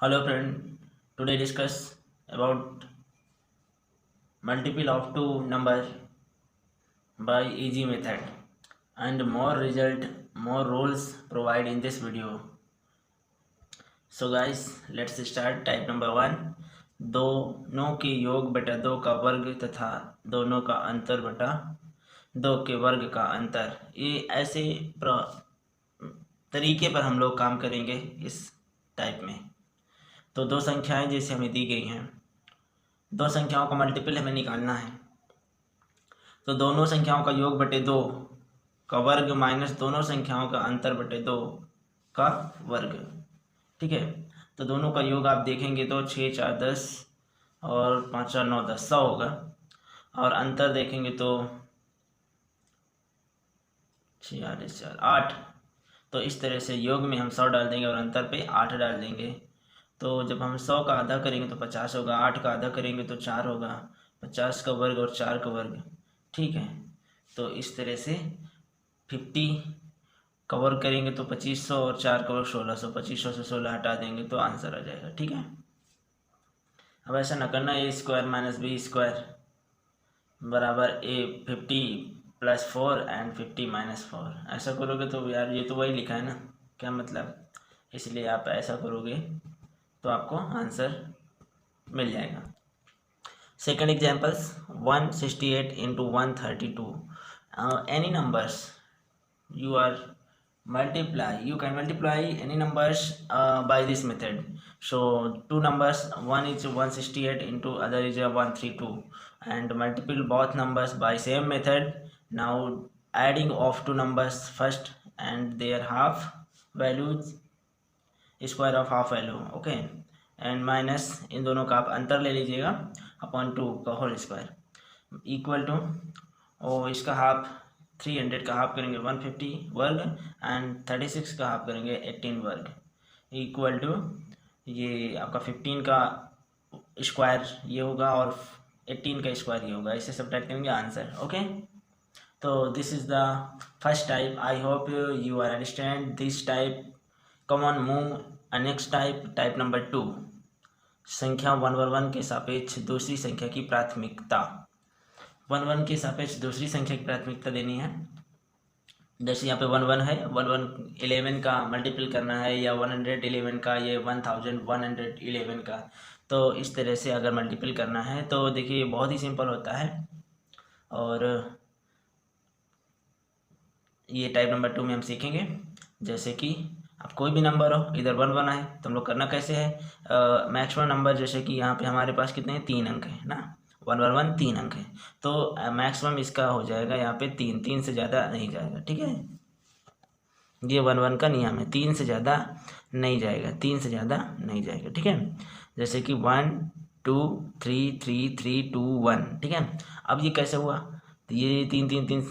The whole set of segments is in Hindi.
Hello friend, today discuss about multiple of two number by easy method and more rules provide in this video. So guys, let's start. Type number 1, दोनों के योग बटा दो का वर्ग तथा दोनों का अंतर बटा दो के वर्ग का अंतर। ये ऐसे तरीके पर हम लोग काम करेंगे इस टाइप में। तो दो संख्याएं जैसे हमें दी गई हैं, दो संख्याओं का मल्टीपल हमें निकालना है। तो दोनों संख्याओं का योग बटे दो का वर्ग माइनस दोनों संख्याओं का अंतर बटे दो का वर्ग। ठीक है, तो दोनों का योग आप देखेंगे तो 6 4 10 और 5 4 9 10 100 होगा। और अंतर देखेंगे तो 6 8 4 8। तो इस तरह से योग में हम 100 डाल देंगे और अंतर पे 8 डाल देंगे। तो जब हम 100 का आधा करेंगे तो 50 होगा, 8 का आधा करेंगे तो 4 होगा, 50 का वर्ग और 4 का वर्ग। ठीक है, तो इस तरह से 50 कवर करेंगे तो 2500 और 4 का वर्ग 1600, 2500 से 16 हटा देंगे तो आंसर आ जाएगा। ठीक है, अब ऐसा ना करना, ए स्क्वायर माइनस बी स्क्वायर बराबर ए 50 प्लस 4 एंड 50 माइनस 4। ऐसा करोगे तो यार ये तो वही लिखा है ना, क्या मतलब, इसलिए आप ऐसा करोगे तो आपको आंसर मिल जाएगा। Second examples, 168 into 132। Any numbers you can multiply any numbers by this method. So two numbers, one is 168 into other is 132, and multiple both numbers by same method. Now adding of two numbers first and their half values, square of half value, okay, and minus इन दोनों का आप अंतर ले लीजिएगा अपॉन 2 का होल स्क्वायर इक्वल टू, और इसका हाफ 300 का हाफ करेंगे 150 वर्ग एंड 36 का हाफ करेंगे 18 वर्ग इक्वल टू, ये आपका 15 का स्क्वायर ये होगा और 18 का स्क्वायर ये होगा। इसे सब्ट्रैक्ट करेंगे आंसर। ओके, तो this is the first type. I hope you are understand this type. Come on move next type, type number 2, संख्या 1 over 1 के सापेक्ष दूसरी संख्या की प्राथमिकता। 1 1 के सापेक्ष दूसरी संख्या की प्राथमिकता देनी है। जैसे यहाँ पे 1 1 है, 1 1 11 का मल्टीपल करना है, या 111 का, ये 1111 का। तो इस तरह से अगर मल्टीपल करना है तो देखिए बहुत ही सिंपल होता है। और ये टाइप नंबर 2 में हम सीखेंगे। जैसे कि अब कोई भी नंबर हो, इधर 1 1 है तो हम लोग करना कैसे है, मैक्सिमम नंबर, जैसे कि यहाँ पे हमारे पास कितने हैं, 3 अंक है ना, 1 1 1 3 अंक है, तो मैक्सिमम इसका हो जाएगा यहाँ पे 3, 3 से ज़्यादा नहीं जाएगा। ठीक है, ये 1 1 का नियम है, 3 से ज़्यादा नहीं जाएगा, 3 से ज़्यादा नहीं जाएगा। ठीक है, जैसे कि 1 2 3 3 3 2 1। ठीक है, अब ये कैसे हुआ, तो ये 3 3 3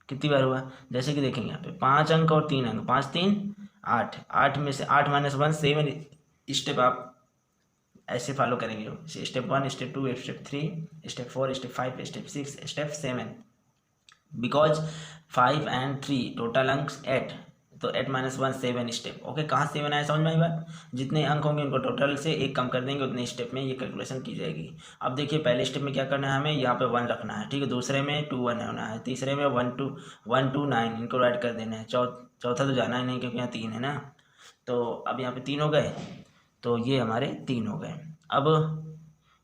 कितनी बार हुआ, जैसे कि देखेंगे यहाँ पे 5 अंक और 3 अंक, 5 3 8, 8 में से 8 माइनस 1 7 स्टेप आप ऐसे फॉलो करेंगे। Step 1, step 2, step 3, step 4, step 5, step 6, step 7, because 5 and 3 total अंक 8, तो 8 माइनस 1 7 स्टेप। ओके, कहाँ 7 आया समझ में आई बात, जितने अंक होंगे उनको टोटल से एक कम कर देंगे, उतने स्टेप में ये कैलकुलेशन की जाएगी। अब देखिए पहले स्टेप में क्या करना है, हमें यहाँ पे 1 रखना है। ठीक है, दूसरे में 2 1 होना है, तीसरे में 1 2 9 इनको ऐड कर देना है, चौथा तो जाना ही नहीं क्योंकि यहाँ 3 है ना। तो अब यहाँ पे 3 हो गए, तो ये हमारे 3 हो गए। अब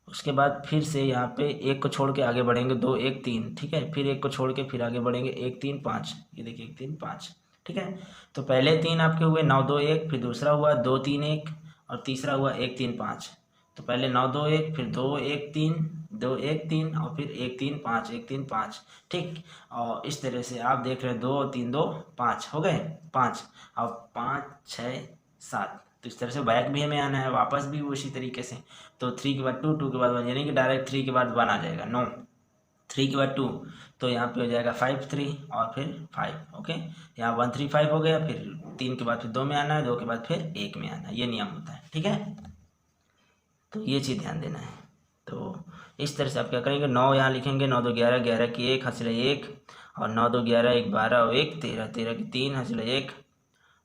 उसके बाद फिर से यहाँ पे एक को छोड़ के आगे बढ़ेंगे, 2 1 3। ठीक है, फिर एक को छोड़ के फिर आगे बढ़ेंगे, 1 3 5, ये देखिए 1 3 5। ठीक है, तो पहले 3 आपके हुए 9 2 1, फिर दूसरा हुआ 2 3 1 और तीसरा हुआ 1 3 5। तो पहले 9 2 1, फिर 2 1 3 2 1 3 और फिर 1 3 5 1 3 5। ठीक, और इस तरह से आप देख रहे हैं 2 3 2 5 हो गए 5, और 5 6 7। तो इस तरह से बैक भी हमें आना है, वापस भी उसी तरीके से। तो 3 के बाद 2, 2 के बाद 1, यानी कि डायरेक्ट 3 के बाद 1 आ जाएगा, नो 3 के बाद 2, तो यहाँ पे हो जाएगा 5 3 और फिर 5। ओके, यहाँ 1 3 5 हो गया, फिर 3 के बाद फिर 2 में आना है, 2 के बाद फिर 1 में आना है, ये नियम होता है। ठीक है, तो ये चीज़ ध्यान देना है। तो इस तरह से आप क्या करेंगे, 9 यहाँ लिखेंगे, 9 2 11, 11 की 1 हासिल 1, और 9 2 11 1 12 और 1 13, 13 की 3 हासिल 1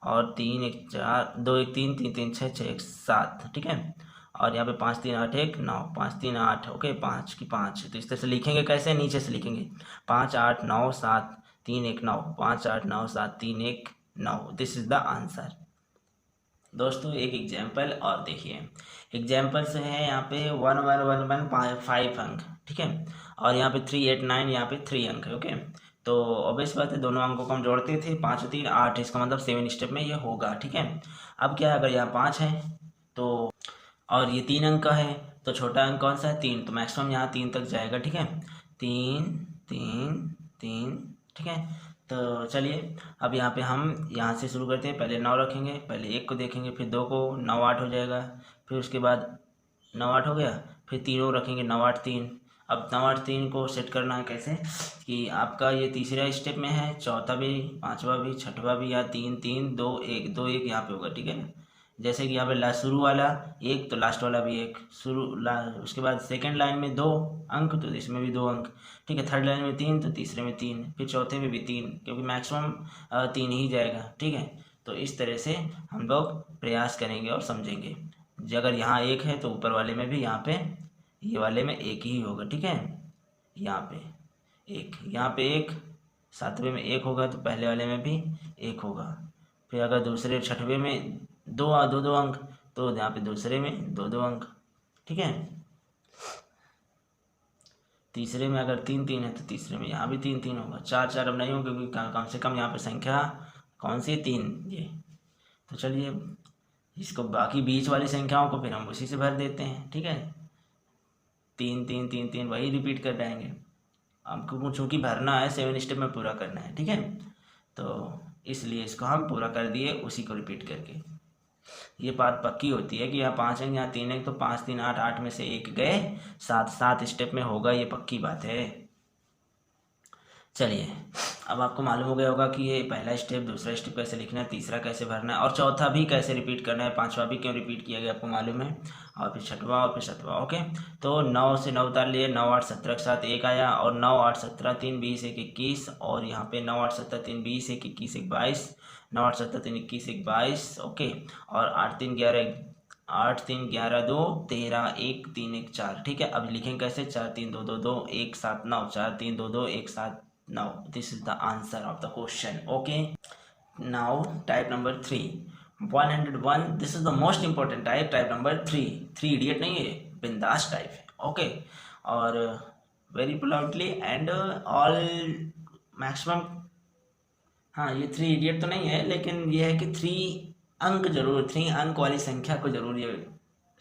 और 3 1 4, 2 1 3, 3 3 6, 6 1 7, ठीक है। और यहाँ पे 5 3 8 1 9, 5 3 8, ओके 5 की 5। तो इस तरह से लिखेंगे, कैसे, नीचे से लिखेंगे 5 8 9 7 3 1 9, 5 8 9 7 3 1 9। This is the answer. दोस्तों एक एग्जाम्पल और देखिए, एग्जाम्पल्स है यहाँ पे 1 1 1 1 5 अंक, ठीक है। और यहाँ पे 3 8 9, यहाँ पे 3 अंक है, ओके। तो ऑब्वियस बात है, दोनों अंकों को हम जोड़ते थे, 5 और 3 8, इसका मतलब 7 स्टेप में ये होगा, ठीक है। अब क्या है, अगर यहाँ 5 है तो, और ये 3 अंक का है, तो छोटा अंक कौन सा है, 3, तो मैक्सिमम यहाँ 3 तक जाएगा, ठीक है। 3 3 3, ठीक है। तो चलिए अब यहाँ पे हम यहाँ से शुरू करते हैं। पहले 9 रखेंगे, पहले 1 को देखेंगे, फिर 2 को, 9 8 हो जाएगा। फिर उसके बाद 9 8 हो गया, फिर 3 और रखेंगे, 9 8 3। अब 9 8 3 को सेट करना है कैसे, कि आपका ये तीसरा स्टेप में है, चौथा भी, पांचवा भी, छठवा भी, या 3 3 2 1 2 1 यहाँ पे होगा, ठीक है ना। जैसे कि यहाँ पे शुरू वाला 1, तो लास्ट वाला भी 1, उसके बाद सेकेंड लाइन में 2 अंक, तो इसमें भी 2 अंक, ठीक है। थर्ड लाइन में 3, तो तीसरे में 3, फिर चौथे में भी 3, क्योंकि मैक्सिमम 3 ही जाएगा, ठीक है। तो इस तरह से हम लोग प्रयास करेंगे और समझेंगे। अगर यहाँ 1 है तो ऊपर वाले में भी, यहाँ पे ये वाले में 1 ही होगा, ठीक है। यहाँ पे 1, यहाँ पे 1, सातवें में 1 होगा, तो पहले वाले में भी 1 होगा। फिर अगर दूसरे छठवें में 2 2 2 अंक, तो यहाँ पे दूसरे में 2 2 अंक, ठीक है। तीसरे में अगर 3 3 है, तो तीसरे में यहाँ भी 3 3 होगा। 4 4 अब नहीं होगा, क्योंकि कम से कम यहाँ पे संख्या कौन सी है, 3, ये। तो चलिए इसको, बाकी बीच वाली संख्याओं को फिर हम उसी से भर देते हैं, ठीक है। 3 3 3 3 वही रिपीट कर जाएंगे। आपको चूँकि भरना है, 7 स्टेप में पूरा करना है, ठीक है। तो इसलिए इसको हम पूरा कर दिए उसी को रिपीट करके। ये बात पक्की होती है कि यहाँ 5 अंक, यहाँ 3 अंक, तो 5 3 8, 8 में से 1 गए, 7 स्टेप में होगा, ये पक्की बात है। चलिए अब आपको मालूम हो गया होगा कि ये पहला स्टेप, दूसरा स्टेप कैसे लिखना है, तीसरा कैसे भरना है, और चौथा भी कैसे रिपीट करना है, पांचवा भी क्यों रिपीट किया गया आपको मालूम है, और फिर छठवा, और फिर सातवां, ओके। तो 9 से 9 उतार लिए, 9 8 17 के साथ 1 आया, और 9 8 17 3 20 1 21, और यहाँ पे 9 8 17 3 20 1 21 1 22, 9 8 17 3 21 1 22, ओके। और 8 3 11 8 3 11 2 13 1 3 1 4, ठीक है। अब लिखेंगे कैसे, 4 3 2 2 2 1 7 9, 4 3 2 2 1 7 9। This is the answer of the question, okay. Now type number 3, 101. This is the most important type, type number 3। 3 idiot नहीं है, बिंदास टाइप है, ओके। और very politely and all maximum, हाँ ये 3 इडियट तो नहीं है, लेकिन ये है कि 3 अंक जरूर, 3 अंक वाली संख्या को जरूर ये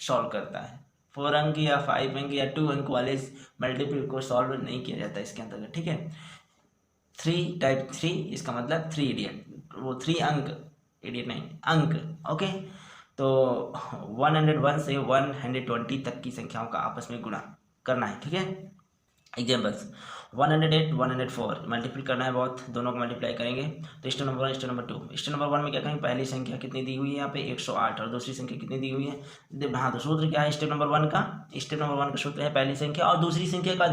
सॉल्व करता है। 4 अंक या 5 अंक या 2 अंक वाले मल्टीपल को सॉल्व नहीं किया जाता इसके अंतर्गत, ठीक है। 3 टाइप 3, इसका मतलब 3 इडियट, वो 3 अंक, इडियट नहीं, अंक, ओके। तो 101 से 120 तक की संख्याओं का आपस में गुणा करना है, ठीक है। एग्जाम्पल्स 108 104 मल्टीप्लाई करना है, बहुत, दोनों को मल्टीप्लाई करेंगे। तो step number 1, step number 2। Step number 1 में क्या करेंगे, पहली संख्या कितनी दी हुई है यहाँ पे 108, और दूसरी संख्या कितनी दी हुई है, हाँ। तो सूत्र क्या है स्टेप नंबर 1 का, स्टेप नंबर 1 का सूत्र है पहली संख्या और दूसरी संख्या का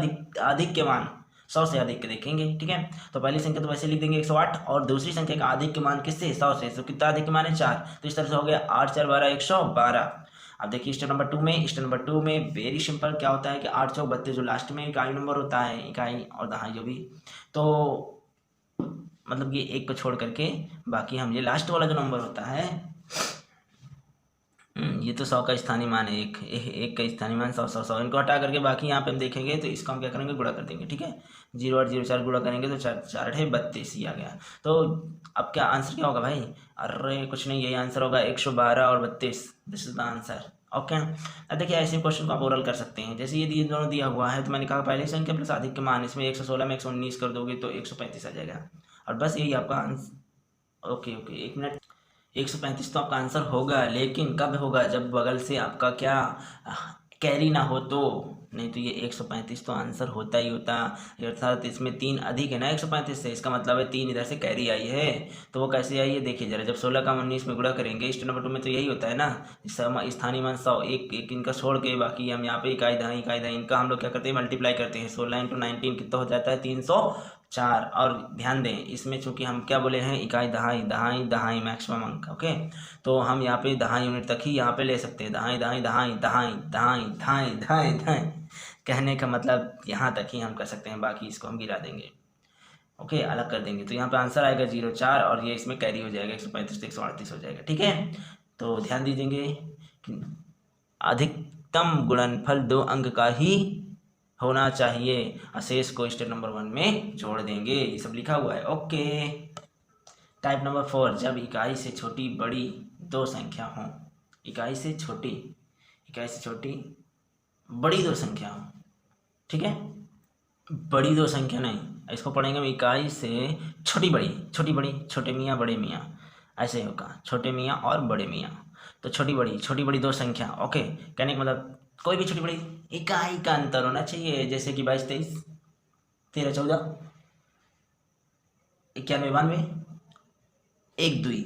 अधिक के मान 100 से अधिक के देखेंगे, ठीक है। तो पहली संख्या तो वैसे लिख देंगे 108, और दूसरी संख्या का अधिक के मान किससे, 100 से। तो कितना अधिक के मान है, 4, तो इस तरह से हो गया 8 4 12 112। अब देखिए स्टेप नंबर 2 में, स्टेप नंबर 2 में वेरी सिंपल क्या होता है कि 8 चौक 32, जो लास्ट में इकाई नंबर होता है, इकाई और दहाई जो भी, तो मतलब ये एक को छोड़ करके बाकी हम ये लास्ट वाला जो नंबर होता है, ये तो 100 का स्थानीय मान है, एक का स्थानीय मान 100 100 100, इनको हटा करके बाकी यहाँ पे हम देखेंगे तो इसको हम क्या करेंगे, गुणा कर देंगे, ठीक है। 0 8 0 4 गुणा करेंगे तो 4 4 8 32 ही आ गया। तो अब क्या आंसर क्या होगा भाई, अरे कुछ नहीं, यही आंसर होगा 112 और 32, this is the answer, okay. अब देखिए ऐसे क्वेश्चन को आप ओरल कर सकते हैं, जैसे ये दोनों दिया हुआ है, तो मैंने कहा पहली संख्या प्लस अधिक के मान, इसमें 116 में 119 कर दोगे तो 135 आ जाएगा, और बस यही आपका आंसर। Okay okay, 1 minute. 135 तो आपका आंसर होगा, लेकिन कब होगा, जब बगल से आपका क्या कैरी ना हो तो, नहीं तो ये 135 तो आंसर होता ही होता। अर्थात इसमें 3 अधिक है ना 135 से, इसका मतलब है 3 इधर से कैरी आई है। तो वो कैसे आई है देखिए जरा, जब 16 का 19 में गुणा करेंगे, स्टेप नंबर 2 में तो यही होता है ना, स्थानीय मान 100, एक इनका छोड़ के बाकी हम यहाँ पे इकाई दहाई इनका हम लोग क्या करते हैं, मल्टीप्लाई करते हैं। 16 × 19 कितना हो जाता है, 4। और ध्यान दें इसमें चूंकि हम क्या बोले हैं, इकाई दहाई दहाई दहाई मैक्सिमम अंक, ओके। तो हम यहाँ पे दहाई यूनिट तक ही यहाँ पे ले सकते हैं, दहाई दहाई दहाई दहाई दहाई दहाई दहाई दहाई। कहने का मतलब यहाँ तक ही हम कर सकते हैं, बाकी इसको हम गिरा देंगे, ओके, अलग कर देंगे। तो यहाँ पे आंसर आएगा 0 4 और ये इसमें कैरी हो जाएगा 135 से 138 हो जाएगा, ठीक है। तो ध्यान दीजिएंगे कि अधिकतम गुणनफल 2 अंक का ही होना चाहिए, अशेष को स्टेप नंबर 1 में जोड़ देंगे, ये सब लिखा हुआ है, ओके। टाइप नंबर 4, जब इकाई से छोटी बड़ी दो संख्या हो, इकाई से छोटी बड़ी दो संख्या हो, ठीक है, बड़ी दो संख्या नहीं, इसको पढ़ेंगे हम इकाई से छोटी बड़ी छोटे मियाँ बड़े मियाँ, ऐसे होगा, छोटे मियाँ और बड़े मियाँ। तो छोटी बड़ी दो संख्या, ओके। कहने का मतलब कोई भी छोटी बड़ी इकाई का अंतर होना चाहिए, जैसे कि 22 23 13 14 91 92 1 2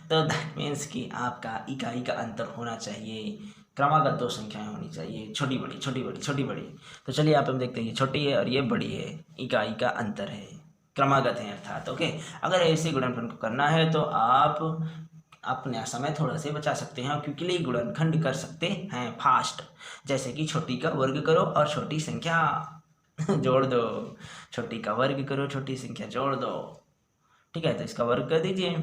तो दैट मीन्स कि आपका इकाई का अंतर होना चाहिए, क्रमागत दो संख्याएं होनी चाहिए, छोटी बड़ी। तो चलिए आप हम देखते हैं, ये छोटी है और ये बड़ी है, इकाई का अंतर है, क्रमागत है अर्थात, ओके। अगर ऐसे गुणनफल को करना है तो आप अपना समय थोड़ा से बचा सकते हैं, क्योंकि लिए गुणनखंड कर सकते हैं फास्ट, जैसे कि छोटी का वर्ग करो और छोटी संख्या जोड़ दो, छोटी का वर्ग करो छोटी संख्या जोड़ दो, ठीक है। तो इसका वर्ग कर दीजिए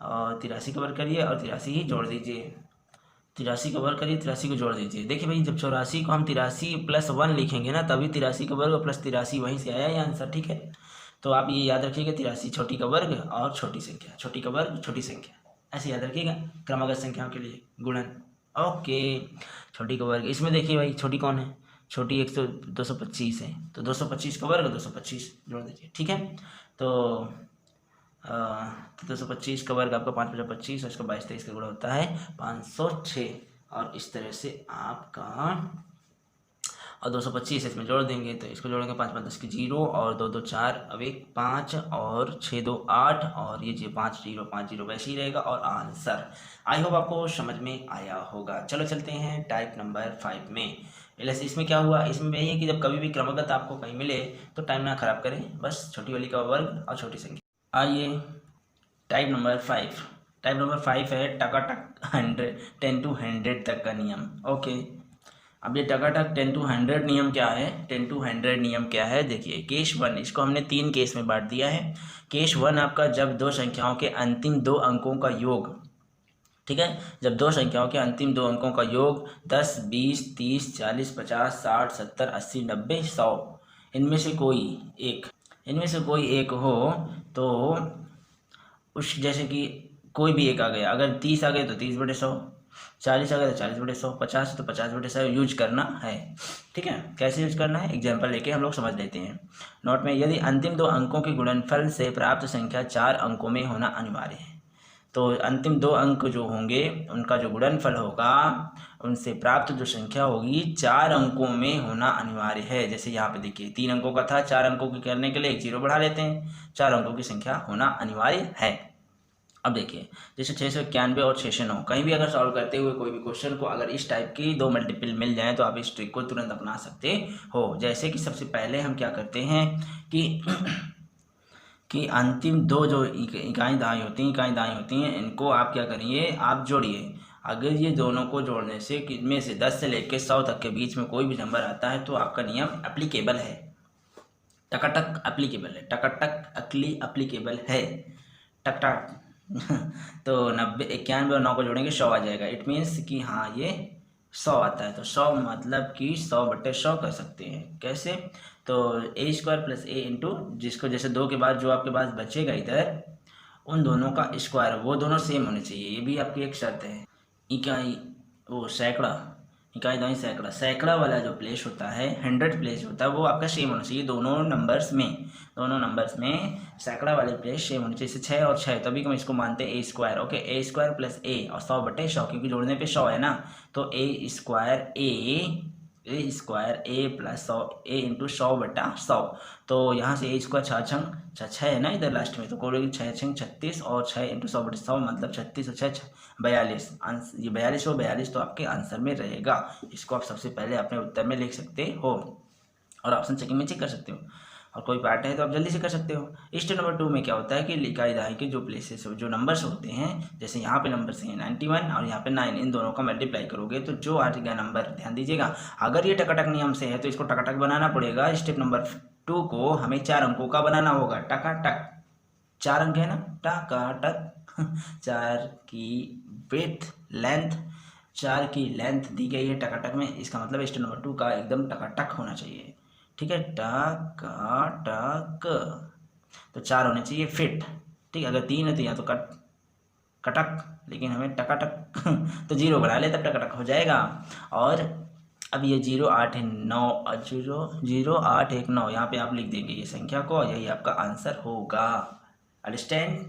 और 83 का वर्ग करिए और 83 ही जोड़ दीजिए, 83 का वर्ग करिए 83 को जोड़ दीजिए। देखिए भाई, जब 84 को हम 83 + 1 लिखेंगे ना, तभी 83 का वर्ग प्लस 83 वहीं से आया ये आंसर, ठीक है। तो आप ये याद रखिएगा, 83 छोटी का वर्ग और छोटी संख्या, छोटी का वर्ग छोटी संख्या, ऐसे याद रखिएगा क्रमागत संख्याओं के लिए गुणन, ओके। छोटी का वर्ग, इसमें देखिए भाई छोटी कौन है, छोटी 225 है, तो 225 का वर्ग 225 जोड़ दीजिए, ठीक है। तो 225 का वर्ग आपका 5 × 25 और इसका 22 23 का गुणा होता है 506, और इस तरह से आपका, और 225 इसमें जोड़ देंगे, तो इसको जोड़ेंगे 5 5 10 की 0 और 2 2 4, अब 1 5 और 6 2 8 और ये 5 0 5 0 वैसे ही रहेगा, और आंसर आई होप आपको समझ में आया होगा। चलो चलते हैं टाइप नंबर 5 में। इसमें क्या हुआ, इसमें यही है कि जब कभी भी क्रमागत आपको कहीं मिले तो टाइम ना खराब करें, बस छोटी वाली का वर्ग और छोटी संख्या। आइए टाइप नंबर 5 है टकाटक 10 to 100 तक का नियम, ओके। अब ये टकाटक 10 to 100 नियम क्या है, 10 to 100 नियम क्या है, देखिए केस 1, इसको हमने 3 केस में बांट दिया है। केस 1 आपका जब दो संख्याओं के अंतिम 2 अंकों का योग, ठीक है, जब दो संख्याओं के अंतिम 2 अंकों का योग 10 20 30 40 50 60 70 80 90 100 इनमें से कोई एक हो, तो उस जैसे कि कोई भी एक आ गया, अगर 30 आ गए तो 30/100, 40 आ गए तो 40/100, 50 तो 50/100 यूज करना है, ठीक है। कैसे यूज करना है, एग्जाम्पल लेके हम लोग समझ लेते हैं। नोट में, यदि अंतिम 2 अंकों के गुणनफल से प्राप्त संख्या 4 अंकों में होना अनिवार्य है, तो अंतिम 2 अंक जो होंगे उनका जो गुणनफल होगा उनसे प्राप्त जो संख्या होगी 4 अंकों में होना अनिवार्य है। जैसे यहाँ पे देखिए 3 अंकों का था, 4 अंकों की करने के लिए 1 0 बढ़ा लेते हैं, 4 अंकों की संख्या होना अनिवार्य है। अब देखिए जैसे 691 और 609, कहीं भी अगर सॉल्व करते हुए कोई भी क्वेश्चन को अगर इस टाइप की 2 मल्टीपल मिल जाए तो आप इस ट्रिक को तुरंत अपना सकते हो। जैसे कि सबसे पहले हम क्या करते हैं कि अंतिम 2 जो इकाई दाएँ होती हैं इनको आप क्या करिए, आप जोड़िए। अगर ये दोनों को जोड़ने से इनमें से 10 से लेकर 100 तक के बीच में कोई भी नंबर आता है तो आपका नियम एप्लीकेबल है, टकाटक एप्लीकेबल है, टक तो 90 91 और 9 को जोड़ेंगे 100 आ जाएगा। इट मीन्स कि हाँ ये 100 आता है, तो 100 मतलब कि 100/100 कर सकते हैं। कैसे, तो a² + a इंटू जिसको जैसे 2 के बाद जो आपके पास बचेगा इधर उन दोनों का स्क्वायर, वो दोनों सेम होने चाहिए, ये भी आपकी एक शर्त है। इकाई दाई सैकड़ा वाला जो प्लेस होता है, 100 प्लेस होता है, वो आपका सेम होना चाहिए दोनों नंबर्स में सैकड़ा वाले प्लेस सेम होने चाहिए। जैसे 6 और 6, तभी हम इसको मानते हैं a², ओके। a² + a और 100/100, क्योंकि जोड़ने पे 100 है ना, तो a² + 100 a इंटू 100/100। तो यहाँ से a² 6 है ना इधर लास्ट में, तो कोई 6 6 36 और 6 इंटू 100/100 मतलब 36 और 6 42, आंसर ये 42 और 42 तो आपके आंसर में रहेगा। इसको आप सबसे पहले अपने उत्तर में लिख सकते हो और ऑप्शन चेकिंग में चेक कर सकते हो। और कोई पार्ट है तो आप जल्दी से कर सकते हो। स्टेप नंबर 2 में क्या होता है कि इकाई दहाई के जो प्लेसेस जो नंबर्स होते हैं, जैसे यहाँ पे नंबर्स हैं 91 और यहाँ पे 9, इन दोनों का मल्टीप्लाई करोगे तो जो आएगा नंबर, ध्यान दीजिएगा, अगर ये टकाटक नियम से है तो इसको टकाटक बनाना पड़ेगा। स्टेप नंबर 2 को हमें 4 अंकों का बनाना होगा, टकाटक 4 अंक है ना, टकाटक 4 की विड्थ लेंथ, 4 की लेंथ दी गई है टकाटक में, इसका मतलब स्टेप नंबर 2 का एकदम टकाटक होना चाहिए, ठीक है, टकाटक। तो 4 होने चाहिए फिट, ठीक है, अगर 3 है तो या तो कटक, लेकिन हमें टकाटक तो 0 बना ले तब टकाटक हो जाएगा। और अब ये 0 8 है 9, 0 8 1 9 यहाँ पे आप लिख देंगे ये संख्या को, यही आपका आंसर होगा। Understand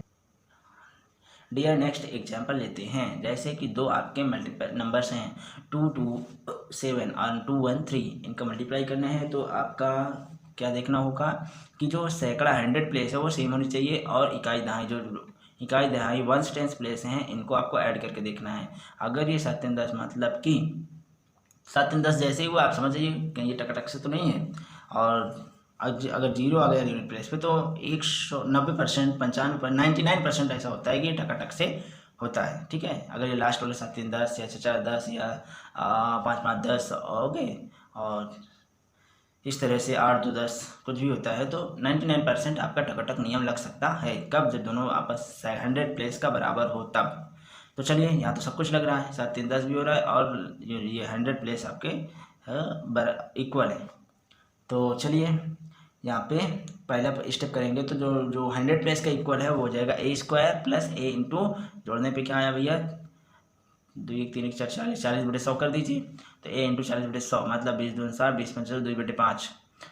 dear. नेक्स्ट एग्जाम्पल लेते हैं, जैसे कि दो आपके मल्टीपल नंबर्स हैं 2 2 7 और 2 1 3, इनका मल्टीप्लाई करना है तो आपका क्या देखना होगा कि जो सैकड़ा 100 प्लेस है वो सेम होनी चाहिए, और इकाई दहाई जो इकाई दहाई 1/10 प्लेस हैं इनको आपको ऐड करके देखना है। अगर ये 7 10 मतलब कि 7 10 जैसे ही वो आप समझ जाइए कहीं ये टकटक से तो नहीं है, और अगर 0 आ गया यूनिट प्लेस पे तो 190% 95 99% ऐसा होता है कि ये टकाटक से होता है, ठीक है। अगर ये लास्ट वाले 7 3 10 या 4 4 10 या 5 5 10 ओके, और इस तरह से 8 2 10 कुछ भी होता है तो 99% आपका टकाटक नियम लग सकता है। कब? जब दोनों आपस 100 प्लेस का बराबर हो तब। तो चलिए यहाँ तो सब कुछ लग रहा है, 7 3 10 भी हो रहा है और ये 100 प्लेस आपके इक्वल है। तो चलिए यहाँ पे पहला स्टेप करेंगे तो जो 100 प्लेस का इक्वल है वो हो जाएगा a² प्लस a इंटू, जोड़ने पे क्या आया भैया 2 1 3 1 4 40 40/100 कर दीजिए, तो a इंटू 40/100 मतलब 20 2 60 20 55 2/5।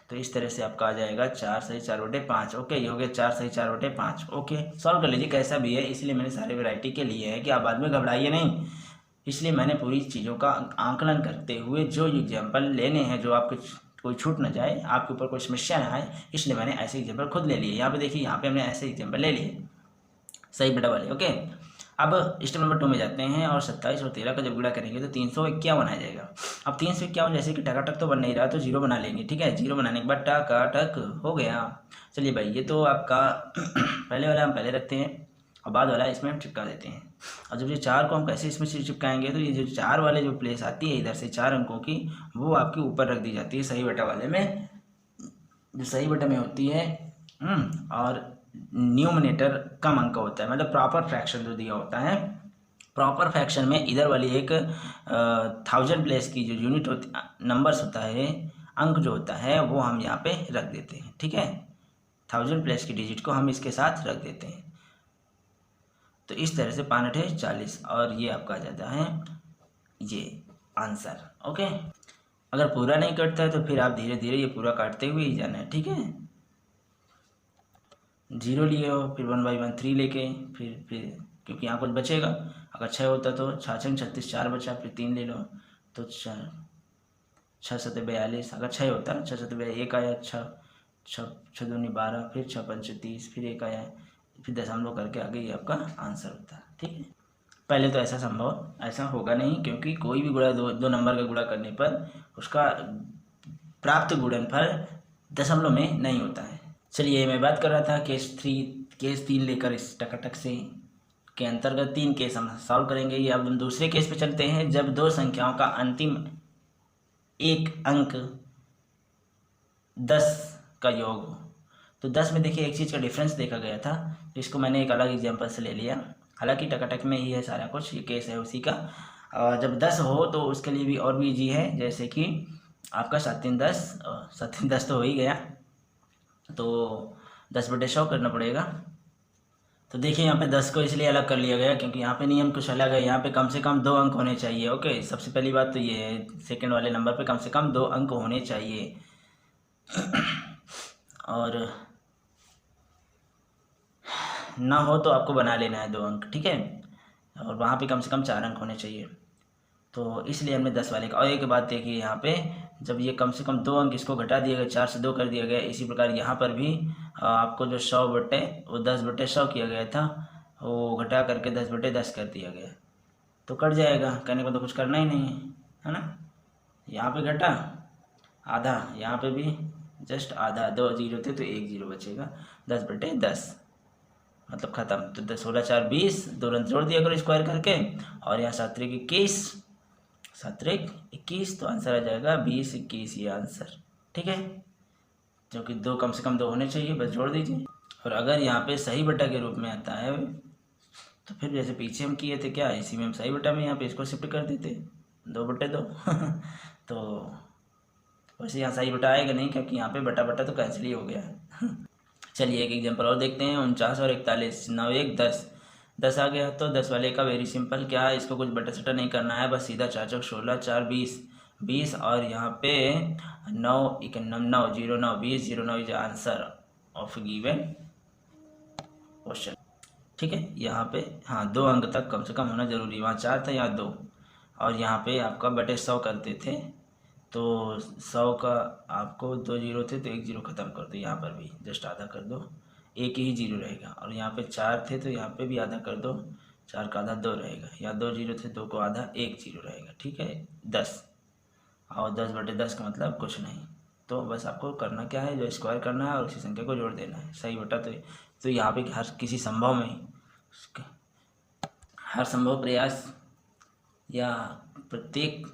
तो इस तरह से आपका आ जाएगा 4 सही 4/5। ओके, ये हो गया 4 सही 4/5। ओके, सॉल्व कर लीजिए कैसा भी है, इसलिए मैंने सारे वैरायटी के लिए है कि आप बाद में घबराइए नहीं, इसलिए मैंने पूरी चीज़ों का आंकलन करते हुए जो एग्जाम्पल लेने हैं जो आपके कोई छूट ना जाए, आपके ऊपर कोई समस्या ना आए, इसलिए मैंने ऐसे एग्जाम्पल खुद ले लिए। यहाँ पे देखिए, यहाँ पे हमने ऐसे एग्जाम्पल ले लिए सही बेटा वाले। ओके, अब स्टेप नंबर 2 में जाते हैं और 27 और 13 का जब गुणा करेंगे तो 351 आ जाएगा। अब 351 जैसे कि टकाटक तो बन नहीं रहा तो 0 बना लेंगे, ठीक है, 0 बनाने के बाद टकाटक हो गया। चलिए भाई, ये तो आपका पहले वाला हम पहले रखते हैं और बाद वाला इसमें हम चिपका देते हैं। और जब ये 4 को हम कैसे इसमें चिपकाएंगे तो ये जो 4 वाले जो प्लेस आती है इधर से 4 अंकों की, वो आपके ऊपर रख दी जाती है सही बटा वाले में, जो सही बटा में होती है। और न्यूमरेटर कम अंक होता है, मतलब प्रॉपर फ्रैक्शन जो दिया होता है, प्रॉपर फ्रैक्शन में इधर वाली एक 1000 प्लेस की जो यूनिट होती नंबर्स होता है, अंक जो होता है वो हम यहाँ पे रख देते हैं, ठीक है, 1000 प्लेस की डिजिट को हम इसके साथ रख देते हैं। तो इस तरह से 5 8 40 और ये आपका आ जाता है ये आंसर। ओके, अगर पूरा नहीं कटता है तो फिर आप धीरे धीरे ये पूरा काटते हुए ही जाना है, ठीक है। 0 लिए हो, फिर 1 by 1 3 लेके फिर क्योंकि यहाँ कुछ बचेगा, अगर 6 होता तो 6 6 36 4 बचा, फिर 3 ले लो तो 4 6 7 42, अगर 6 होता 6 7 42 1 आया, 6 6 6 2 12, फिर 6 5 30, फिर 1 आया, फिर दशमलव करके आगे ये आपका आंसर होता है, ठीक है। पहले तो ऐसा होगा नहीं, क्योंकि कोई भी गुणा दो नंबर का गुणा करने पर उसका प्राप्त गुणनफल दशमलव में नहीं होता है। चलिए, मैं बात कर रहा था केस 3 लेकर इस टकाटक से के अंतर्गत 3 केस हम सॉल्व करेंगे। ये अब हम दूसरे केस पे चलते हैं, जब दो संख्याओं का अंतिम एक अंक 10 का योग हो। तो 10 में देखिए एक चीज़ का डिफरेंस देखा गया था, तो इसको मैंने एक अलग एग्जांपल से ले लिया, हालांकि टकाटक में ही है सारा कुछ, ये केस है उसी का। जब 10 हो तो उसके लिए भी और भी इजी है, जैसे कि आपका 7 3 10, 7 3 10 तो हो ही गया, तो 10/100 करना पड़ेगा। तो देखिए यहाँ पे 10 को इसलिए अलग कर लिया गया क्योंकि यहाँ पे नियम कुछ अलग है, यहाँ पे कम से कम 2 अंक होने चाहिए। ओके, सबसे पहली बात तो ये है, सेकंड वाले नंबर पे कम से कम 2 अंक होने चाहिए और ना हो तो आपको बना लेना है 2 अंक, ठीक है, और वहाँ पे कम से कम 4 अंक होने चाहिए। तो इसलिए हमने 10 वाले का। और एक बात देखिए, यहाँ पे जब ये कम से कम 2 अंक इसको घटा दिया गया, 4 से 2 कर दिया गया, इसी प्रकार यहाँ पर भी आपको जो 100 बटे वो 10/100 किया गया था, वो घटा करके 10/10 कर दिया गया, तो कट जाएगा, कहने को तो कुछ करना ही नहीं है ना। यहाँ पे घटा आधा, यहाँ पे भी जस्ट आधा, 2 जीरो थे तो 1 जीरो बचेगा, 10/10 मतलब ख़त्म। तो 10 16 4 20, 2 रन जोड़ दिया करो स्क्वायर करके, और यहाँ 7 3 21, 7 3 21, तो आंसर आ जाएगा 20 21, ये आंसर। ठीक है, जो कि 2 कम से कम 2 होने चाहिए, बस जोड़ दीजिए। और अगर यहाँ पे सही बटा के रूप में आता है तो फिर जैसे पीछे हम किए थे, क्या इसी में हम सही बटा में यहाँ पे इसको शिफ्ट कर देते, 2/2 तो वैसे यहाँ सही बटा आएगा नहीं, क्योंकि यहाँ पे बटा बटा तो कैंसिल ही हो गया है। चलिए एक एग्जांपल और देखते हैं। 49 और 41, 9 1 10, 10 आ गया तो 10 वाले का वेरी सिंपल, क्या इसको कुछ बटा सटा नहीं करना है, बस सीधा 4 चौक 16 4 20 20, और यहाँ पे 9 1 9 0 9 20 0 9 is answer of given question. ठीक है, यहाँ पे हाँ 2 अंक तक कम से कम होना जरूरी, वहाँ 4 था यहाँ 2, और यहाँ पे आपका बटे 100 करते थे, तो 100 का आपको 2 जीरो थे तो 1 जीरो ख़त्म कर दो, यहाँ पर भी जस्ट आधा कर दो, एक ही जीरो रहेगा, और यहाँ पे 4 थे तो यहाँ पे भी आधा कर दो, 4 का आधा 2 रहेगा, यहाँ 2 जीरो थे, 2 को आधा 1 जीरो रहेगा। ठीक है, 10, और 10/10 का मतलब कुछ नहीं, तो बस आपको करना क्या है, जो स्क्वायर करना है और उसी संख्या को जोड़ देना है, सही बटा। तो यहाँ पे हर किसी संभव में, हर संभव प्रयास या प्रत्येक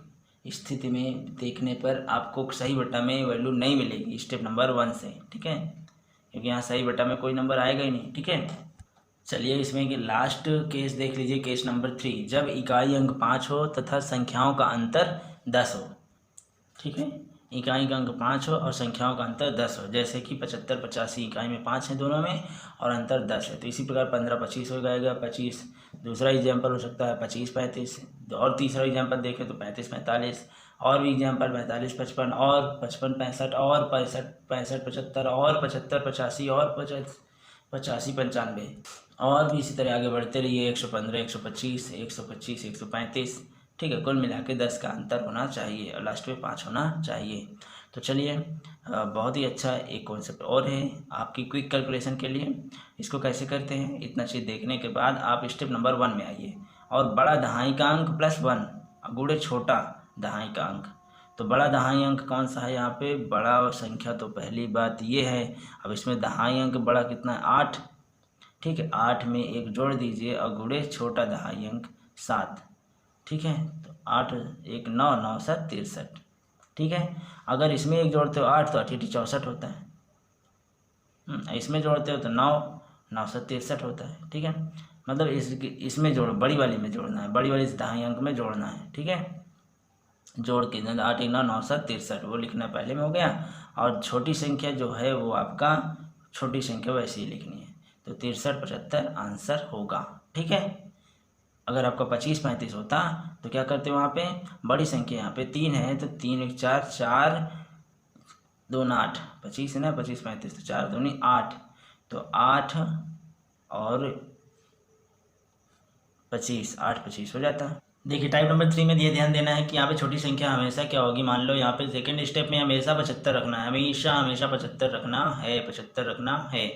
स्थिति में देखने पर आपको सही बटा में वैल्यू नहीं मिलेगी स्टेप नंबर 1 से। ठीक है, क्योंकि यहाँ सही बटा में कोई नंबर आएगा ही नहीं। ठीक है, चलिए इसमें कि लास्ट केस देख लीजिए, केस नंबर 3, जब इकाई अंक 5 हो तथा संख्याओं का अंतर 10 हो। ठीक है, इकाई का अंक 5 हो और संख्याओं का अंतर 10 हो, जैसे कि 75 85, इकाई में 5 है दोनों में और अंतर 10 है, तो इसी प्रकार 15 25 हो जाएगा 25। दूसरा एग्जाम्पल हो सकता है 25 35, और तीसरा एग्जाम्पल देखें तो 35 45, और भी एग्जाम्पल 45 55, और 55 65, और 65 75, और 75 85, और 85 95, और भी इसी तरह आगे बढ़ते रहिए, 115 125 125 135। ठीक है, कुल मिला के 10 का अंतर होना चाहिए और लास्ट में 5 होना चाहिए। तो चलिए बहुत ही अच्छा एक कॉन्सेप्ट और है आपकी क्विक कैलकुलेशन के लिए। इसको कैसे करते हैं, इतना चीज़ देखने के बाद आप स्टेप नंबर 1 में आइए, और बड़ा दहाई का अंक +1 गुणे छोटा दहाई का अंक। तो बड़ा दहाई अंक कौन सा है, यहाँ पे बड़ा संख्या, तो पहली बात ये है, अब इसमें दहाई अंक बड़ा कितना है 8। ठीक है, 8 में 1 जोड़ दीजिए और गुणे छोटा दहाई अंक 7। ठीक है, तो 8 1 9 9 7 63। ठीक है, अगर इसमें 1 जोड़ते हो 8 तो 8 64 होता है। इसमें जोड़ते हो तो 9 9 7 63 होता है। ठीक है, मतलब इसमें जोड़ो, बड़ी वाली में जोड़ना है, बड़ी वाली दहाई अंक में जोड़ना है। ठीक है, जोड़ के 8 1 9 9 7 63 वो लिखना पहले में हो गया, और छोटी संख्या जो है वो आपका छोटी संख्या वैसे ही लिखनी है, तो 63 75 आंसर होगा। ठीक है, अगर आपका 25 35 होता तो क्या करते वहाँ पे, बड़ी संख्या यहाँ पे 3 है तो 3 1 4 4 2 8, 25 है ना, 25 35 तो 4 2 8, तो 8 और 25 8 25 हो जाता। देखिए टाइप नंबर 3 में ये ध्यान देना है कि यहाँ पे छोटी संख्या हमेशा क्या होगी, मान लो यहाँ पे सेकंड स्टेप में हमेशा 75 रखना है, हमेशा हमेशा 75 रखना है, 75 रखना है।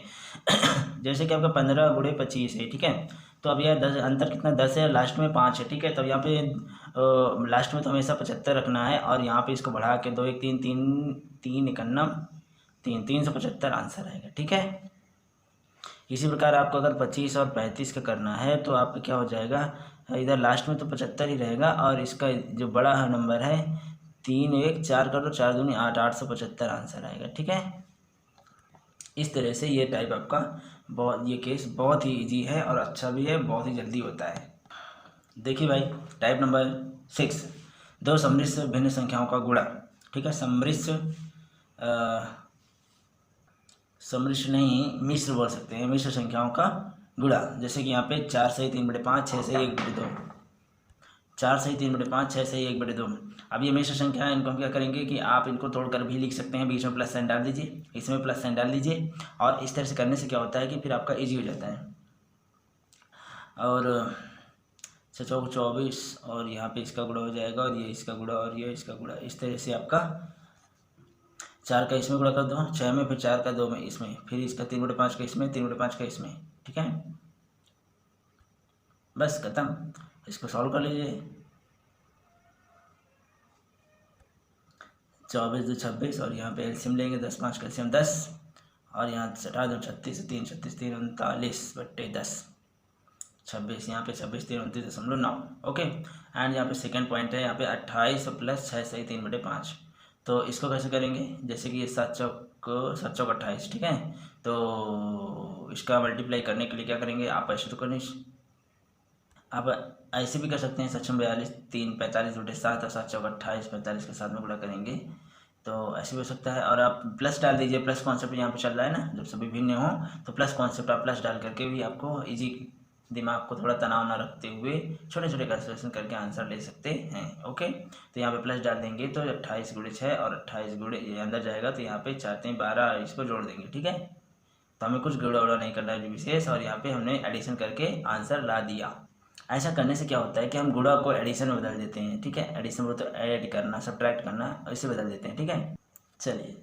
जैसे कि आपका 15 गुणे 25 है। ठीक है, तो अब यह 10 अंतर कितना 10 है, लास्ट में 5 है। ठीक है, तो यहाँ पे लास्ट में तो हमेशा 75 रखना है, और यहाँ पे इसको बढ़ा के 2 1 3 3 3 91 3 375 आंसर आएगा। ठीक है, इसी प्रकार आपको अगर 25 और 35 का करना है तो आपका क्या हो जाएगा, इधर लास्ट में तो 75 ही रहेगा, और इसका जो बड़ा नंबर है 3 1 4 कर दो, 4 दूनी 8 875 आंसर आएगा। ठीक है, इस तरह से ये टाइप आपका ये केस बहुत ही इजी है और अच्छा भी है, बहुत ही जल्दी होता है। देखिए भाई टाइप नंबर 6, 2 सम्मिश्र भिन्न संख्याओं का गुणा। ठीक है, सम्मिश्र नहीं, मिश्र बोल सकते हैं, मिश्र संख्याओं का गुणा। जैसे कि यहाँ पे 4 सही 3/5 6 सही 1/2, 4 सही 3/5 6 सही 1/2। अब ये मिश्र संख्या है, इनको हम क्या करेंगे कि आप इनको तोड़कर भी लिख सकते हैं, बीच में प्लस साइन डाल दीजिए, इसमें प्लस साइन डाल दीजिए, और इस तरह से करने से क्या होता है कि फिर आपका ईजी हो जाता है। और 6 4 24, और यहाँ पे इसका गुणा हो जाएगा, और ये इसका गुणा, और ये इसका गुणा, इस तरह से आपका 4 का इसमें गुणा कर दो 6 में, फिर 4 का 2 में इसमें, फिर इसका 3/5 का इसमें, 3/5 का इसमें। ठीक है, बस खत्म, इसको सॉल्व कर लीजिए। 24 2 26 और यहाँ पे एलसीएम लेंगे 10 5 कैल्शियम 10 और यहाँ 2 36 3 36 3 39/10 26 यहाँ पे 26 3 29.9 ओके। एंड यहाँ पे सेकंड पॉइंट है यहाँ पे 28 प्लस 6 सही 3/5। तो इसको कैसे करेंगे, जैसे कि ये 7 चौक 28 ठीक है। तो इसका मल्टीप्लाई करने के लिए क्या करेंगे, आप ऐसे तो करनी, आप ऐसे भी कर सकते हैं 7 42 3 45/7 और 7 चौक 28 45 के साथ में गुणा करेंगे, तो ऐसे भी हो सकता है। और आप प्लस डाल दीजिए, प्लस कॉन्सेप्ट यहाँ पे चल रहा है ना, जब सभी भिन्न हो तो प्लस कॉन्सेप्ट आप प्लस डाल करके भी आपको इजी, दिमाग को थोड़ा तनाव ना रखते हुए छोटे छोटे कैलकुलेशन करके आंसर ले सकते हैं ओके। तो यहाँ पे प्लस डाल देंगे तो 28 × 6 और 28 गुणे ये अंदर जाएगा, तो यहाँ पे 4 3 12 इसको जोड़ देंगे ठीक है। तो हमें कुछ गुणा उड़ा नहीं करना है विशेष, और यहाँ पे हमने एडिशन करके आंसर ला दिया। ऐसा करने से क्या होता है कि हम गुणा को एडिशन में बदल देते हैं ठीक है। एडिशन बोलो तो ऐड करना, सब्ट्रैक्ट करना, ऐसे बदल देते हैं ठीक है। चलिए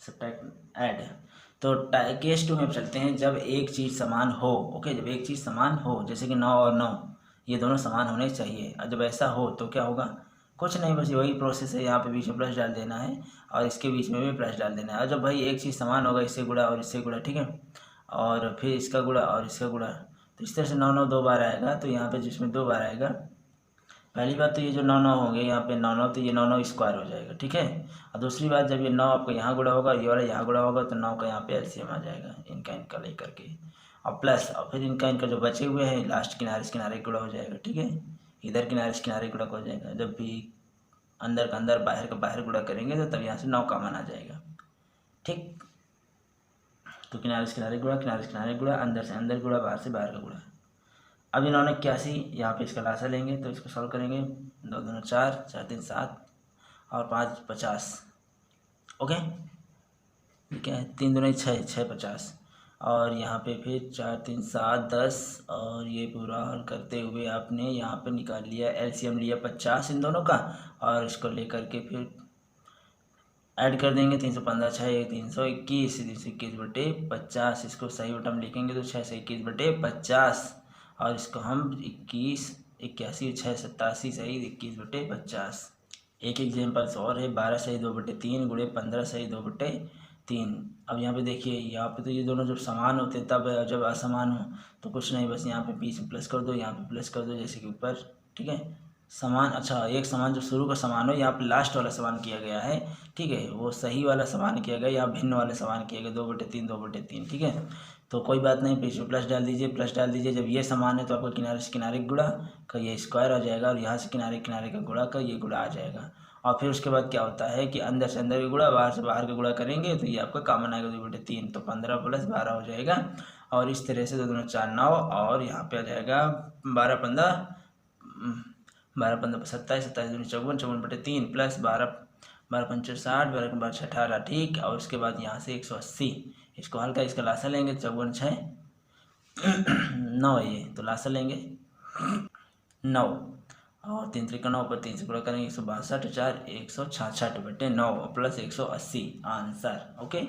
सब्ट्रैक्ट ऐड, तो केस 2 में चलते हैं, जब एक चीज़ समान हो ओके। जब एक चीज़ समान हो, जैसे कि 9 और 9 ये दोनों समान होने चाहिए, और जब ऐसा हो तो क्या होगा, कुछ नहीं बस वही प्रोसेस है, यहाँ पे बीच में प्लस डाल देना है और इसके बीच में भी प्लस डाल देना है। और जब भाई एक चीज़ समान होगा, इससे गुणा और इससे गुणा ठीक है, और फिर इसका गुणा और इसका गुणा, तो इस तरह से 9 9 2 बार आएगा। तो यहाँ पे जिसमें 2 बार आएगा, पहली बात तो ये जो 9 9 होंगे यहाँ पे 9 9, तो ये 9 9 स्क्वायर हो जाएगा ठीक है। और दूसरी बात, जब ये 9 आपको यहाँ गुणा होगा, ये वाला यहाँ गुणा होगा, तो 9 का यहाँ पे एलसीएम आ जाएगा इनका लेकर के, और प्लस, और फिर इनका जो बचे हुए हैं लास्ट किनारे से किनारे गुणा हो जाएगा ठीक है। इधर किनारे से किनारे गुणा हो जाएगा, जब भी अंदर का अंदर बाहर का बाहर गुणा करेंगे तो तब यहाँ से 9 कॉमन आ जाएगा ठीक। तो किनारे से किनारे गुणा, किनारे से किनारे गुणा, अंदर से अंदर गुणा, बाहर से बाहर का गुणा। अब इन्होंने 81 यहाँ पे इसका लासा लेंगे, तो इसको सॉल्व करेंगे, 2 2 4 4 3 7 और 5 50 ओके। ठीक है, 3 2 6 6 50, और यहाँ पे फिर 4 3 7 10, और ये पूरा हल करते हुए आपने यहाँ पे निकाल लिया एलसीएम लिया 50 इन दोनों का, और इसको लेकर के फिर ऐड कर देंगे 315 6 321 321/50, इसको सही बटन में लिखेंगे तो 6 से 21/50, और इसको हम 21 81 6 87 सही 21/50। एक एग्जाम्पल और है, 12 सही 2/3 गुणे 15 सही 2/3। अब यहाँ पे देखिए, यहाँ पे तो ये दोनों जब समान होते हैं तब, जब असमान हो तो कुछ नहीं, बस यहाँ पे बीच में प्लस कर दो, यहाँ पे प्लस कर दो, जैसे कि ऊपर ठीक है। समान, अच्छा एक समान जो शुरू का समान हो, यहाँ पे लास्ट वाला समान किया गया है ठीक है, वो सही वाला समान किया गया, यहाँ भिन्न वाले समान किया गया 2/3 2/3 ठीक है। तो कोई बात नहीं, बीच में प्लस डाल दीजिए, प्लस डाल दीजिए। जब ये समान है तो आपको किनारे से किनारे गुणा का ये स्क्वायर आ जाएगा, और यहाँ से किनारे किनारे का गुणा का ये गुणा आ जाएगा। और फिर उसके बाद क्या होता है कि अंदर से अंदर का गुणा, बाहर से बाहर का गुणा करेंगे तो ये आपका कॉमन आएगा 2/3, तो 15 + 12 हो जाएगा। और इस तरह से 2 2 4 9, और यहाँ पे आ जाएगा 12 15 12 15 27 27 2 54 54/3 प्लस 12 12 5 60 12 5 6 18 ठीक। और उसके बाद यहाँ से 180, इसको हल्का इसका लासा लेंगे, 54 6 9 है ये, तो लासा लेंगे 9, और 3 3 9 पर 3 से गुणा करेंगे 162 4 166/9 प्लस 180 आंसर ओके।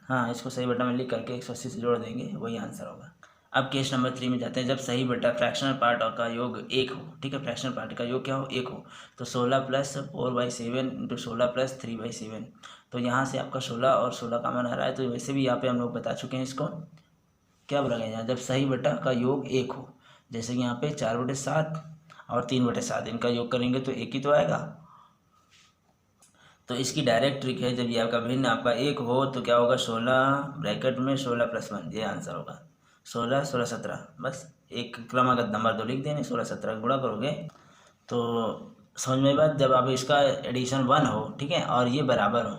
हाँ, इसको सही बटन में लिख करके 180 से जोड़ देंगे, वही आंसर होगा। अब केस नंबर 3 में जाते हैं, जब सही बटा फ्रैक्शनल पार्ट और का योग 1 हो ठीक है। फ्रैक्शनल पार्ट का योग क्या हो, 1 हो, तो 16 + 4/7 × 16 + 3/7। तो यहाँ से आपका 16 और 16 कॉमन आ रहा है, तो वैसे भी यहाँ पे हम लोग बता चुके हैं इसको क्या बोला गया है, जब सही बटा का योग 1 हो, जैसे कि यहाँ पे 4/7 और 3/7 इनका योग करेंगे तो 1 ही तो आएगा। तो इसकी डायरेक्ट ट्रिक है, जब ये आपका भिन्न आपका 1 हो तो क्या होगा, 16 ब्रैकेट में 16 + 1, ये आंसर होगा 16 16 17, बस एक क्रमागत नंबर तो लिख देंगे, 16 17 गुणा करोगे तो समझ में बात। जब आप इसका एडिशन 1 हो ठीक है, और ये बराबर हो,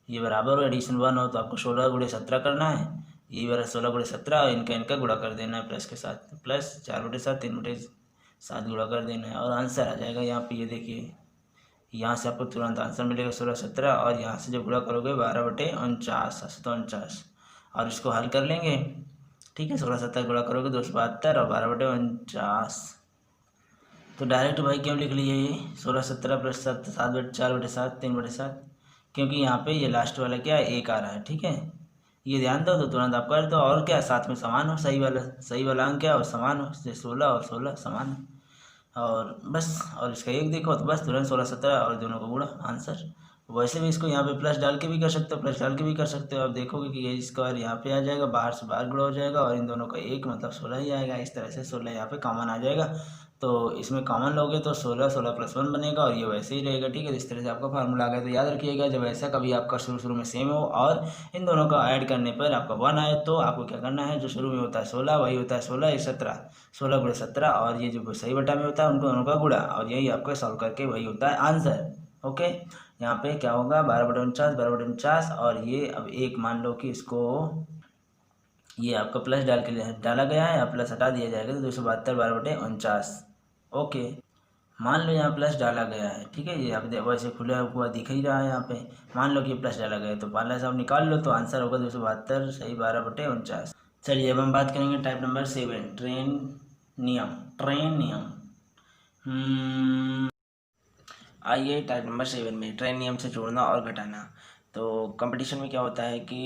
ये बराबर हो, एडिशन 1 हो, तो आपको 16 × 17 करना है, ये वाला 16 × 17 और इनका गुणा कर देना है प्लस के साथ, प्लस 4/7 3/7 गुणा कर देना है, और आंसर आ जाएगा। यहाँ पे ये देखिए, यहाँ से आपको तुरंत आंसर मिलेगा 16 17, और यहाँ से जब गुणा करोगे 12/49 49, और इसको हल कर लेंगे ठीक है। 16 17 गुणा करोगे 272 और 12/49, तो डायरेक्ट भाई क्यों लिख लिए ये 16 17 + 7 4/7 3/7, क्योंकि यहाँ पे ये लास्ट वाला क्या है 1 आ रहा है ठीक है। ये ध्यान दो तो तुरंत आप कर दो, और क्या साथ में समान हो, सही वाला अंक क्या हो, समान हो, जैसे 16 और 16 समान है, और बस, और इसका 1 देखो तो बस तुरंत 16 17 और दोनों को गुणा, आंसर वैसे भी इसको यहाँ पे प्लस डाल के भी कर सकते हो, प्लस डाल के भी कर सकते हो। आप देखोगे कि ये स्क्वायर यहाँ पे आ जाएगा, बाहर से बाहर गुणा हो जाएगा और इन दोनों का एक मतलब 16 ही आएगा। इस तरह से 16 यहाँ पे कॉमन आ जाएगा। तो इसमें कॉमन लोगे तो 16 16 प्लस 1 बनेगा और ये वैसे ही रहेगा। ठीक है, इस तरह से आपका फार्मूला आ गया। तो याद रखिएगा, जब ऐसा कभी आपका शुरू में सेम हो और इन दोनों का ऐड करने पर आपका 1 आए तो आपको क्या करना है, जो शुरू में होता है 16 वही होता है 16 17, 16 गुणे 17 और ये जो सही बटा में होता है उनको दोनों का गुणा, और यही आपका सॉल्व करके वही होता है आंसर। ओके, यहाँ पे क्या होगा 12/49, 12/49 और ये अब एक मान लो कि इसको ये आपका प्लस डाला गया है, अब प्लस हटा दिया जाएगा तो 272 12/49। ओके, मान लो यहाँ प्लस डाला गया है। ठीक है, ये आप वैसे खुला हुआ दिख ही रहा है यहाँ पे। मान लो कि प्लस डाला गया है तो पहला से आप निकाल लो तो आंसर होगा 272 सही 12/49। चलिए अब हम बात करेंगे टाइप नंबर 7, ट्रेन नियम। आइए टाइप नंबर 7 में ट्रेन नियम से जोड़ना और घटाना। तो कंपटीशन में क्या होता है कि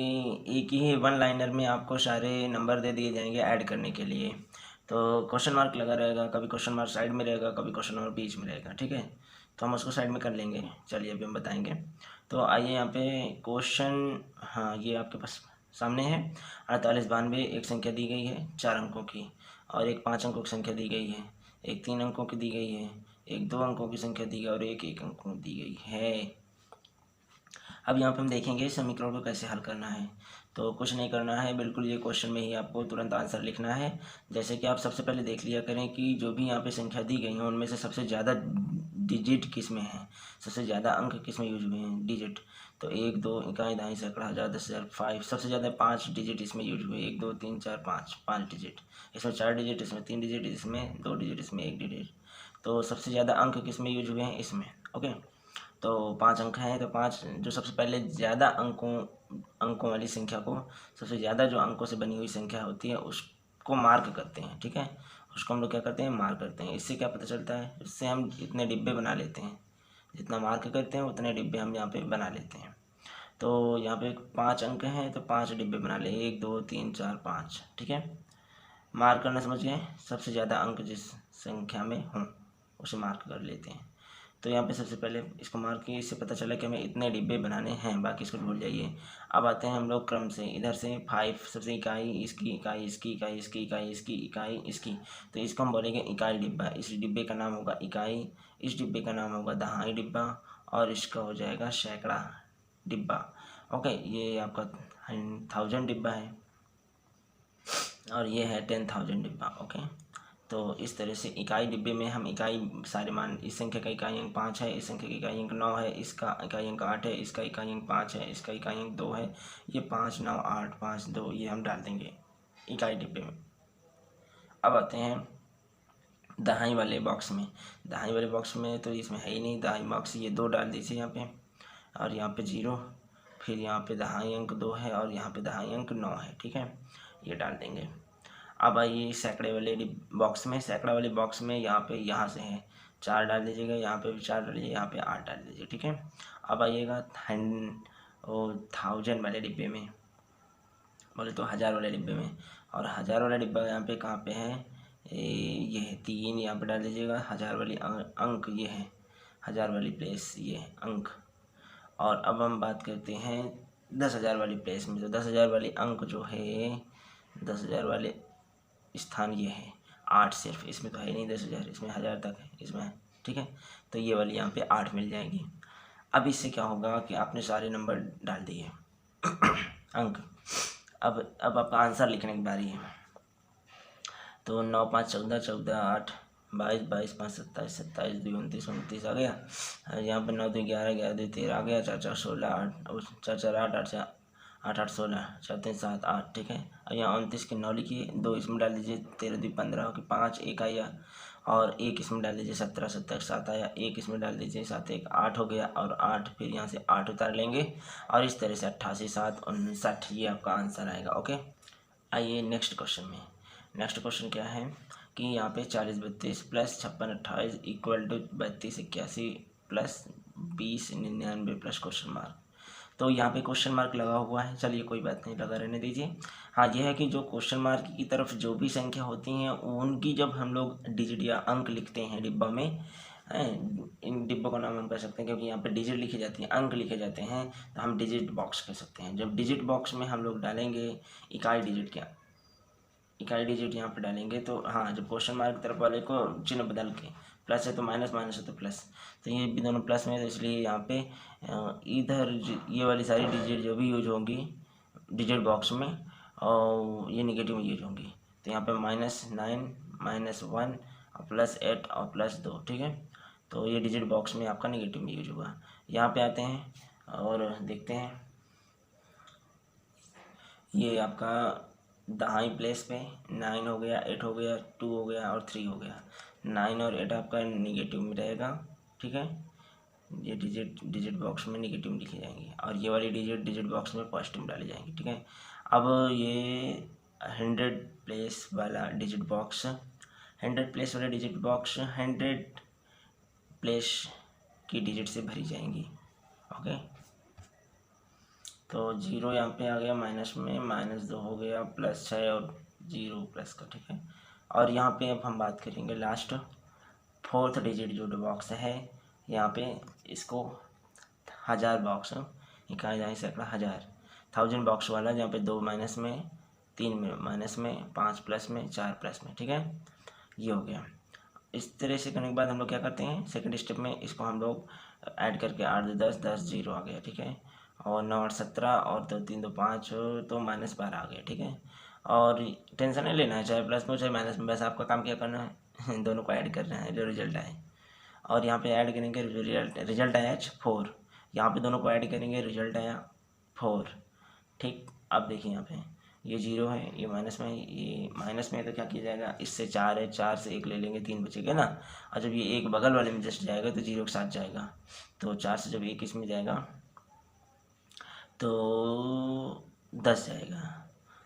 एक ही वन लाइनर में आपको सारे नंबर दे दिए जाएंगे ऐड करने के लिए। तो क्वेश्चन मार्क लगा रहेगा, कभी क्वेश्चन मार्क साइड में रहेगा, कभी क्वेश्चन मार्क बीच में रहेगा। ठीक है, तो हम उसको साइड में कर लेंगे। चलिए अभी हम बताएंगे। तो आइए यहाँ पे क्वेश्चन, हाँ ये आपके पास सामने है। 48 92 एक संख्या दी गई है 4 अंकों की, और एक 5 अंकों की संख्या दी गई है, एक 3 अंकों की दी गई है, एक 2 अंकों की संख्या दी गई और एक 1 अंकों की दी गई है। अब यहाँ पे हम देखेंगे समीकरण को कैसे हल करना है। तो कुछ नहीं करना है, बिल्कुल ये क्वेश्चन में ही आपको तुरंत आंसर लिखना है। जैसे कि आप सबसे पहले देख लिया करें कि जो भी यहाँ पे संख्या दी गई है उनमें से सबसे ज़्यादा डिजिट किस में है, सबसे ज़्यादा अंक किस में यूज हुए हैं, डिजिट। तो 1 2 इकाई दहाई सैकड़ा हज़ार 10,000 5, सबसे ज़्यादा 5 डिजिट इसमें यूज हुए। 1 2 3 4 5 डिजिट, इसमें 4 डिजिट, इसमें 3 डिजिट, इसमें 2 डिजिट, इसमें 1 डिजिट। तो सबसे ज़्यादा अंक किस में यूज हुए हैं, इसमें। ओके, तो 5 अंक हैं तो 5 जो सबसे पहले ज़्यादा अंकों वाली संख्या को, सबसे ज़्यादा जो अंकों से बनी हुई संख्या होती है उसको मार्क करते हैं। ठीक है, उसको हम लोग क्या करते हैं, मार्क करते हैं। इससे क्या पता चलता है, इससे हम इतने डिब्बे बना लेते हैं, जितना मार्क करते हैं उतने डिब्बे हम यहाँ पे बना लेते हैं। तो यहाँ पे 5 अंक हैं तो 5 डिब्बे बना ले, 1 2 3 4 5। ठीक है, मार्क करना समझ गए, सबसे ज़्यादा अंक जिस संख्या में हों उसे मार्क कर लेते हैं। तो यहाँ पे सबसे पहले इसको मार्क किए, इससे पता चला कि हमें इतने डिब्बे बनाने हैं, बाकी इसको भूल जाइए। अब आते हैं हम लोग क्रम से, इधर से 5 सबसे इकाई, इसकी इकाई, इसकी इकाई, इसकी इकाई, इसकी इकाई, इसकी। तो इसको हम बोलेंगे इकाई डिब्बा। इस डिब्बे का नाम होगा इकाई, इस डिब्बे का नाम होगा दहाई डिब्बा और इसका हो जाएगा सैकड़ा डिब्बा। ओके, ये आपका 1000 डिब्बा है और ये है 10,000 डिब्बा। ओके, तो इस तरह से इकाई डिब्बे में हम इकाई सारे मान, इस संख्या का इकाई अंक 5 है, इस संख्या का इकाई अंक 9 है, इसका इकाई अंक 8 है, इसका इकाई अंक 5 है, इसका इकाई अंक 2 है। ये 5 9 8 5 2 ये हम डाल देंगे इकाई डिब्बे में। अब आते हैं दहाई वाले बॉक्स में। दहाई वाले बॉक्स में तो इसमें है ही नहीं दहाई बॉक्स, ये 2 डाल दीजिए यहाँ पे, और यहाँ पे 0, फिर यहाँ पे दहाई अंक 2 है और यहाँ पे दहाई अंक 9 है। ठीक है, ये डाल देंगे। अब आइए सैकड़े वाले बॉक्स में। सैकड़ा वाले बॉक्स में यहाँ से है 4 डाल दीजिएगा, यहाँ पे भी 4 डालिए, यहाँ पे 8 डाल दीजिए। ठीक है, अब आइएगा 1000 वाले डिब्बे में, बोले तो 1000 वाले डिब्बे में। और 1000 वाला डिब्बा यहाँ पे कहाँ पे है, ये है 3, यहाँ पे डाल दीजिएगा। 1000 वाली अंक ये है, 1000 वाली प्लेस ये है अंक। और अब हम बात करते हैं 10,000 वाली प्लेस में। तो 10,000 वाली अंक जो है, 10,000 वाले स्थान ये है 8, सिर्फ इसमें तो है नहीं 10,000, इसमें 1000 तक है इसमें। ठीक है, तो ये वाली यहाँ पे 8 मिल जाएगी। अब इससे क्या होगा कि आपने सारे नंबर डाल दिए अंक। अब आपका आंसर लिखने की बारी है। तो 9 5 14 14 8 22 22 5 27 27 2 29 29 आ गया। यहाँ पर 9 2 11 11 2 13 आ गया। 4 4 16 8 4 4 8 8 8 8 16 4 3 7 8। ठीक है, और यहाँ 29 के 9 लिखिए, 2 इसमें डाल दीजिए, 13 2 15 की 5 1 आया, और 1 इसमें डाल दीजिए, 17 17 7 आया, 1 इसमें डाल दीजिए, 7 1 8 हो गया, और 8 फिर यहाँ से 8 उतार लेंगे, और इस तरह से 88 7 59 ये आपका आंसर आएगा। ओके, आइए नेक्स्ट क्वेश्चन में। नेक्स्ट क्वेश्चन क्या है कि यहाँ पे 40 32 plus 56 28 equal to 32 81 plus 20 99 plus question mark. तो यहाँ पे क्वेश्चन मार्क लगा हुआ है, चलिए कोई बात नहीं, लगा रहने दीजिए। हाँ, यह है कि जो क्वेश्चन मार्क की तरफ जो भी संख्या होती हैं उनकी जब हम लोग डिजिट या अंक लिखते हैं डिब्बा में, इन डिब्बों का नाम हम कह सकते हैं, क्योंकि यहाँ पे डिजिट लिखी जाती है, अंक लिखे जाते हैं, तो हम डिजिट बॉक्स कह सकते हैं। जब डिजिट बॉक्स में हम लोग डालेंगे इकाई डिजिट यहाँ पे डालेंगे, तो हाँ, जब क्वेश्चन मार्क तरफ वाले को चिन्ह बदल के प्लस है तो माइनस, माइनस है तो प्लस, तो ये भी दोनों प्लस में है, तो इसलिए यहाँ पे इधर ये वाली सारी डिजिट जो भी यूज होंगी डिजिट बॉक्स में, और ये निगेटिव में यूज होंगी। तो यहाँ पे -9, -1 और +8 और +2, ठीक है। तो ये डिजिट बॉक्स में आपका निगेटिव में यूज होगा। यहाँ पे आते हैं और देखते हैं, ये आपका दाई प्लेस पे 9 हो गया, 8 हो गया, 2 हो गया और 3 हो गया। 9 और 8 आपका निगेटिव में रहेगा, ठीक है। ये डिजिट बॉक्स में निगेटिव में लिखी जाएंगी, और ये वाली डिजिट बॉक्स में पॉजिटिव में डाली जाएंगी, ठीक है। अब ये 100 प्लेस वाला डिजिट बॉक्स 100 प्लेस वाला डिजिट बॉक्स 100 प्लेस की डिजिट से भरी जाएंगी, ओके। तो 0 यहाँ पे आ गया माइनस में, -2 हो गया, +6 और 0 प्लस का, ठीक है। और यहाँ पे अब हम बात करेंगे लास्ट 4th डिजिट जो बॉक्स है, यहाँ पे इसको 1000 बॉक्स, इकाई जाए सैकड़ा 1000 बॉक्स वाला, जहाँ पे 2 माइनस में, 3 में माइनस में, 5 प्लस में, 4 प्लस में, ठीक है। ये हो गया। इस तरह से करने के बाद हम लोग क्या करते हैं, सेकंड स्टेप में इसको हम लोग ऐड करके 8 2 10 10 0 आ गया, ठीक है। और 9 8 17 और 2 3 2 5 तो -12 आ गया, ठीक है। और टेंशन नहीं लेना है, चाहे प्लस में चाहे माइनस में, बस आपका काम क्या करना है दोनों को ऐड करना है जो रिजल्ट आए। और यहाँ पे ऐड करेंगे, रिजल्ट आया 4, यहाँ पे दोनों को ऐड करेंगे, रिजल्ट आया 4, ठीक। अब देखिए यहाँ पे ये 0 है, ये माइनस में है, ये माइनस में है, तो क्या किया जाएगा, इससे 4 है, 4 से 1 ले लेंगे, 3 बचेगा ना। और जब ये एक बगल वाले में जस्ट जाएगा तो 0 के साथ जाएगा, तो 4 से जब 1 इसमें जाएगा तो 10 जाएगा।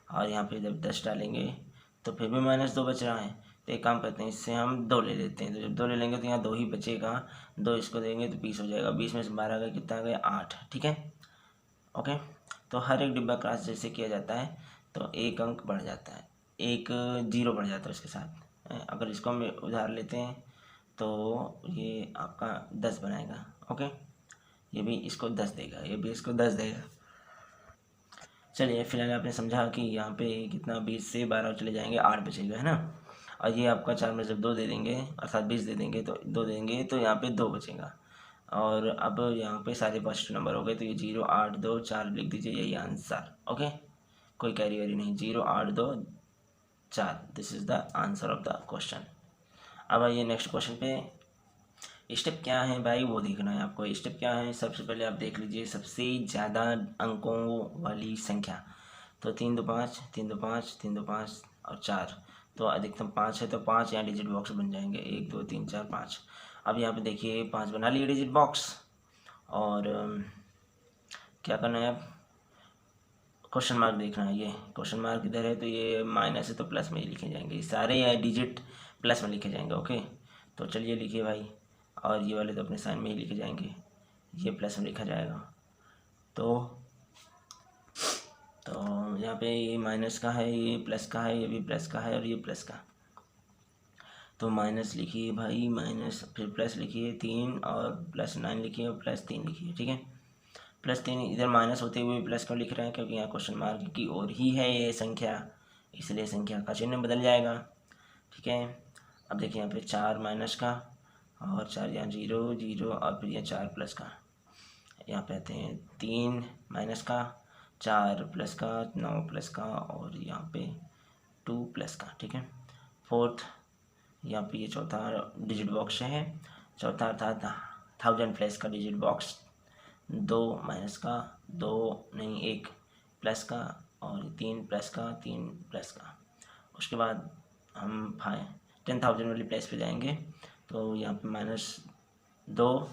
और यहाँ पे जब 10 डालेंगे तो फिर भी -2 बच रहा है, तो एक काम करते हैं, इससे हम 2 ले लेते हैं। तो जब 2 ले लेंगे तो यहाँ 2 ही बचेगा, 2 इसको देंगे तो 20 हो जाएगा, 20 में से 12 गए, कितना आ गया 8, ठीक है, ओके। तो हर एक डिब्बा क्रॉस जैसे किया जाता है तो एक अंक बढ़ जाता है, एक 0 बढ़ जाता है उसके साथ। अगर इसको हम उधार लेते हैं तो ये आपका 10 बनाएगा, ओके। ये भी इसको 10 देगा, ये भी इसको 10 देगा। चलिए, फिलहाल आपने समझा कि यहाँ पे कितना 20 से 12 चले जाएंगे, 8 बचेगा, है ना। और ये आपका 4 में जब 2 दे देंगे अर्थात 20 दे देंगे तो 2 देंगे तो यहाँ पे 2 बचेगा। और अब यहाँ पे सारे पॉजिटिव नंबर हो गए, तो ये 0 8 2 4 लिख दीजिए, यही आंसर, ओके। कोई कैरी वैरी नहीं, 0 8 2 4, this is the answer of the question. अब आइए नेक्स्ट क्वेश्चन पे। स्टेप क्या है भाई, वो देखना है आपको। स्टेप क्या है, सबसे पहले आप देख लीजिए सबसे ज़्यादा अंकों वाली संख्या, तो 3 2 5 3 2 5 3 2 5 और 4, तो अधिकतम 5 है, तो 5 यहाँ डिजिट बॉक्स बन जाएंगे, 1 2 3 4 5। अब यहाँ पे देखिए 5 बना लिए डिजिट बॉक्स, और क्या करना है, अब क्वेश्चन मार्क देखना है। ये क्वेश्चन मार्क इधर है, तो ये माइनस है तो प्लस में ही लिखे जाएंगे, सारे ये डिजिट प्लस में लिखे जाएंगे, ओके। तो चलिए लिखिए भाई, और ये वाले तो अपने साइन में ही लिखे जाएंगे, ये प्लस में लिखा जाएगा। तो यहाँ पे ये माइनस का है, ये प्लस का है, ये भी प्लस का है और ये प्लस का। तो माइनस लिखिए भाई, माइनस, फिर प्लस लिखिए 3 और +9 लिखिए और +3 लिखिए, ठीक है। +3 इधर माइनस होते हुए प्लस क्यों लिख रहे हैं, क्योंकि यहाँ क्वेश्चन मार्क की ओर ही है ये संख्या, इसलिए संख्या का चिन्ह बदल जाएगा, ठीक है। अब देखिए यहाँ पे 4 माइनस का और 4 यहाँ 0 0 और फिर ये 4 प्लस का। यहाँ पे आते हैं 3 माइनस का, 4 प्लस का, 9 प्लस का और यहाँ पे 2 प्लस का, ठीक है। 4th यहाँ पे ये चौथा डिजिट बॉक्स है, चौथा अर्थात 1000 प्लस का डिजिट बॉक्स, 2 माइनस का, 2 नहीं 1 प्लस का और 3 प्लस का, 3 प्लस का। उसके बाद हम 10,000 वाली प्लेस पे जाएंगे, तो यहाँ पे -2,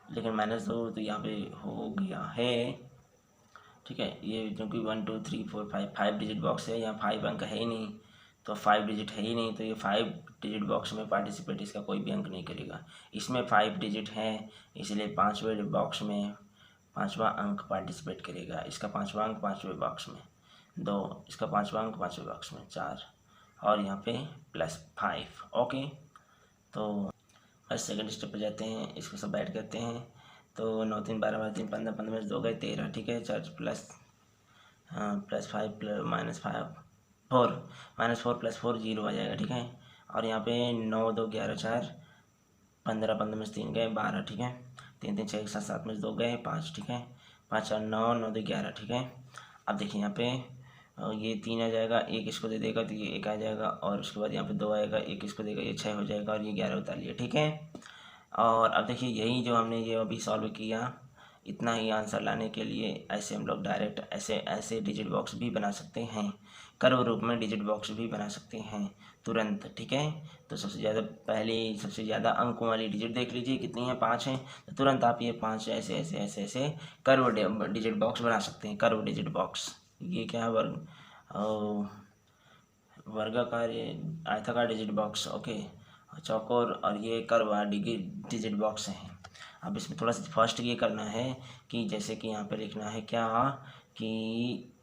लेकिन -2 तो यहाँ पे हो गया है, ठीक है। ये क्योंकि 1 2 3 4 5 डिजिट बॉक्स है, यहाँ 5 अंक है ही नहीं, तो 5 डिजिट है ही नहीं, तो ये 5 डिजिट बॉक्स में पार्टिसिपेट इसका कोई भी अंक नहीं करेगा। इसमें 5 डिजिट है, इसलिए 5वें बॉक्स में 5वां अंक पार्टिसिपेट करेगा। इसका 5वां अंक 5वें बॉक्स में 2, इसका 5वां अंक 5वें बॉक्स में 4 और यहाँ पे +5, ओके। तो और सेकंड स्टेप पर जाते हैं, इसको सब ऐड करते हैं। तो 9 3 12 12 3 15 15 में 2 गए 13, ठीक है। 4 प्लस +5 -5 4 -4 +4 0 आ जाएगा, ठीक है। और यहाँ पे 9 2 11 4 15 15 में 3 गए 12, ठीक है। 3 3 6 7 7 में 2 गए 5, ठीक है। 5 4 9 9 2 11, ठीक है। अब देखिए यहाँ पे ये 3 आ जाएगा, एक इसको दे देगा तो ये 1 आ जाएगा, और उसके बाद यहाँ पे 2 आएगा, एक इसको देगा, ये 6 हो जाएगा, और ये 11 उतार लिया, ठीक है। और अब देखिए यही जो हमने ये अभी सॉल्व किया, इतना ही आंसर लाने के लिए ऐसे हम लोग डायरेक्ट ऐसे ऐसे डिजिट बॉक्स भी बना सकते हैं, कर्व रूप में डिजिट बॉक्स भी बना सकते हैं तुरंत, ठीक है। तो सबसे ज़्यादा अंकों वाली डिजिट देख लीजिए कितनी है, 5 है। तो तुरंत आप ये 5 ऐसे ऐसे ऐसे ऐसे कर्व डिजिट बॉक्स बना सकते हैं, कर्व डिजिट बॉक्स। ये क्या है, वर्गाकार, आयताकार डिजिट बॉक्स, ओके, चौकोर, और ये कर्व डिजिट बॉक्स है। अब इसमें थोड़ा सा फर्स्ट ये करना है कि जैसे कि यहाँ पे लिखना है क्या, कि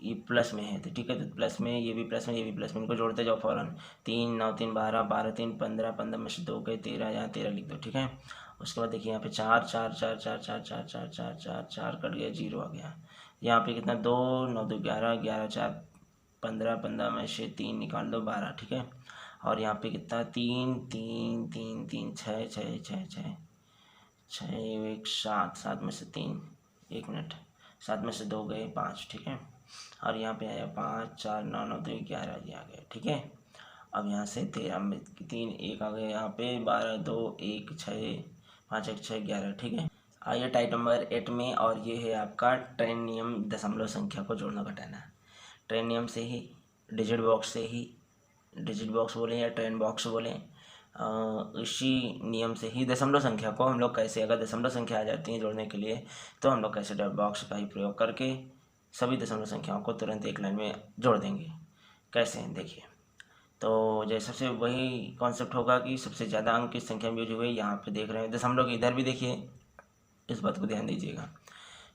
ये प्लस में है, तो ठीक है। तो प्लस में, ये भी प्लस में, ये भी प्लस में, इनको जोड़ते जाओ फ़ौरन। 3 9 3 12 12 3 15 15 में से 2 गए 13, यहाँ 13 लिख दो, ठीक है। उसके बाद देखिए यहाँ पे 4 4 4 4 4 4 4 4 4 4 कट गया, 0 आ गया। यहाँ पे कितना, 2 9 2 11 11 4 15 15 में से 3 निकाल दो, 12, ठीक है। और यहाँ पे कितना, 3 3 3 3 6 6 6 6 6 1 7 7 में से 3, 1 मिनट, 7 में से 2 गए 5, ठीक है। और यहाँ पे आया 5 4 9 9 2 11, ये आ गया, ठीक है। अब यहाँ से 13 में 3 1 आ गया, यहाँ पे 12 2 1 6 5 1 6 11, ठीक है। आइए टाइप नंबर 8 में, और ये है आपका ट्रेन नियम, दशमलव संख्या को जोड़ना घटाना। ट्रेन नियम से ही, डिजिट बॉक्स से ही, डिजिट बॉक्स बोलें या ट्रेन बॉक्स बोलें, इसी नियम से ही दशमलव संख्या को हम लोग कैसे, अगर दशमलव संख्या आ जाती है जोड़ने के लिए, तो हम लोग कैसे डॉट बॉक्स का ही प्रयोग करके सभी दशमलव संख्याओं को तुरंत एक लाइन में जोड़ देंगे। कैसे, देखिए। तो जैसे से वही कॉन्सेप्ट होगा कि सबसे ज़्यादा अंक किस संख्या में यूज हुए, यहाँ पे देख रहे हैं दशमलव के इधर भी देखिए, इस बात को ध्यान दीजिएगा।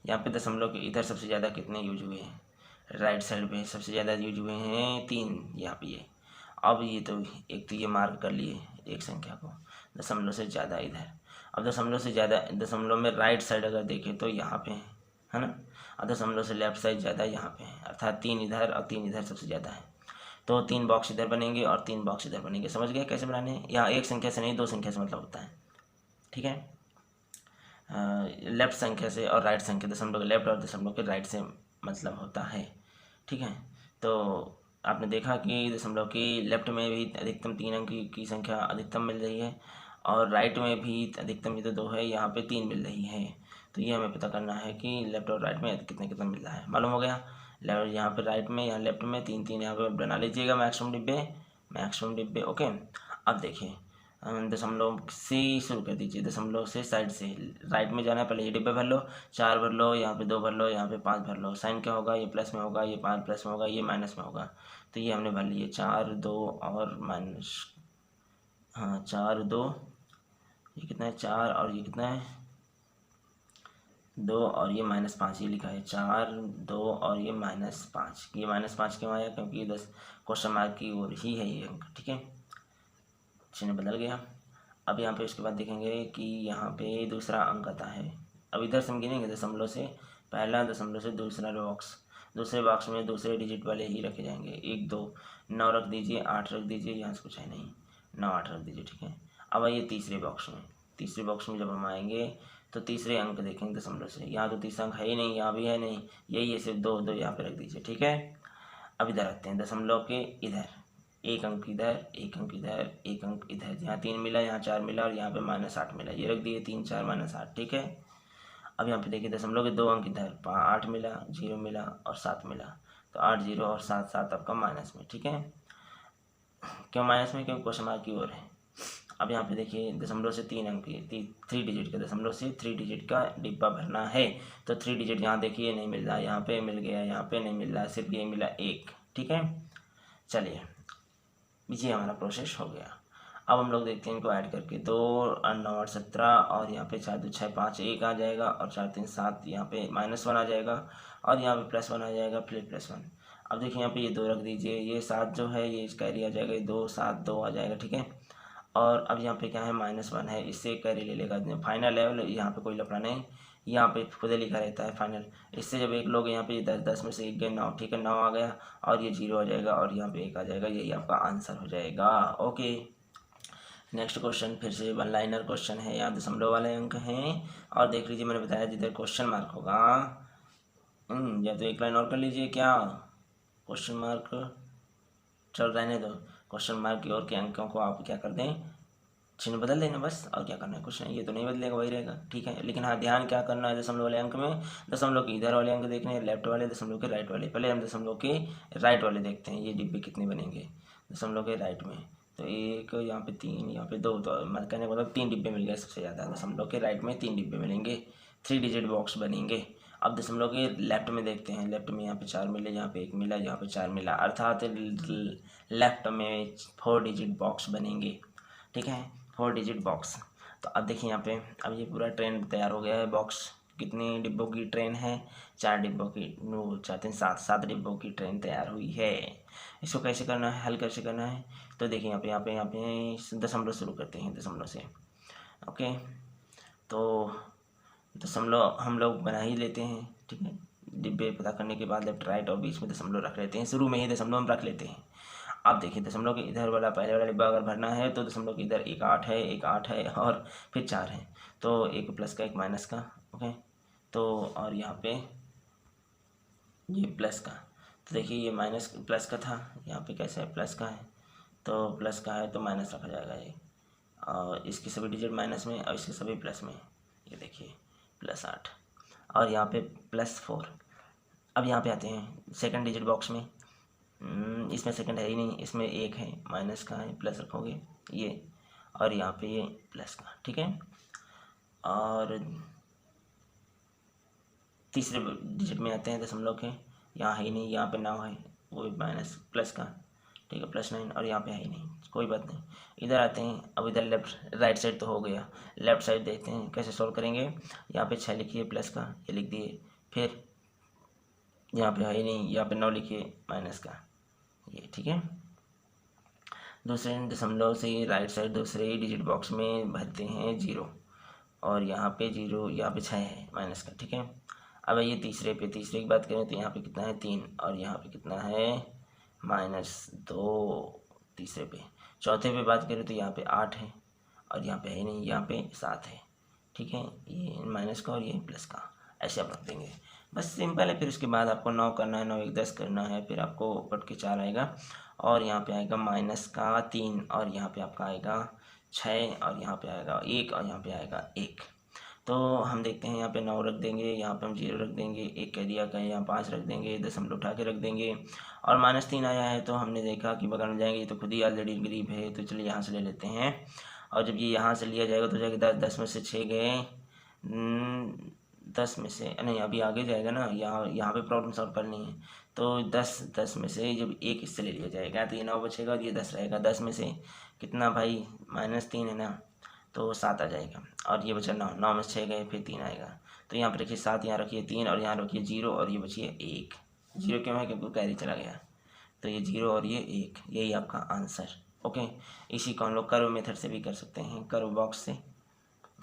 यहाँ पे दशमलव के इधर सबसे ज़्यादा कितने यूज हुए हैं, राइट साइड पे सबसे ज़्यादा यूज हुए हैं 3, यहाँ पे ये। अब ये तो एक तो ये मार्क कर लिए एक संख्या को, दशमलव से ज़्यादा इधर। अब दशमलव से ज़्यादा, दशमलव में राइट साइड अगर देखें तो यहाँ पे है ना, और दशमलव से लेफ्ट साइड ज़्यादा यहाँ पे है, अर्थात 3 इधर और 3 इधर सबसे ज़्यादा है। तो 3 बॉक्स इधर बनेंगे और 3 बॉक्स इधर बनेंगे, समझ गए कैसे बनाने हैं। यहाँ एक संख्या से नहीं, 2 संख्या से मतलब होता है, ठीक है। लेफ्ट संख्या से और राइट संख्या, दशमलव के लेफ्ट और दशमलव के राइट से मतलब होता है, ठीक है। तो आपने देखा कि दशमलव की लेफ्ट में भी अधिकतम 3 अंक की संख्या अधिकतम मिल रही है, और राइट में भी अधिकतम ये तो 2 है, यहाँ पे 3 मिल रही है। तो ये हमें पता करना है कि लेफ्ट और राइट में कितना कितना मिल रहा है, मालूम हो गया। लेफ्ट यहाँ पे राइट में, यहाँ लेफ्ट में 3 3, यहाँ पे बना लीजिएगा मैक्सिमम डिब्बे, ओके। अब देखिए दशमलव से शुरू कर दीजिए, दशमलव से साइड से राइट में जाना है, पहले ये डिब्बे भर लो, 4 भर लो, यहाँ पे 2 भर लो, यहाँ पे 5 भर लो। साइन क्या होगा, ये प्लस में होगा, ये 5 प्लस में होगा, ये माइनस में होगा। तो ये हमने भर लिए 4 2 और माइनस, हाँ 4 2, ये कितना है 4, और ये कितना है 2, और ये -5, ये लिखा है 4 2 और ये -5। ये -5 क्यों आया, क्योंकि ये 10 क्वेश्चन मार्क की ओर ही है ये अंक, ठीक है। चिन्ह बदल गया। अब यहाँ पे उसके बाद देखेंगे कि यहाँ पे दूसरा अंक आता है। अब इधर से हम गिनेंगे दशमलव से पहला, दशमलव से दूसरा बॉक्स, दूसरे बॉक्स में दूसरे डिजिट वाले ही रखे जाएंगे। 1 2 9 रख दीजिए, 8 रख दीजिए, यहाँ से कुछ है नहीं, 9 8 रख दीजिए, ठीक है। अब आइए तीसरे बॉक्स में, तीसरे बॉक्स में जब हम आएंगे तो तीसरे अंक देखेंगे दशमलव से। यहाँ तो तीसरा अंक है ही नहीं, यहाँ भी है नहीं, यही है सिर्फ 2 2 यहाँ पे रख दीजिए, ठीक है। अब इधर रखते हैं दशमलव के इधर, 1 अंक इधर, 1 अंक इधर, 1 अंक इधर, यहाँ 3 मिला, यहाँ 4 मिला, और यहाँ पे -8 मिला, ये रख दिए 3 4 -8, ठीक है। अब यहाँ पे देखिए दशमलव के 2 अंक इधर, 8 मिला, 0 मिला और 7 मिला, तो 8 0 और 7 7 आपका माइनस में, ठीक है। क्यों माइनस में, क्योंकि क्वेश्चन मार्क की ओर है। अब यहाँ पे देखिए दशमलव से 3 अंक की 3 डिजिट का, दशमलव से 3 डिजिट का डिब्बा भरना है। तो 3 डिजिट यहाँ देखिए नहीं मिल रहा, यहाँ पे मिल गया, यहाँ पे नहीं मिल रहा, सिर्फ ये मिला 1, ठीक है। चलिए ये हमारा प्रोसेस हो गया। अब हम लोग देखते हैं इनको ऐड करके, 2 और 9 8 17, और यहाँ पे 4 2 6 5 1 आ जाएगा, और 4 3 7, यहाँ पे -1 आ जाएगा, और यहाँ पे +1 आ जाएगा, फिर +1। अब देखिए यहाँ पे ये 2 रख दीजिए, ये 7 जो है ये कैरी आ जाएगा, ये 2 7 2 आ जाएगा, ठीक है। और अब यहाँ पे क्या है -1 है, इससे कैरी ले लेगा। फाइनल है, यहाँ पे कोई लफड़ा नहीं, यहाँ पे खुद लिखा रहता है फाइनल। इससे जब एक लोग यहाँ पे 10 में से एक गए 9, ठीक है, 9 आ गया और ये 0 आ जाएगा और यहाँ पे 1 आ जाएगा, यही आपका आंसर हो जाएगा। ओके, नेक्स्ट क्वेश्चन फिर से वन लाइनर क्वेश्चन है, यहाँ दशमलव वाले अंक हैं। और देख लीजिए, मैंने बताया जिधर क्वेश्चन मार्क होगा या तो एक लाइन और कर लीजिए, क्या क्वेश्चन मार्क चल रहने दो, क्वेश्चन मार्क की ओर के अंकों को आप क्या कर दें, चिन्ह बदल देना बस, और क्या करना है, कुछ नहीं, ये तो नहीं बदलेगा, वही रहेगा, ठीक है। लेकिन हाँ, ध्यान क्या करना है, दशमलव वाले अंक में दशमलव के इधर वाले अंक देखने हैं, लेफ्ट वाले, दशमलव के राइट वाले। पहले हम दशमलव के राइट वाले देखते हैं, ये डिब्बे कितने बनेंगे दशमलव के राइट में। तो एक, यहाँ पे 3, यहाँ पे 2, तो मैं कहने का मतलब 3 डिब्बे मिल गए सबसे ज़्यादा, दशमलव के राइट में 3 डिब्बे मिलेंगे, 3 डिजिट बॉक्स बनेंगे। अब दशमलव के लेफ्ट में देखते हैं, लेफ्ट में यहाँ पे 4 मिले, यहाँ पे 1 मिला, यहाँ पे 4 मिला, अर्थात लेफ्ट में 4 डिजिट बॉक्स बनेंगे, ठीक है, 4 डिजिट बॉक्स। तो अब देखिए यहाँ पे, अब ये पूरा ट्रेन तैयार हो गया है। बॉक्स कितने डिब्बों की ट्रेन है, 4 डिब्बों की, 9 4 3 7 डिब्बों की ट्रेन तैयार हुई है। इसको कैसे करना है, हल कैसे करना है, तो देखिए यहाँ पे दशमलव शुरू करते हैं, दशमलव से। ओके, तो दशमलव हम लोग बना ही लेते हैं, ठीक है, डिब्बे पता करने के बाद लेफ्ट राइट और बीच में दशमलव रख लेते हैं, शुरू में ही दशमलव हम रख लेते हैं। अब देखिए, दशमलव के इधर वाला पहले वाला डिब्बा अगर भरना है तो दशमलव के इधर एक 8 है, एक 8 है और फिर 4 है, तो एक प्लस का एक माइनस का। ओके, तो और यहाँ पे ये प्लस का, तो देखिए ये माइनस प्लस का था, यहाँ पे कैसे है, प्लस का है, तो प्लस का है तो माइनस रखा जाएगा ये, और इसके सभी डिजिट माइनस में और इसके सभी प्लस में, ये देखिए +8 और यहाँ पे +4। अब यहाँ पे आते हैं सेकंड डिजिट बॉक्स में, इसमें सेकंड है ही नहीं, इसमें 1 है, माइनस का है, प्लस रखोगे ये, और यहाँ पे ये प्लस का, ठीक है। और तीसरे डिजिट में आते हैं दशमलव के, यहाँ है ही नहीं, यहाँ पे 9 है, वो भी माइनस प्लस का, ठीक है, +9, और यहाँ पे है ही नहीं, कोई बात नहीं। इधर आते हैं, अब इधर लेफ्ट राइट साइड तो हो गया, लेफ्ट साइड देखते हैं कैसे सॉल्व करेंगे। यहाँ पे 6 लिखिए प्लस का, ये लिख दिए, फिर यहाँ पे है ही नहीं, यहाँ पे 9 लिखिए माइनस का, ये, ठीक है। दूसरे दशमलव से राइट साइड दूसरे ही डिजिट बॉक्स में भरते हैं 0, और यहाँ पे 0, यहाँ पे 6 है माइनस का, ठीक है। अब ये तीसरे की बात करें तो यहाँ पे कितना है 3, और यहाँ पे कितना है -2 तीसरे पे। चौथे पे बात करें तो यहाँ पे 8 है, और यहाँ पे है नहीं, यहाँ पे 7 है, ठीक है, ये माइनस का और ये प्लस का, ऐसे आप रख देंगे, बस सिंपल है। फिर उसके बाद आपको 9 करना है, 9 1 10 करना है, फिर आपको कट के 4 आएगा, और यहाँ पे आएगा -3, और यहाँ पे आपका आएगा 6, और यहाँ पे आएगा 1, और यहाँ पे आएगा 1। तो हम देखते हैं, यहाँ पे 9 रख देंगे, यहाँ पे हम 0 रख देंगे, 1 कह दिया, कहीं यहाँ 5 रख देंगे, दशमलव उठा के रख देंगे, और -3 आया है तो हमने देखा कि बगल में जाएंगे, ये तो खुद ही ऑलरेडी गरीब है, तो चलिए यहाँ से ले लेते हैं। और जब ये यहाँ से लिया जाएगा तो जाएगा 10 में से 6 गए, 10 में से नहीं, अभी आगे जाएगा ना, यहाँ पे प्रॉब्लम सॉल्व करनी है, तो 10 में से जब 1 इससे ले लिया जाएगा तो ये 9 बचेगा और ये 10 रहेगा, 10 में से कितना भाई, -3 है ना, तो 7 आ जाएगा, और ये बचा 9, 9 में से 6 गए, फिर 3 आएगा, तो यहाँ पर रखिए 7, यहाँ रखिए 3, और यहाँ रखिए 0, और ये बचिए 1। 0 क्यों है, क्योंकि कैरी चला गया, तो ये 0 और ये 1, यही आपका आंसर। ओके, इसी को हम लोग कर्व मेथड से भी कर सकते हैं, कर्व बॉक्स से।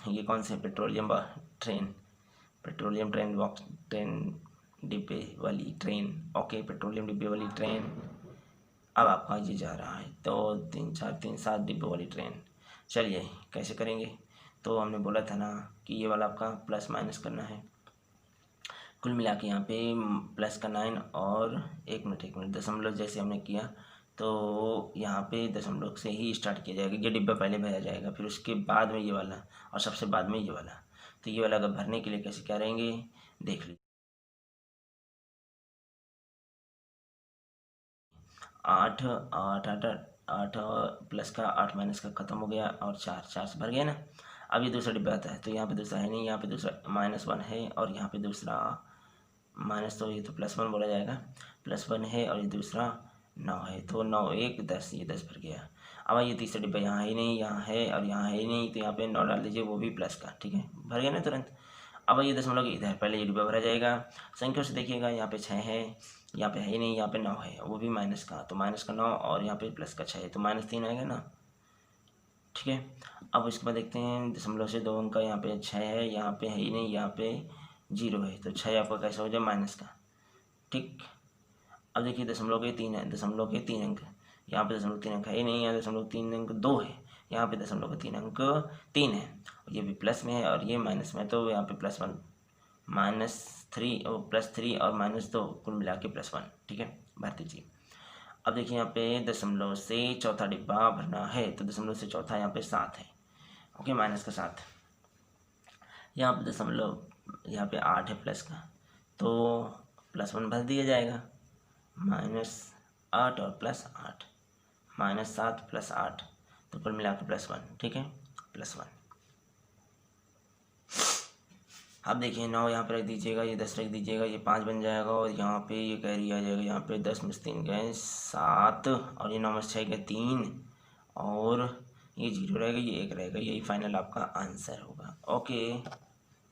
ये कौन से, पेट्रोलियम ट्रेन बॉक्स, ट्रेन डिब्बे वाली ट्रेन, ओके, पेट्रोलियम डिब्बे वाली ट्रेन। अब आपका ये जा रहा है, तो 3 4 3 7 डिब्बे वाली ट्रेन। चलिए कैसे करेंगे, तो हमने बोला था ना कि ये वाला आपका प्लस माइनस करना है, कुल मिला के यहाँ पे प्लस का 9, और 1 मिनट दशमलव जैसे हमने किया, तो यहाँ पे दशमलव से ही स्टार्ट किया जाएगा, ये डिब्बा पहले भरा जाएगा, फिर उसके बाद में ये वाला, और सबसे बाद में ये वाला। तो ये वाला अगर भरने के लिए कैसे क्या रहेंगे, देख लीजिए, 8 8 8 8 प्लस का 8 माइनस का ख़त्म हो गया, और 4 से भर गया ना। अब ये दूसरा डिब्बा आता है, तो यहाँ पे दूसरा है नहीं, यहाँ पे दूसरा -1 है, और यहाँ पे दूसरा माइनस, तो ये तो +1 बोला जाएगा, +1 है, और ये दूसरा 9 है, तो 9 1 10, ये 10 भर गया। अब ये तीसरा डिब्बा यहाँ है ही नहीं, यहाँ है और यहाँ है ही नहीं, तो यहाँ पे 9 डाल दीजिए, वो भी प्लस का, ठीक है, भर गया ना तुरंत। अब ये दशमलव के इधर पहले ये डिब्बा भरा जाएगा, संख्या से देखिएगा, यहाँ पे 6 है, यहाँ पे है ही नहीं, यहाँ पे 9 है, वो भी माइनस का, तो -9, और यहाँ पे प्लस का 6 है, तो -3 आएगा ना, ठीक है। अब इसके बाद देखते हैं दशमलव से 2 अंक का, यहाँ पे 6 है, यहाँ पे है ही नहीं, यहाँ पे 0 है, तो 6 आपका कैसे हो जाए माइनस का। ठीक। अब देखिए दशमलव के 3 है, दशमलव के 3 अंक, यहाँ पे दशमलव 3 अंक है ही नहीं, यहाँ दशमलव 3 अंक 2 है, यहाँ पे दशमलव के 3 अंक 3 है, ये भी प्लस में है और ये माइनस में, तो यहाँ पे +1 -3 और +3 और -2 कुल मिला के +1। ठीक है, भर दीजिए। अब देखिए यहाँ पे दशमलव से चौथा डिब्बा भरना है, तो दशमलव से चौथा यहाँ पे 7 है, ओके, माइनस का 7। यहाँ पे दशमलव, यहाँ पे 8 है प्लस का, तो +1 भर दिया जाएगा, -8 और +8, -7 + 8, तो कुल मिला के +1। ठीक है, +1। अब देखिए 9 यहाँ पर रख दीजिएगा, ये 10 रख दीजिएगा, ये 5 बन जाएगा, और यहाँ पे ये कैरी आ जाएगा, यहाँ पे 10 में से 3 गए 7, और ये 9 में से 6 गए 3, और ये 0 रहेगा, ये 1 रहेगा, यही फाइनल आपका आंसर होगा। ओके,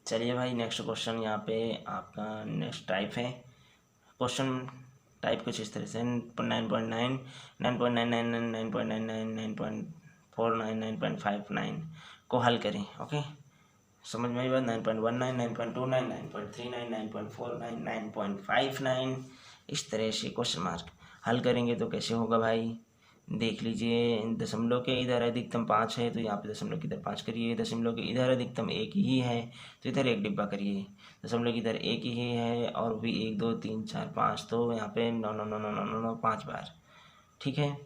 चलिए भाई नेक्स्ट क्वेश्चन, यहाँ पे आपका नेक्स्ट टाइप है, क्वेश्चन टाइप कुछ इस तरह से 9.9, 9.999, 9.99, 9.49, 9.59 को हल करें। ओके, समझ में आई बात। 9.19, 9.29, 9.39, 9.49, 9.59, इस तरह से क्वेश्चन मार्क हल करेंगे तो कैसे होगा भाई, देख लीजिए। दशमलव के इधर अधिकतम 5 है, तो यहाँ पे दशमलव की इधर 5 करिए, दशमलव के इधर अधिकतम 1 ही है, तो इधर 1 डिब्बा करिए, दशमलव की इधर 1 ही है, और भी 1 2 3 4 5, तो यहाँ पे 9 9 9 9 9 9 9 5 बार। ठीक है,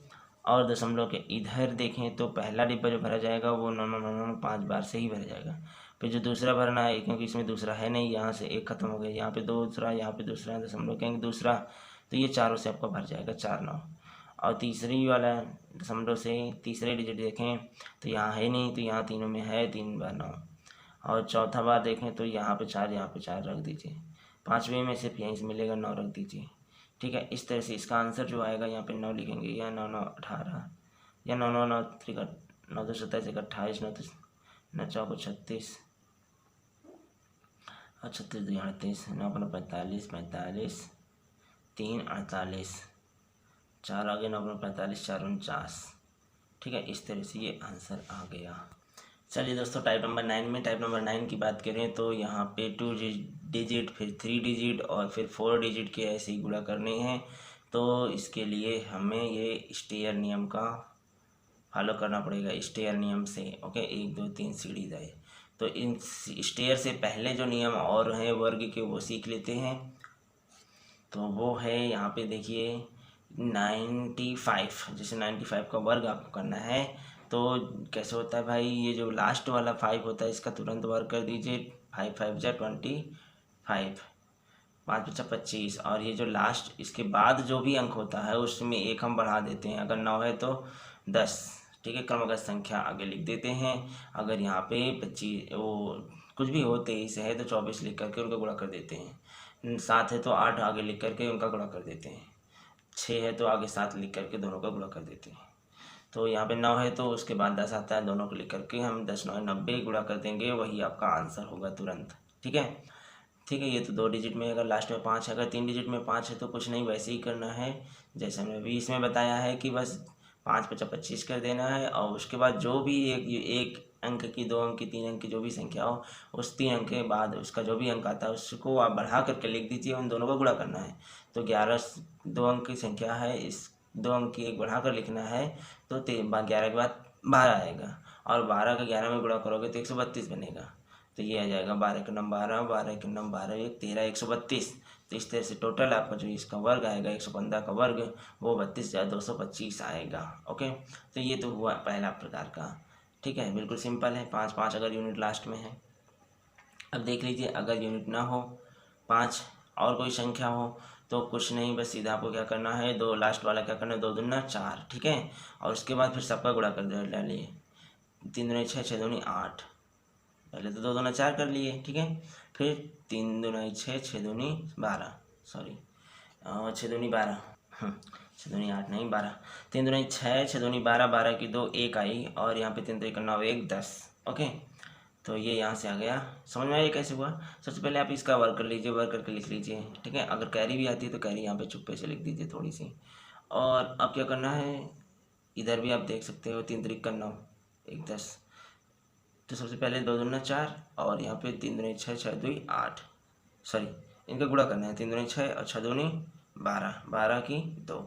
और दशमलव के इधर देखें तो पहला डिब्बा जो भरा जाएगा वो 9 9 9 9 5 बार से ही भरा जाएगा। फिर जो दूसरा भरना है, क्योंकि इसमें दूसरा है नहीं, यहाँ से 1 खत्म हो गया, यहाँ पे दूसरा, यहाँ पे दूसरा, दशमलव कहेंगे दूसरा, तो ये चारों से आपका भर जाएगा 4 9। और तीसरी वाला दशमलव से तीसरे डिजिट देखें तो यहाँ है नहीं, तो यहाँ तीनों में है, 3 बार 9। और चौथा बार देखें तो यहाँ पे 4, यहाँ पे 4 रख दीजिए, पाँचवें में सिर्फ यहीं से मिलेगा 9 रख दीजिए। ठीक है, इस तरह से इसका आंसर जो आएगा यहाँ पे 9 लिखेंगे, या 9 9 18, या 9 9 9 9 2 27 1 28, 9 4 36, और 36 2 38, 9 5 45 45, 3 48, 4 आगे, 9 45 4 49। ठीक है, इस तरह से ये आंसर आ गया। चलिए दोस्तों, टाइप नंबर 9 में, टाइप नंबर 9 की बात करें तो यहाँ पे 2 डिजिट, फिर 3 डिजिट और फिर 4 डिजिट के ऐसे ही गुणा करने हैं। तो इसके लिए हमें ये स्टेयर नियम का फॉलो करना पड़ेगा, स्टेयर नियम से। ओके, 1 2 3 सीढ़ी जाए, तो इन स्टेयर से पहले जो नियम और हैं वर्ग के वो सीख लेते हैं। तो वो है यहाँ पे देखिए 95, जैसे 95 का वर्ग आपको करना है, तो कैसे होता है भाई, ये जो लास्ट वाला 5 होता है इसका तुरंत वर्ग कर दीजिए, 5 5 जा 25, 5 5 25, और ये जो लास्ट इसके बाद जो भी अंक होता है उसमें 1 हम बढ़ा देते हैं, अगर 9 है तो 10। ठीक है, क्रमगत संख्या आगे लिख देते हैं। अगर यहाँ पे 25 वो कुछ भी हो, 23 है तो 24 लिख करके उनका गुणा कर देते हैं, 7 है तो 8 आगे लिख करके उनका गुणा कर देते हैं, 6 है तो आगे 7 लिख करके दोनों का गुणा कर देते हैं। तो यहाँ पे 9 है तो उसके बाद 10 आता है, दोनों को लिख करके हम 10 9 90 गुणा कर देंगे, वही आपका आंसर होगा तुरंत। ठीक है, ठीक है, ये तो 2 डिजिट में, अगर लास्ट में 5 है, अगर 3 डिजिट में 5 है तो कुछ नहीं, वैसे ही करना है जैसे हमने अभी इसमें बताया है कि बस 5 5 25 कर देना है, और उसके बाद जो भी एक अंक की, 2 अंक की, 3 अंक की जो भी संख्या हो, उस 3 अंक के बाद उसका जो भी अंक आता है उसको आप बढ़ा करके लिख दीजिए, उन दोनों को गुणा करना है। तो 11 2 अंक की संख्या है, इस 2 अंक की एक बढ़ा कर लिखना है, तो 11 के बाद 12 आएगा, और 12 का 11 में गुणा करोगे तो 132 बनेगा, तो ये आ जाएगा 12 के नम 12, 12 के नम 12, 1 13, 132। तो इस तरह से टोटल आपका जो इसका वर्ग आएगा 115 का वर्ग, वो 32,225 आएगा। ओके, तो ये तो हुआ पहला प्रकार का। ठीक है, बिल्कुल सिंपल है, 5 5 अगर यूनिट लास्ट में है। अब देख लीजिए, अगर यूनिट ना हो 5 और कोई संख्या हो तो कुछ नहीं, बस सीधा आपको क्या करना है, 2 लास्ट वाला क्या करना है, 2 दूना 4। ठीक है, और उसके बाद फिर सबका गुणा कर डालिए, 3 दूनी 6, 6 दूनी 8, पहले तो 2 दूना 4 कर लिए। ठीक है, फिर 3 दूना 6, 6 दूनी 12, सॉरी 6 दूनी 12, 6 दूनी 8 नहीं 12, 3 दूनी 6, 6 दूनी 12, 12 की 2 1 आई, और यहाँ पे 3 3 का 9 1 10। ओके, तो ये यहाँ से आ गया, समझ में आया कैसे हुआ। सबसे पहले आप इसका वर्क कर लीजिए, वर्क करके लिख लीजिए। ठीक है, अगर कैरी भी आती है तो कैरी यहाँ पे चुप्पे से लिख दीजिए थोड़ी सी। और अब क्या करना है, इधर भी आप देख सकते हो 3 3 का 9, एक 10। तो सबसे पहले 2 दूना 4 और यहाँ पे 3 दूनी 6, 6 दूनी 8, सॉरी इनका गुणा करना है। 3 दूनी 6 और 6 दूनी 12, 12 की 2,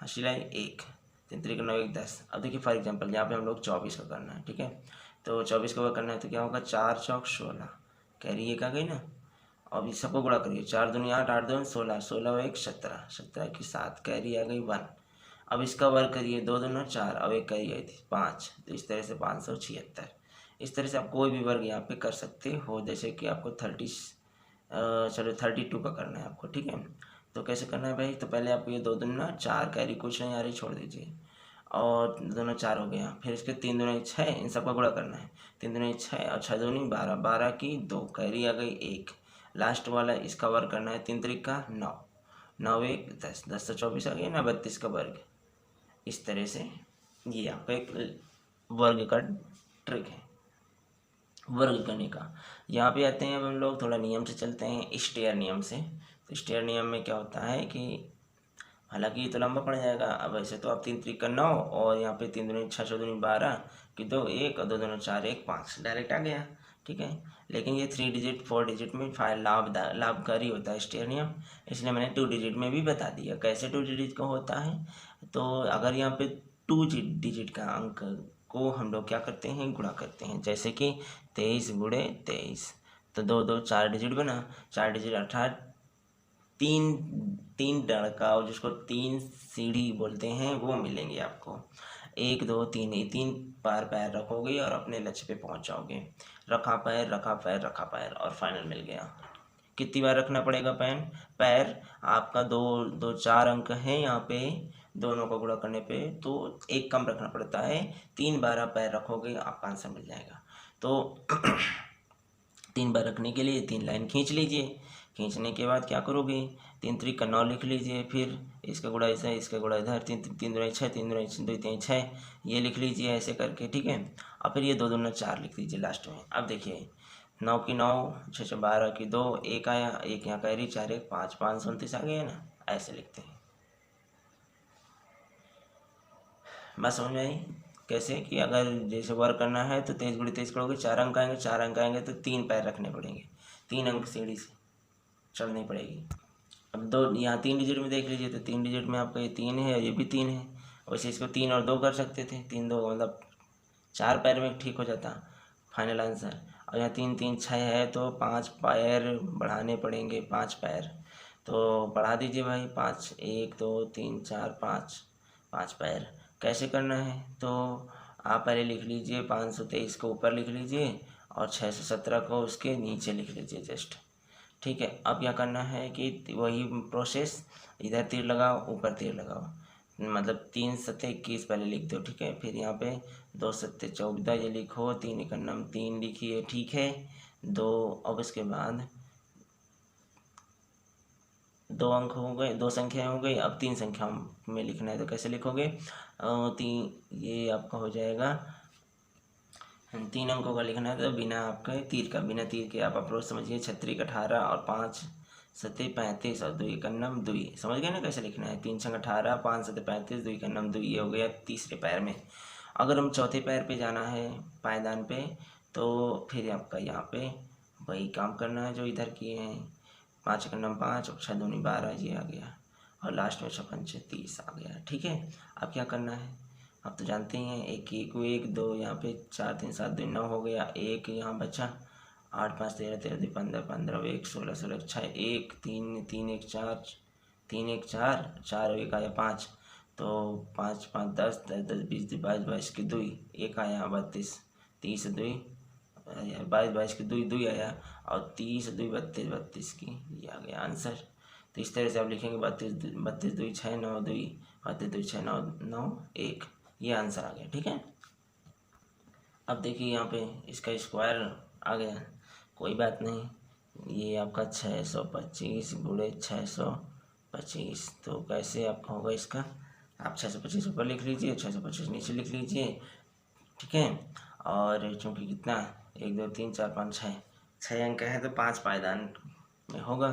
हासिल आई 1, 3 3 9 1 10। अब देखिए फॉर एग्जांपल यहाँ पे हम लोग 24 का करना है, ठीक है। तो 24 का करना है तो क्या होगा, 4 चौक 16, कैरी एक आ गई ना। अब इस सबको गुणा करिए, 4 दूनी 8, 8 दूनी 16, 16 और 1 17, 17 की 7, कैरी आ गई 1। अब इसका वर्ग करिए, 2 दूना 4, अब एक कैरी आई थी 5, तो इस तरह से 576। इस तरह से आप कोई भी वर्ग यहाँ पे कर सकते हो, जैसे कि आपको 32 का करना है आपको, ठीक है। तो कैसे करना है भाई, तो पहले आपको ये 2 दूना 4, कैरी कुछ नहीं आ रही छोड़ दीजिए, और दोनों 4 हो गया। फिर इसके 3 दूनी 6, इन सबका गुणा करना है। 3 दूनी 6 और 6 दूनी 12, 12 की 2, कैरी आ गई 1। लास्ट वाला इसका वर्ग करना है, 3 3 का 9, 9 1 10, 10 से 24 आ गया ना, 32 का वर्ग। इस तरह से ये आपका एक वर्ग का ट्रिक है, वर्ग करने का। यहाँ पे आते हैं अब हम लोग थोड़ा नियम से चलते हैं, स्टेयर नियम से। तो स्टेयर नियम में क्या होता है कि हालांकि ये तो लंबा पड़ जाएगा। अब वैसे तो आप 3 3 का 9 और यहाँ पे 3 दूनी 6, 6 दूनी 12 कि 2 1 और 2 दूनी 4 1 5 डायरेक्ट आ गया, ठीक है। लेकिन ये 3 डिजिट 4 डिजिट में लाभकारी होता है स्टेयर नियम, इसलिए मैंने 2 डिजिट में भी बता दिया कैसे 2 डिजिट का होता है। तो अगर यहाँ पे 2 डिजिट का अंक को हम लोग क्या करते हैं, गुणा करते हैं, जैसे कि 23 गुणे 23, तो 2 2 4 डिजिट बना, 4 डिजिट अर्थात तीन तीन लड़का, और जिसको 3 सीढ़ी बोलते हैं वो मिलेंगे आपको। 1 2 3, ये 3 बार पैर रखोगे और अपने लक्ष्य पे पहुंच जाओगे। रखा पैर, रखा पैर, रखा पैर, और फाइनल मिल गया। कितनी बार रखना पड़ेगा पैर आपका, 2 2 4 अंक है यहाँ पे, दोनों का गुणा करने पे तो एक कम रखना पड़ता है। 3 बार आप पैर रखोगे आपका आंसर मिल जाएगा। तो 3 बार रखने के लिए 3 लाइन खींच लीजिए। खींचने के बाद क्या करोगे, 3 3 का 9 लिख लीजिए, फिर इसका गुणा ऐसा, इसका गुणा इधर, 3 3 दूनी 6, 3 दूनी 2 3 6, ये लिख लीजिए ऐसे करके, ठीक है। और फिर ये 2 दूना 4 लिख दीजिए लास्ट में। अब देखिए 9 की 9, 6 6 12 की 2, एक आया, एक यहाँ कैरी, 4 1 5, 529 आ गया ना, ऐसे लिखते हैं। बात समझ में आई कैसे, कि अगर जैसे वर्क करना है तो 23 गुणे 23 करोगे, 4 अंक आएंगे, 4 अंक आएंगे तो 3 पैर रखने पड़ेंगे, 3 अंक सीढ़ी से चढ़नी पड़ेगी। अब 2 यहाँ 3 डिजिट में देख लीजिए, तो 3 डिजिट में आपका ये 3 है और ये भी 3 है। वैसे इसको 3 और 2 कर सकते थे, 3 2 मतलब 4 पैर में ठीक हो जाता फाइनल आंसर। और यहाँ 3 3 6 है तो 5 पैर बढ़ाने पड़ेंगे, 5 पैर। तो बढ़ा दीजिए भाई, 5 1 2 3 4 5, 5 पैर। कैसे करना है, तो आप पहले लिख लीजिए 523 को ऊपर लिख लीजिए और 617 को उसके नीचे लिख लीजिए जस्ट, ठीक है। अब क्या करना है कि वही प्रोसेस, इधर तीर लगाओ, ऊपर तीर लगाओ, मतलब 3 सत्ते 21 पहले लिख दो, ठीक है। फिर यहाँ पे 2 सत्ते 14 ये लिखो, 3 एक नम 3 लिखिए, ठीक है। 2, अब इसके बाद 2 अंक हो गए, 2 संख्याएं हो गई। अब 3 संख्या में लिखना है, तो कैसे लिखोगे, 3 ये आपका हो जाएगा, 3 अंकों का लिखना है तो बिना आपके तीर का, बिना तीर के आप अप्रोच समझिए, 36 18 और 5 सत्ते 35 और 2 एक नम 2, समझ गए ना कैसे लिखना है। 3 छंग 18, 5 सत्ते 35, 2 एक नम 2, ये हो गया तीसरे पैर में। अगर हम चौथे पैर पे जाना है पायदान पे, तो फिर आपका यहाँ पे वही काम करना है जो इधर किए हैं, 5 एक नम 5 और 6 दूनी 12, ये आ गया, और लास्ट में 6 पंचे 30 आ गया, ठीक है। अब क्या करना है, आप तो जानते ही हैं, एक एक को 1 2, यहाँ पे 4 3 7 2 9 हो गया, एक यहाँ बचा, 8 5 13 13 2 15 15 1 16 16 6 1 3 3 1 4 3 1 4 4 1 आया 5, तो 5 5 10 10 10 20 22 22 की 2, एक आया 32 30 2 22 22 की 2 2 आया, और 30 2 32 32 की, ये आ गया आंसर। तो इस तरह से आप लिखेंगे 32 32 2 6 9 2, 32 2 6 9 9 1, ये आंसर आ गया, ठीक है। अब देखिए यहाँ पे इसका स्क्वायर आ गया, कोई बात नहीं, ये आपका 625 गुणे 625, तो कैसे आपका होगा इसका, आप 625 ऊपर लिख लीजिए, 625 नीचे लिख लीजिए, ठीक है। और चूँकि कितना 1 2 3 4 5 6 अंक है तो 5 पायदान में होगा,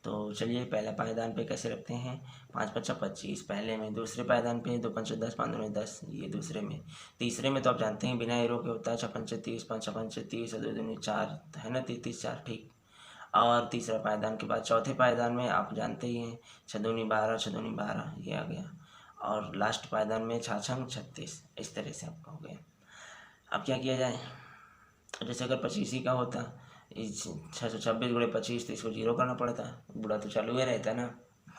तो चलिए पहला पायदान पे कैसे रखते हैं, 5 पच्चा 25 पहले में, दूसरे पायदान पे 2 पंचे 10 5 दूनी 10 ये दूसरे में, तीसरे में तो आप जानते हैं बिना एरो के होता है 6 पंचे 30 5 पंचे 30 और 2 दूनी 4 है ना, 30 4 ठीक। और तीसरा पायदान के बाद चौथे पायदान में आप जानते ही हैं 6 दूनी 12 6 दूनी 12 ये आ गया, और लास्ट पायदान में 6 छंग 36, इस तरह से आपका हो गया। अब क्या किया जाए, जैसे अगर 25 ही का होता, इस 626 गुणे 25 तो इसको जीरो करना पड़ता, बुरा तो चालू ही रहता ना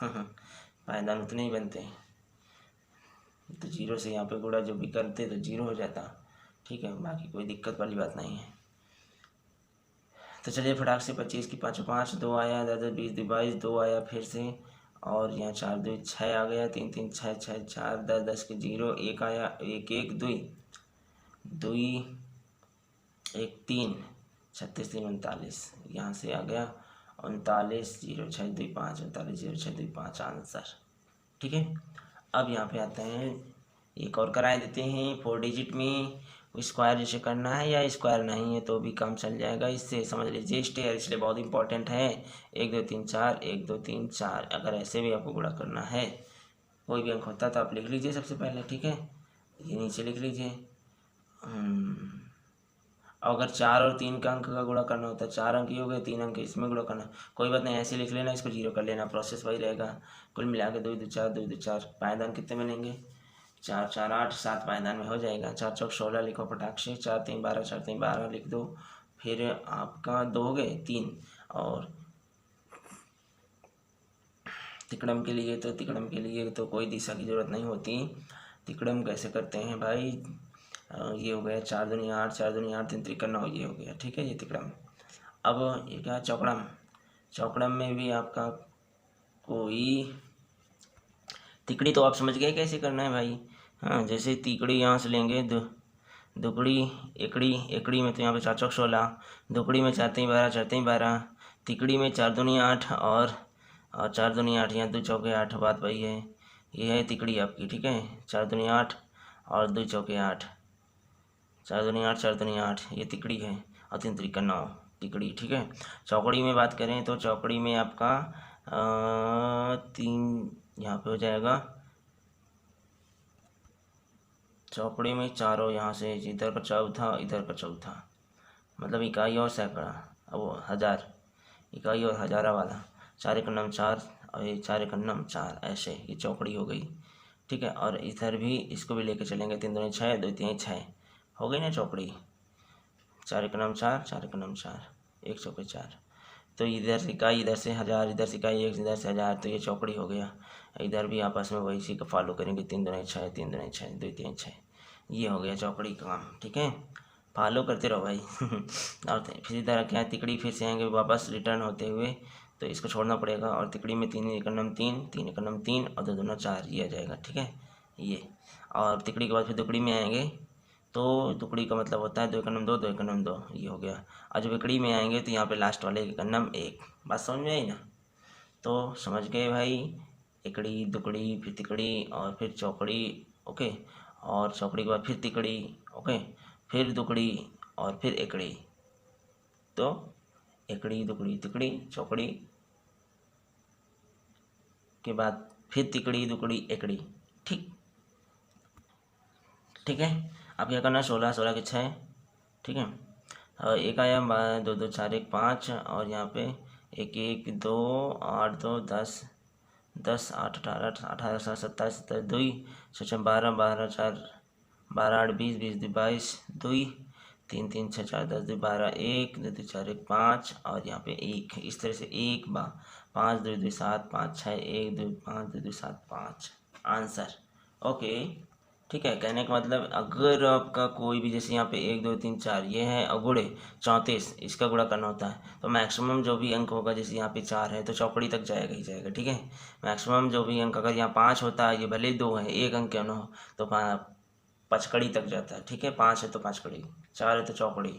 पायदान उतने ही बनते हैं, तो जीरो से यहाँ पे गुणा जो भी करते तो जीरो हो जाता, ठीक है, बाकी कोई दिक्कत वाली बात नहीं है। तो चलिए फटाक से 25 की 5 5 2 आया, 10 20 22 2 आया फिर से, और यहाँ 4 2 6 आ गया, 3 3 6 6 4 10 10 के 0 1 आया, 1 1 2 2 1 3 36 3 39, यहाँ से आ गया 39 0 6 2 5 39 0 6 2 5 आंसर, ठीक है। अब यहाँ पे आते हैं, एक और कराए देते हैं 4 डिजिट में, स्क्वायर जैसे करना है या स्क्वायर नहीं है तो भी काम चल जाएगा, इससे समझ लीजिए स्टेयर, इसलिए बहुत इंपॉर्टेंट है। 1 2 3 4 1 2 3 4, अगर ऐसे भी आपको गुणा करना है कोई भी अंक होता तो आप लिख लीजिए सबसे पहले, ठीक है, ये नीचे लिख लीजिए। अगर 4 और 3 का अंक का गुणा करना होता है, 4 अंक ही हो गए, 3 अंक इसमें गुणा करना, कोई बात नहीं ऐसे लिख लेना, इसको जीरो कर लेना, प्रोसेस वही रहेगा। कुल मिला के 2 2 4 2 2 4, पायदान कितने बनेंगे, 4 4 8 7 पायदान में हो जाएगा। 4 चौक 16 लिखो फटाक से, 4 3 12 4 3 12 लिख दो, फिर आपका 2 हो गए 3, और तिकड़म के लिए तो कोई दिशा की ज़रूरत नहीं होती। तिकड़म कैसे करते हैं भाई, ये हो गया 4 दूनी 8 4 दूनी 8 3 त्रिक 9 ये हो गया, ठीक है, ये तिकड़म। अब ये क्या चौकड़म, चौकड़म में भी आपका कोई तिकड़ी तो आप समझ गए कैसे करना है भाई, हाँ, जैसे तिकड़ी यहाँ से लेंगे, दुकड़ी एकड़ी, एकड़ी में तो यहाँ पे 4 चौक 16, दुकड़ी में 4 3 12 4 3 12, तिकड़ी में 4 दूनी 8 और 4 दूनी 8, यहाँ 2 चौके 8, बात वही है, ये है तिकड़ी आपकी, ठीक है, 4 दूनी 8 और 2 चौके 8, 4 दूनी 8 4 दूनी 8 ये तिकड़ी है, और 3 त्रिक 9 तिकड़ी, ठीक है। चौकड़ी में बात करें तो चौकड़ी में आपका 3 यहाँ पे हो जाएगा, चौकड़ी में चारों यहाँ से, इधर का चौथा इधर का चौथा, मतलब इकाई और सैकड़ा, अब वो 1000, इकाई और हजारा वाला, 4 1 9 4 और ये 4 1 9 4, ऐसे ये चौकड़ी हो गई, ठीक है। और इधर भी इसको भी लेके चलेंगे, 3 दूनी 6 2 3 6 हो गई ना चौकड़ी, 4 1 9 4 4 1 9 4 1 चौके 4, तो इधर से इकाई इधर से 1000, इधर से इकाई 1 इधर से 1000, तो ये चौकड़ी हो गया। इधर भी आपस में वही इसी का फॉलो करेंगे, 3 दूनी 6 3 दूनी 6 2 3 6, ये हो गया चौकड़ी का काम, ठीक है, फॉलो करते रहो भाई और फिर इधर क्या है, तिकड़ी फिर से आएंगे वापस रिटर्न होते हुए, तो इसको छोड़ना पड़ेगा, और तिकड़ी में 3 1 9 3 3 1 9 3 और 2 2 4 ये आ जाएगा, ठीक है, ये। और तिकड़ी के बाद फिर दुकड़ी में आएंगे, तो दुकड़ी का मतलब होता है 2 1 9 2 2 1 9 2 ये हो गया। और जब एकड़ी में आएंगे तो यहाँ पे लास्ट वाले 1 1 9 1, बात समझ में आई ना, तो समझ गए भाई, एकड़ी दुकड़ी फिर तिकड़ी और फिर चौकड़ी, ओके, और चौकड़ी के बाद फिर तिकड़ी, ओके, फिर दुकड़ी और फिर एकड़ी, तो एकड़ी दुकड़ी तिकड़ी चौकड़ी के बाद फिर तिकड़ी दुकड़ी एकड़ी, ठीक, ठीक है। अब क्या करना, 16 16 के 6, ठीक है, और एक आया 2 2 4 1 5, और यहाँ पे 1 1 2 8 2 10 10 8 18 18 7 27 27 2 6 12 12 4 12 8 20 20 22 2 3 3 6 4 10 2 12 1 2 2 4 1 5, और यहाँ पे 1, इस तरह से 1 5 2 2 7 5 6 1 2 5 2 2 7 5 आंसर, ओके, ठीक है। कहने का मतलब अगर आपका कोई भी, जैसे यहाँ पे 1 2 3 4 ये है अगुड़े 34, इसका गुणा करना होता है, तो मैक्सिमम जो भी अंक होगा, जैसे यहाँ पे 4 है तो चौकड़ी तक जाएगा ही जाएगा, ठीक है। मैक्सिमम जो भी अंक, अगर यहाँ 5 होता है, ये भले ही 2 है, 1 अंक क्यों ना हो, तो पचकड़ी तक जाता है, ठीक है, 5 है तो पाँचकड़ी, 4 है तो चौकड़ी,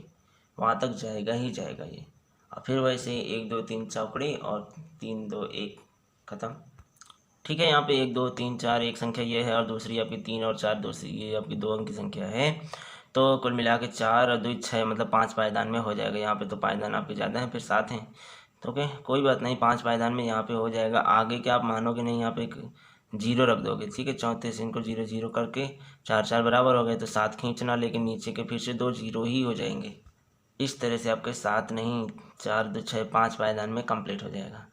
वहाँ तक जाएगा ही जाएगा ये। और फिर वैसे 1 2 3 चौकड़ी और 3 2 1 ख़त्म, ठीक है। यहाँ पे 1 2 3 4 एक संख्या ये है, और दूसरी आपकी 3 और 4 दूसरी, ये आपकी 2 अंक की संख्या है, तो कुल मिला के 4 और 2 6, मतलब 5 पायदान में हो जाएगा। यहाँ पे तो पायदान आपके ज़्यादा हैं, फिर 7 हैं, तो ओके, कोई बात नहीं, 5 पायदान में यहाँ पे हो जाएगा। आगे क्या आप मानोगे नहीं, यहाँ पे एक जीरो रख दोगे, ठीक है। 34 इनको जीरो जीरो करके 4 4 बराबर हो गए, तो 7 खींचना, लेकिन नीचे के फिर से 2 जीरो ही हो जाएंगे। इस तरह से आपके 7 नहीं 4 2 6 5 पायदान में कंप्लीट हो जाएगा।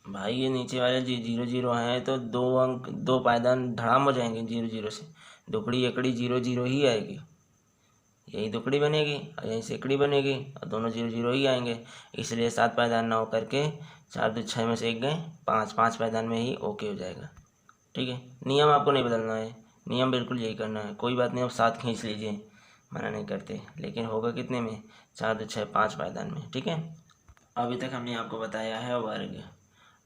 भाई ये नीचे वाले जीरो जीरो हैं तो 2 अंक 2 पायदान धड़ाम हो जाएंगे जीरो जीरो से। दुकड़ी एकड़ी जीरो जीरो ही आएगी, यही दुकड़ी बनेगी और यहीं से एकड़ी बनेगी और दोनों जीरो जीरो ही आएंगे। इसलिए 7 पायदान ना हो करके 4 2 6 में से एक गए, 5 5 पायदान में ही ओके हो जाएगा, ठीक है। नियम आपको नहीं बदलना है, नियम बिल्कुल यही करना है। कोई बात नहीं, अब 7 खींच लीजिए, मना नहीं करते, लेकिन होगा कितने में, 4 2 6 5 पायदान में, ठीक है। अभी तक हमने आपको बताया है वर्ग।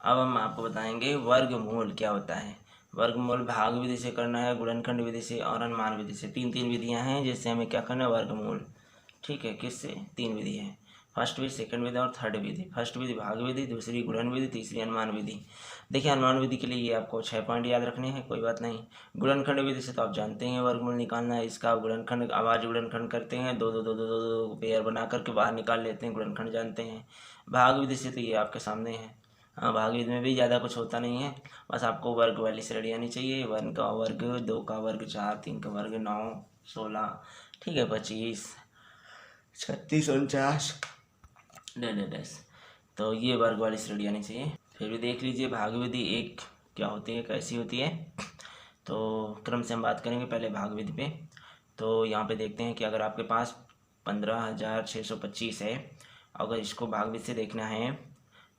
अब हम आपको बताएंगे वर्गमूल क्या होता है। वर्गमूल भाग विधि से करना है, गुणनखंड विधि से और अनुमान विधि से। तीन विधियां हैं जिससे हमें क्या करना है, वर्गमूल, ठीक है। किससे, 3 विधि है, फर्स्ट विधि, सेकंड विधि और थर्ड विधि। फर्स्ट विधि भाग विधि, दूसरी गुणन विधि, तीसरी अनुमान विधि। देखिए अनुमान विधि के लिए ये आपको 6 पॉइंट याद रखने हैं, कोई बात नहीं। गुणनखंड विधि से तो आप जानते हैं वर्गमूल निकालना है इसका। गुणनखंड आवाज गुणनखंड करते हैं, दो दो दो दो दो दो पेयर बना करके बाहर निकाल लेते हैं, गुणनखंड जानते हैं। भाग विधि से तो ये आपके सामने है। हाँ, भाग विधि में भी ज़्यादा कुछ होता नहीं है, बस आपको वर्ग वाली श्रेणी आनी चाहिए। 1 का वर्ग, 2 का वर्ग 4, 3 का वर्ग 9, 16, ठीक है, 25, 36, 49, डैश। तो ये वर्ग वाली श्रेणी आनी चाहिए। फिर भी देख लीजिए भाग विधि एक क्या होती है, कैसी होती है। तो क्रम से हम बात करेंगे पहले भाग विधि पे। तो यहाँ पे देखते हैं कि अगर आपके पास 15,625 है, अगर इसको भाग विधि से देखना है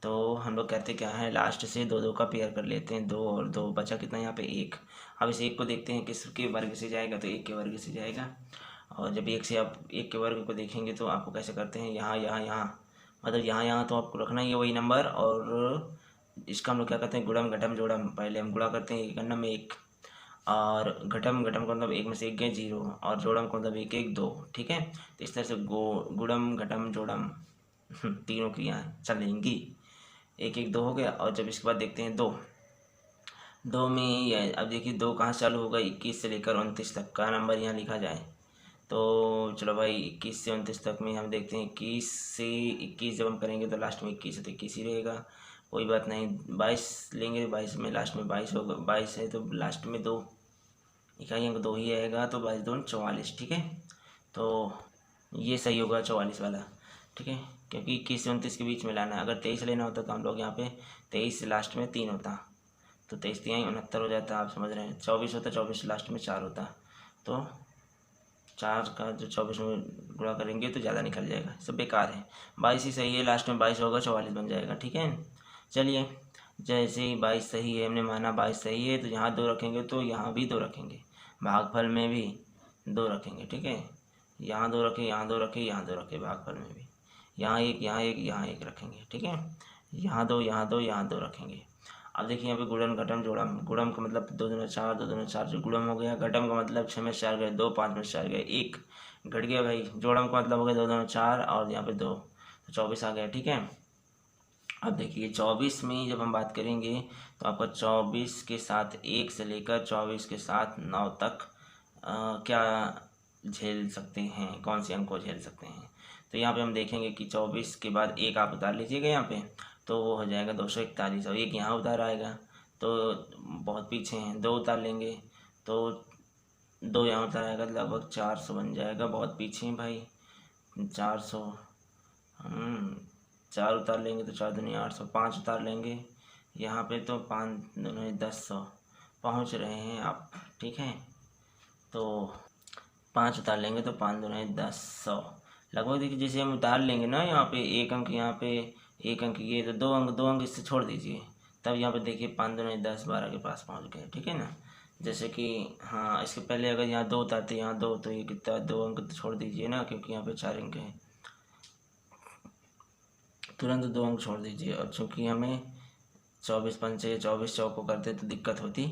तो हम लोग कहते क्या है, लास्ट से 2 2 का पेयर कर लेते हैं, 2 और 2 बचा कितना यहाँ पे 1। अब इस 1 को देखते हैं किसके वर्ग से जाएगा, तो 1 के वर्ग से जाएगा। और जब 1 से आप 1 के वर्ग को देखेंगे तो आपको कैसे करते हैं, यहाँ यहाँ यहाँ, मतलब यहाँ यहाँ तो आपको रखना ही है वही नंबर। और इसका हम लोग क्या करते हैं, गुणम घटम जोड़म, पहले हम गुणा करते हैं, एक गणना में 1, और घटम घटम का मतलब 1 में से 1 गए 0, और जोड़म का मतलब 1 1 2, ठीक है। तो इस तरह से गुणम घटम जोड़म तीनों क्रियाएं चलेंगी। 1 1 2 हो गया। और जब इसके बाद देखते हैं 2 में ये, अब देखिए 2 कहाँ से चालू होगा, 21 से लेकर 29 तक का नंबर यहाँ लिखा जाए। तो चलो भाई 21 से 29 तक में हम देखते हैं, 21 से 21 जब हम करेंगे तो लास्ट में 21 है तो 21 ही रहेगा, कोई बात नहीं। 22 लेंगे, 22 में लास्ट में 22 होगा, 22 है तो लास्ट में 2 इकाई अंक 2 ही आएगा, तो 22 2 44, ठीक है। तो ये सही होगा 44 वाला, ठीक है, क्योंकि 21 से 29 के बीच में लाना है। अगर 23 लेना होता तो हम लोग यहाँ पे 23 से लास्ट में 3 होता, तो 23 3 69 हो जाता, आप समझ रहे हैं। 24 होता, 24 लास्ट में 4 होता, तो 4 का जो 24 में गुणा करेंगे तो ज़्यादा निकल जाएगा, सब बेकार है। 22 ही सही है, लास्ट में 22 होगा, 44 बन जाएगा, ठीक है। चलिए, जैसे ही 22 सही है, हमने माना 22 सही है, तो यहाँ 2 रखेंगे तो यहाँ भी 2 रखेंगे, भागफल में भी 2 रखेंगे, ठीक है। यहाँ 2 रखे, यहाँ 2 रखे, यहाँ 2 रखे, भागफल में भी यहाँ 1 यहाँ 1 यहाँ 1 रखेंगे, ठीक है। यहाँ 2 यहाँ 2 यहाँ 2 रखेंगे। अब देखिए यहाँ पे गुणन घटम जोड़म, गुणम का मतलब 2 दूना 4, 2 दूना 4 जो गुणम हो गया। घटम का मतलब 6 में 4 गए 2, 5 में 4 गए 1 घट गया भाई। जोड़म का मतलब हो गया 2 दूना 4 और यहाँ पे 2, तो 24 आ गया, ठीक है। अब देखिए 24 में जब हम बात करेंगे तो आपका 24 के साथ 1 से लेकर 24 के साथ 9 तक क्या झेल सकते हैं, कौन से अंक को झेल सकते हैं। तो यहाँ पे हम देखेंगे कि 24 के बाद 1 आप उतार लीजिएगा यहाँ पे, तो वो हो जाएगा 241, और 1 यहाँ उतार आएगा तो बहुत पीछे हैं, 2 उतार लेंगे तो 2 यहाँ उतार आएगा, लगभग 400 बन जाएगा, बहुत पीछे हैं भाई 400। 4 उतार लेंगे तो 4 दूनी 800, 5 उतार लेंगे यहाँ पे तो 5 दूनी 1000 पहुँच रहे हैं आप, ठीक है। तो 5 उतार लेंगे तो 5 दूनी 1000 लगभग। देखिए जैसे हम उतार लेंगे ना यहाँ पे 1 अंक, यहाँ पे 1 अंक, ये तो 2 अंक इससे छोड़ दीजिए, तब यहाँ पे देखिए 5 दूनी 10 12 के पास पहुँच गए, ठीक है ना। जैसे कि हाँ, इसके पहले अगर यहाँ 2 उतारते यहाँ 2, तो ये कितना 2 अंक तो छोड़ दीजिए ना, क्योंकि यहाँ पे 4 अंक है, तुरंत 2 अंक छोड़ दीजिए। और चूँकि हमें 24 पंचे 24 चौको करते तो दिक्कत होती,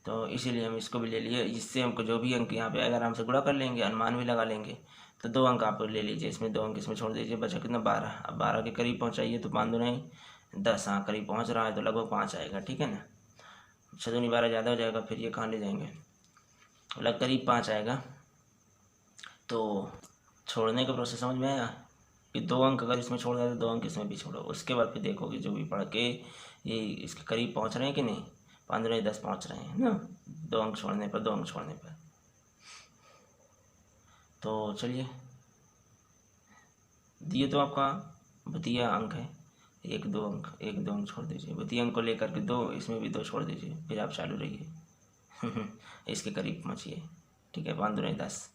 तो इसीलिए हम इसको भी ले लिए। इससे हमको जो भी अंक यहाँ पे आएगा आराम से गुणा कर लेंगे, अनुमान भी लगा लेंगे। तो 2 अंक आप ले लीजिए, इसमें 2 अंक इसमें छोड़ दीजिए, बचा कितना 12। अब 12 के करीब पहुँचाइए तो 5 दूनी 10, हाँ करीब पहुँच रहा है, तो लगभग 5 आएगा, ठीक है ना। 6 दूनी 12 ज़्यादा हो जाएगा, फिर ये कहाँ ले जाएंगे, करीब 5 आएगा। तो छोड़ने का प्रोसेस समझ में आया। कि 2 अंक अगर इसमें छोड़ दिया तो 2 अंक इसमें भी छोड़ो। उसके बाद फिर देखोगे जो भी पढ़ के ये इसके करीब पहुँच रहे हैं कि नहीं, 15 10 पहुँच रहे हैं ना, 2 अंक छोड़ने पर, 2 अंक छोड़ने पर। तो चलिए, दिए तो आपका बतिया अंक है, 1 2 अंक, 1 2 अंक छोड़ दीजिए, बतिया अंक को लेकर के 2, इसमें भी 2 छोड़ दीजिए, फिर आप चालू रहिए इसके करीब पहुँचिए। ठीक है, 5 दूनी 10।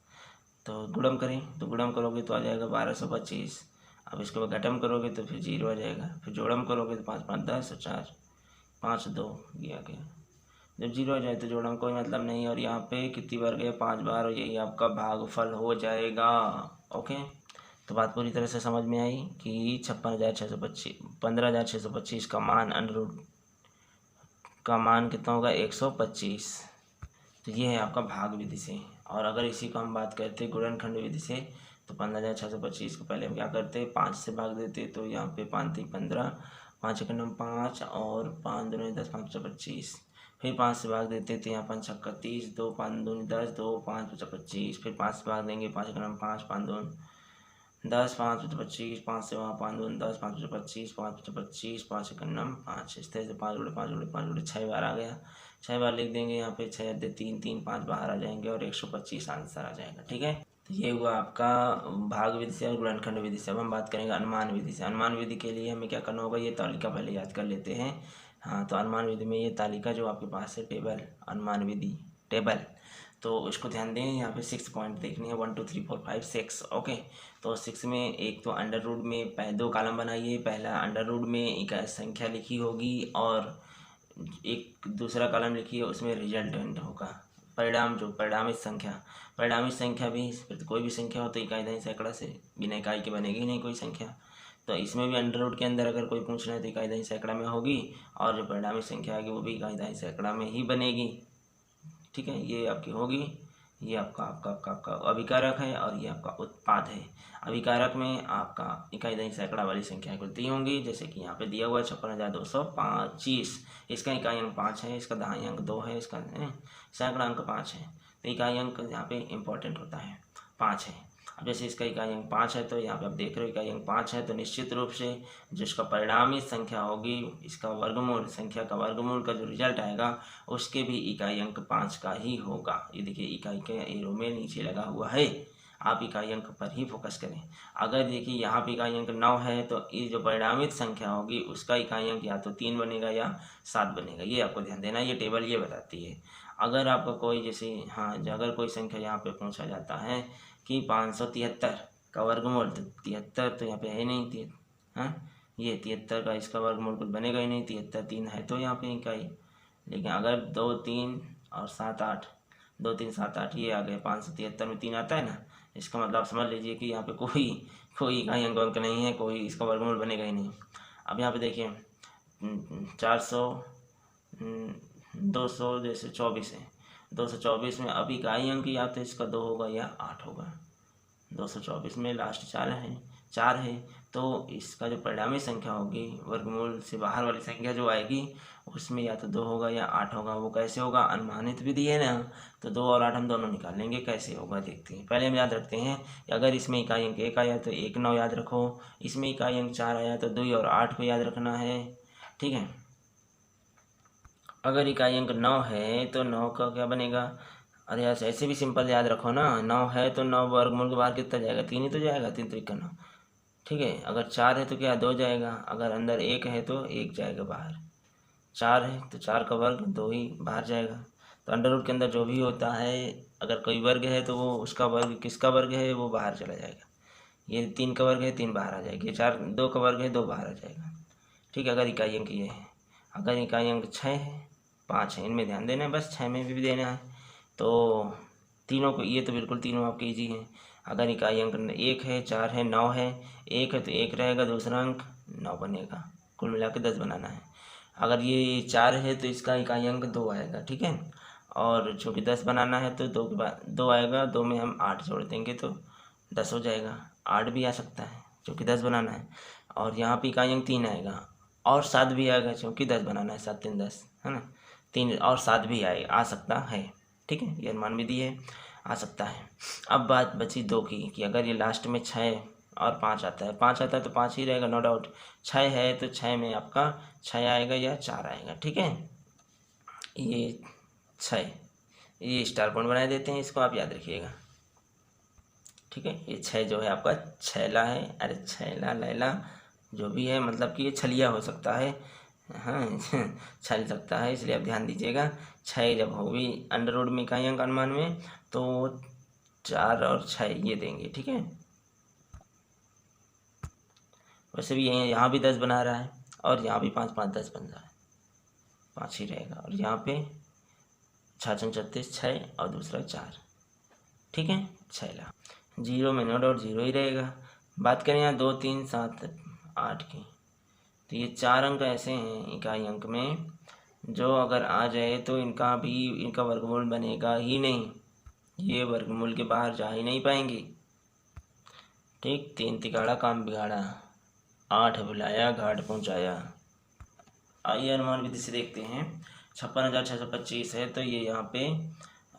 तो गुणम करें, तो गुणम करोगे तो आ जाएगा 1225। अब इसको घटम करोगे तो फिर 0 आ जाएगा, फिर जोड़म करोगे तो 5 5 10 और 4 5 2 ये आ गया। जब 0 आ जाए तो जोड़म कोई मतलब नहीं, और यहाँ पे कितनी बार गया, 5 बार, और यही आपका भागफल हो जाएगा। ओके, तो बात पूरी तरह से समझ में आई कि 56,625 15,625 का मान अंडर का मान कितना होगा, 125। तो ये है आपका भाग विधि से। और अगर इसी को हम बात करते गुणनखंड विधि से, तो 15,625 को पहले हम क्या करते, 5 से भाग देते, तो यहाँ पे 5 3 15, 5 1 9 5 और 5 2 10 5 25। फिर 5 से भाग देते थे, यहाँ 5 6 30, 2 5 2 10, 2 5 25। फिर 5 से भाग देंगे, 5 1 9 5, 5 2 10, 5 25, 5 से वहाँ 5 2 10, 5 25, 5 25, 5 1 9 5। इस तरह से 5 गुणे 5 गुणे 5 गुणे 6 बार आ गया, 6 बार लिख देंगे यहाँ पे, 6 3 3 5 बाहर आ जाएंगे और 125 आंसर आ जाएगा। ठीक है, तो ये हुआ आपका भाग विधि से और गुणनखंड विधि से। अब हम बात करेंगे अनुमान विधि से। अनुमान विधि के लिए हमें क्या करना होगा, ये तालिका पहले याद कर लेते हैं। हाँ, तो अनुमान विधि में ये तालिका जो आपके पास है, टेबल, अनुमान विधि टेबल, तो उसको ध्यान दें, यहाँ पे 6 पॉइंट देखने हैं, 1 2 3 4 5 6। ओके, तो 6 में एक तो अंडर रूट में 2 कॉलम बनाइए। पहला अंडर रूट में एक संख्या लिखी होगी और एक दूसरा कॉलम लिखिए, उसमें रिजल्टेंट होगा, परिणाम, जो परिणामित संख्या। परिणामित संख्या भी फिर तो कोई भी संख्या हो तो इकाई दहाई सैकड़ा से, बिना इकाई के बनेगी ही नहीं कोई संख्या। तो इसमें भी अंडर रूट के अंदर अगर कोई पूछ रहे हैं तो इकाई दहाई सैकड़ा में होगी, और जो परिणामित संख्या आएगी वो भी इकाई दहाई सैकड़ा में ही बनेगी। ठीक है, ये आपकी होगी, ये आपका अभिकारक है और ये आपका उत्पाद है। अभिकारक में आपका इकाई दहाई सैकड़ा वाली संख्या कुल होंगी, जैसे कि यहाँ पे दिया हुआ है 56,225। इसका इकाई अंक 5 है, इसका दहाई अंक 2 है, इसका सैकड़ा अंक 5 है। तो इकाई अंक यहाँ पे इम्पोर्टेंट होता है, 5 है। अब जैसे इसका इकाई अंक 5 है, तो यहाँ पे आप देख रहे हो इकाई अंक 5 है, तो निश्चित रूप से जिसका परिणामित संख्या होगी, इसका वर्गमूल, संख्या का वर्गमूल का जो रिजल्ट आएगा उसके भी इकाई अंक 5 का ही होगा। ये देखिए इकाई के एरो में नीचे लगा हुआ है, आप इकाई अंक पर ही फोकस करें। अगर देखिए यहाँ पे इकाई अंक 9 है, तो ये जो परिणामित संख्या होगी उसका इकाई अंक या तो 3 बनेगा या 7 बनेगा, ये आपको ध्यान देना, ये टेबल ये बताती है। अगर आपका कोई जैसे, हाँ, अगर कोई संख्या यहाँ पे पूछा जाता है कि 573 का वर्गमूल, तो 73 तो यहाँ पे है नहीं, हाँ, ये 73 का इसका वर्गमूल कुछ बनेगा ही नहीं, 73 3 है तो यहाँ पे इकाई। लेकिन अगर 2 3 और 7 8, 2 3 7 8 ये आ गए, 573 में 3 आता है ना, इसका मतलब आप समझ लीजिए कि यहाँ पे कोई इकाई अंक नहीं है, कोई इसका वर्गमूल बनेगा ही नहीं। अब यहाँ पे देखिए 400 200 जैसे 24 है, 224 में अब इकाई अंक या तो इसका 2 होगा या 8 होगा। 224 में लास्ट 4 है, तो इसका जो परिणामी संख्या होगी, वर्गमूल से बाहर वाली संख्या जो आएगी, उसमें या तो 2 होगा या 8 होगा। वो कैसे होगा, अनुमानित विधि है ना, तो 2 और 8 हम दोनों निकाल लेंगे, कैसे होगा देखते हैं। पहले हम याद रखते हैं कि अगर इसमें इकाई अंक 1 आया तो 1 9 याद रखो, इसमें इकाई अंक 4 आया तो 2 और 8 को याद रखना है। ठीक है, अगर इकाई अंक 9 है तो 9 का क्या बनेगा, अरे यार ऐसे भी सिंपल याद रखो ना, 9 है तो 9 वर्गमूल के बाहर कितना जाएगा, 3 ही तो जाएगा, 3 3 का 9। ठीक है, अगर 4 है तो क्या 2 जाएगा, अगर अंदर 1 है तो 1 जाएगा बाहर, 4 है तो 4 का वर्ग 2 ही बाहर जाएगा। तो अंडर रूट के अंदर जो भी होता है, अगर कोई वर्ग है तो वो उसका वर्ग किसका वर्ग है वो बाहर चला जाएगा। ये 3 का वर्ग है, 3 बाहर आ जाएगी, ये 2 का वर्ग है, 2 बाहर आ जाएगा। ठीक है, अगर इकाई अंक ये है, अगर इकाई अंक 6 है 5 है, इनमें ध्यान देना है, बस 6 में भी देना है। तो तीनों को, ये तो बिल्कुल तीनों आपके ईजी हैं। अगर इकाई अंक 1 है, 4 है, 9 है, 1 है तो 1 रहेगा, दूसरा अंक 9 बनेगा, कुल मिला के 10 बनाना है। अगर ये 4 है तो इसका इकाई अंक 2 आएगा। ठीक है, और चूँकि 10 बनाना है तो 2 के बाद 2 आएगा, 2 में हम 8 जोड़ देंगे तो 10 हो जाएगा। 8 भी आ सकता है क्योंकि 10 बनाना है, और यहाँ पे इकाई अंक 3 आएगा, और 7 भी आएगा क्योंकि 10 बनाना है, 7 3 10 है ना, 3 और 7 भी आ सकता है। ठीक है, ये अनुमान विधि है, आ सकता है। अब बात बची 2 की, कि अगर ये लास्ट में 6 और 5 आता है, 5 आता है तो 5 ही रहेगा नो डाउट। 6 है तो 6 में आपका 6 आएगा या 4 आएगा, ठीक है। ये 6, ये स्टार पॉइंट बना देते हैं, इसको आप याद रखिएगा, ठीक है। ये 6 जो है आपका छैला है, अरे छैला लैला जो भी है, मतलब कि ये छलिया हो सकता है, हाँ छल सकता है, इसलिए आप ध्यान दीजिएगा। 6 जब होगी अंडर रूट में इकाई अंक अनुमान में, तो 4 और 6 ये देंगे, ठीक है। वैसे भी यहाँ भी 10 बना रहा है, और यहाँ भी 5 5 10 बन रहा है, 5 ही रहेगा। और यहाँ पे 6 36 6 और दूसरा 4, ठीक है। छैला जीरो में नो डाउट जीरो ही रहेगा। बात करें यहाँ 2 3 7 8 की, तो ये 4 अंक ऐसे हैं इकाई अंक में जो अगर आ जाए तो इनका वर्गमूल बनेगा ही नहीं, ये वर्गमूल के बाहर जा ही नहीं पाएंगे, ठीक। 3 तिगाड़ा काम बिगाड़ा, 8 बुलाया घाट पहुँचाया। आइए अनुमान विधि से देखते हैं। 56,625 है, तो ये यहाँ पे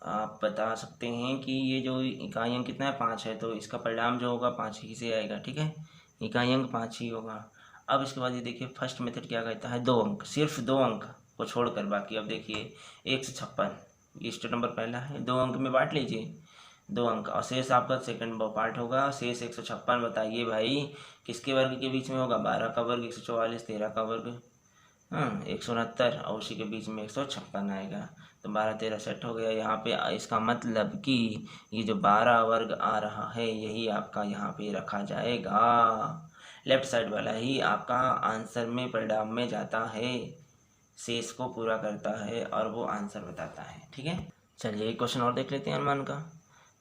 आप बता सकते हैं कि ये जो इकाई अंक कितना है 5 है, तो इसका परिणाम जो होगा 5 ही से आएगा, ठीक है। इकाई अंक 5 ही होगा। अब इसके बाद ये देखिए फर्स्ट मेथड क्या कहता है, 2 अंक, सिर्फ 2 अंक को छोड़कर बाकी। अब देखिए 1 से 56, ये स्टेट नंबर पहला है, 2 अंक में बांट लीजिए, 2 अंक, और शेष आपका सेकंड पार्ट होगा। शेष 156 बताइए भाई किसके वर्ग के बीच में होगा, 12 का वर्ग, 144, 13 का वर्ग, 169, और उसी के बीच में 156 आएगा, तो 12 13 सेट हो गया यहाँ पे। इसका मतलब कि ये जो 12 वर्ग आ रहा है यही आपका यहाँ पे रखा जाएगा, लेफ्ट साइड वाला ही आपका आंसर में परिणाम में जाता है, शेष को पूरा करता है और वो आंसर बताता है, ठीक है। चलिए एक क्वेश्चन और देख लेते हैं अनुमान का।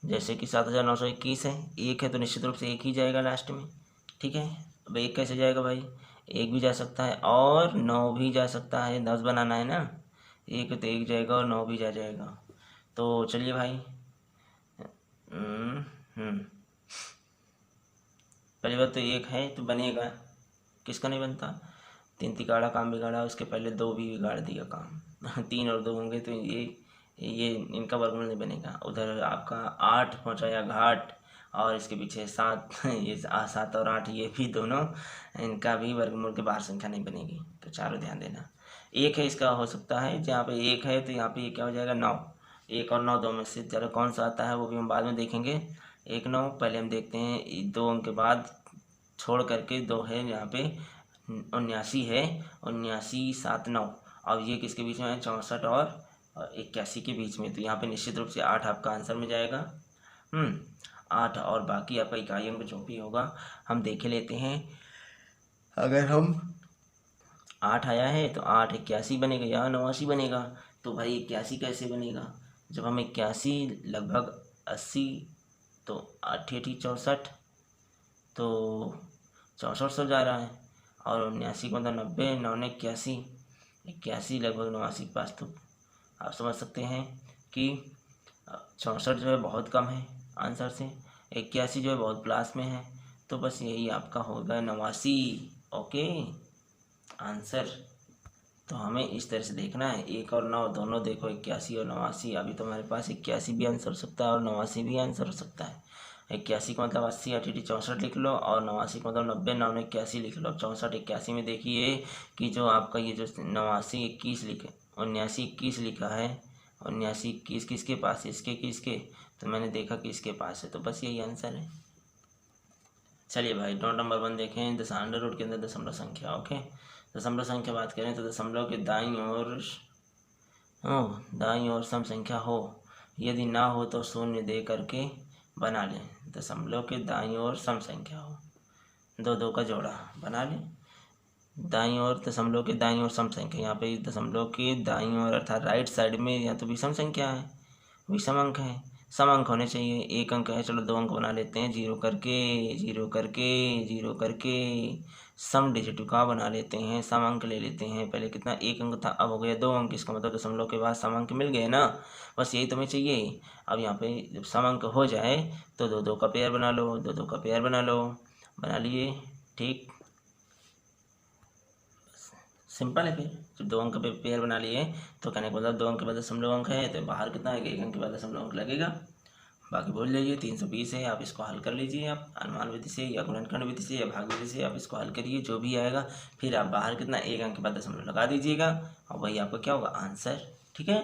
जैसे कि 7,921 है, 1 है तो निश्चित रूप से 1 ही जाएगा लास्ट में, ठीक है। अब 1 कैसे जाएगा भाई, 1 भी जा सकता है और 9 भी जा सकता है, 10 बनाना है ना, 1 तो 1 जाएगा और 9 भी जा जाएगा। तो चलिए भाई, पहली बात तो 1 है तो बनेगा, किसका नहीं बनता, 3 तिगाड़ा काम बिगाड़ा, उसके पहले 2 भी बिगाड़ दिया काम 3 और 2 होंगे तो ये इनका वर्गमूल नहीं बनेगा। उधर आपका 8 पहुँचाया घाट, और इसके पीछे 7 ये 7 और 8 ये भी दोनों, इनका भी वर्गमूल के बाहर संख्या नहीं बनेगी, तो चारों ध्यान देना। 1 है इसका हो सकता है, जहाँ पे 1 है तो यहाँ पे ये क्या हो जाएगा 9, 1 और 9 दो में से चलो कौन सा आता है वो भी हम बाद में देखेंगे। 1 9 पहले हम देखते हैं, 2 अंक के बाद छोड़ करके 2 है यहाँ पे, 79 है, 79 7 9, अब ये किसके बीच में है 64 और 81 के बीच में, तो यहाँ पे निश्चित रूप से 8 आपका आंसर में जाएगा। 8 और बाकी आपका इकाई अंक जो भी होगा हम देख लेते हैं। अगर हम 8 आया है तो 8 81 बनेगा या 89 बनेगा, तो भाई 81 कैसे बनेगा, जब हम 81 लगभग 80, तो 8 8 64, तो 64 सौ जा रहा है, और 79 को मतलब 90, 9 ने 81, 81 लगभग 89 के पास, तो आप समझ सकते हैं कि 64 जो है बहुत कम है आंसर से, 81 जो है बहुत प्लस में है, तो बस यही आपका होगा 89, ओके आंसर। तो हमें इस तरह से देखना है, 1 और 9 दोनों देखो, 81 और 89, अभी तो हमारे पास 81 भी आंसर हो सकता है और 89 भी आंसर हो सकता है। 81 का मतलब 80 8 64 लिख लो, और 89 का मतलब 90 9 81 लिख लो। 64 81 में देखिए कि जो आपका ये जो 89 21 लिखे, 79 21 लिखा है, 79 21 किसके पास है, इसके किसके, तो मैंने देखा कि इसके पास है, तो बस यही आंसर है। चलिए भाई नोट नंबर 1 देखें, अंडर रूट के अंदर दशमलव संख्या, ओके। दशमलव संख्या बात करें तो दशमलव के दाईं ओर सम संख्या हो, यदि ना हो तो शून्य दे करके बना लें। दशमलव के दाईं ओर सम संख्या हो, 2 2 का जोड़ा बना लें। दाईं ओर दशमलव के दाईं ओर सम संख्या, यहाँ पे दशमलव के दाईं ओर अर्थात राइट साइड में या तो विषम संख्या है, विषम अंक है, सम अंक होने चाहिए। 1 अंक है, चलो 2 अंक बना लेते हैं, 0 करके 0 करके 0 करके सम डिजिट का बना लेते हैं, सम अंक ले लेते हैं। पहले कितना 1 अंक था, अब हो गया 2 अंक, इसका मतलब दशमलव के बाद सम अंक मिल गए ना, बस यही तुम्हें चाहिए। अब यहाँ पे जब सम अंक हो जाए तो 2 2 का पेयर बना लो, 2 2 का पेयर बना लो, बना लिए, ठीक सिंपल है। फिर जब 2 अंक पे पेयर बना लिए तो कहने का मतलब 2 अंक के बाद दशमलव अंक है, तो बाहर कितना है 1 अंक के बाद दशमलव अंक लगेगा, बाकी भूल जाइए। 320 है, आप इसको हल कर लीजिए, आप अनुमान विधि से या गुणनखंड विधि से या भाग विधि से आप इसको हल करिए, जो भी आएगा फिर आप बाहर कितना 1 अंक के बाद दशमलव लगा दीजिएगा और वही आपका क्या होगा आंसर। ठीक है,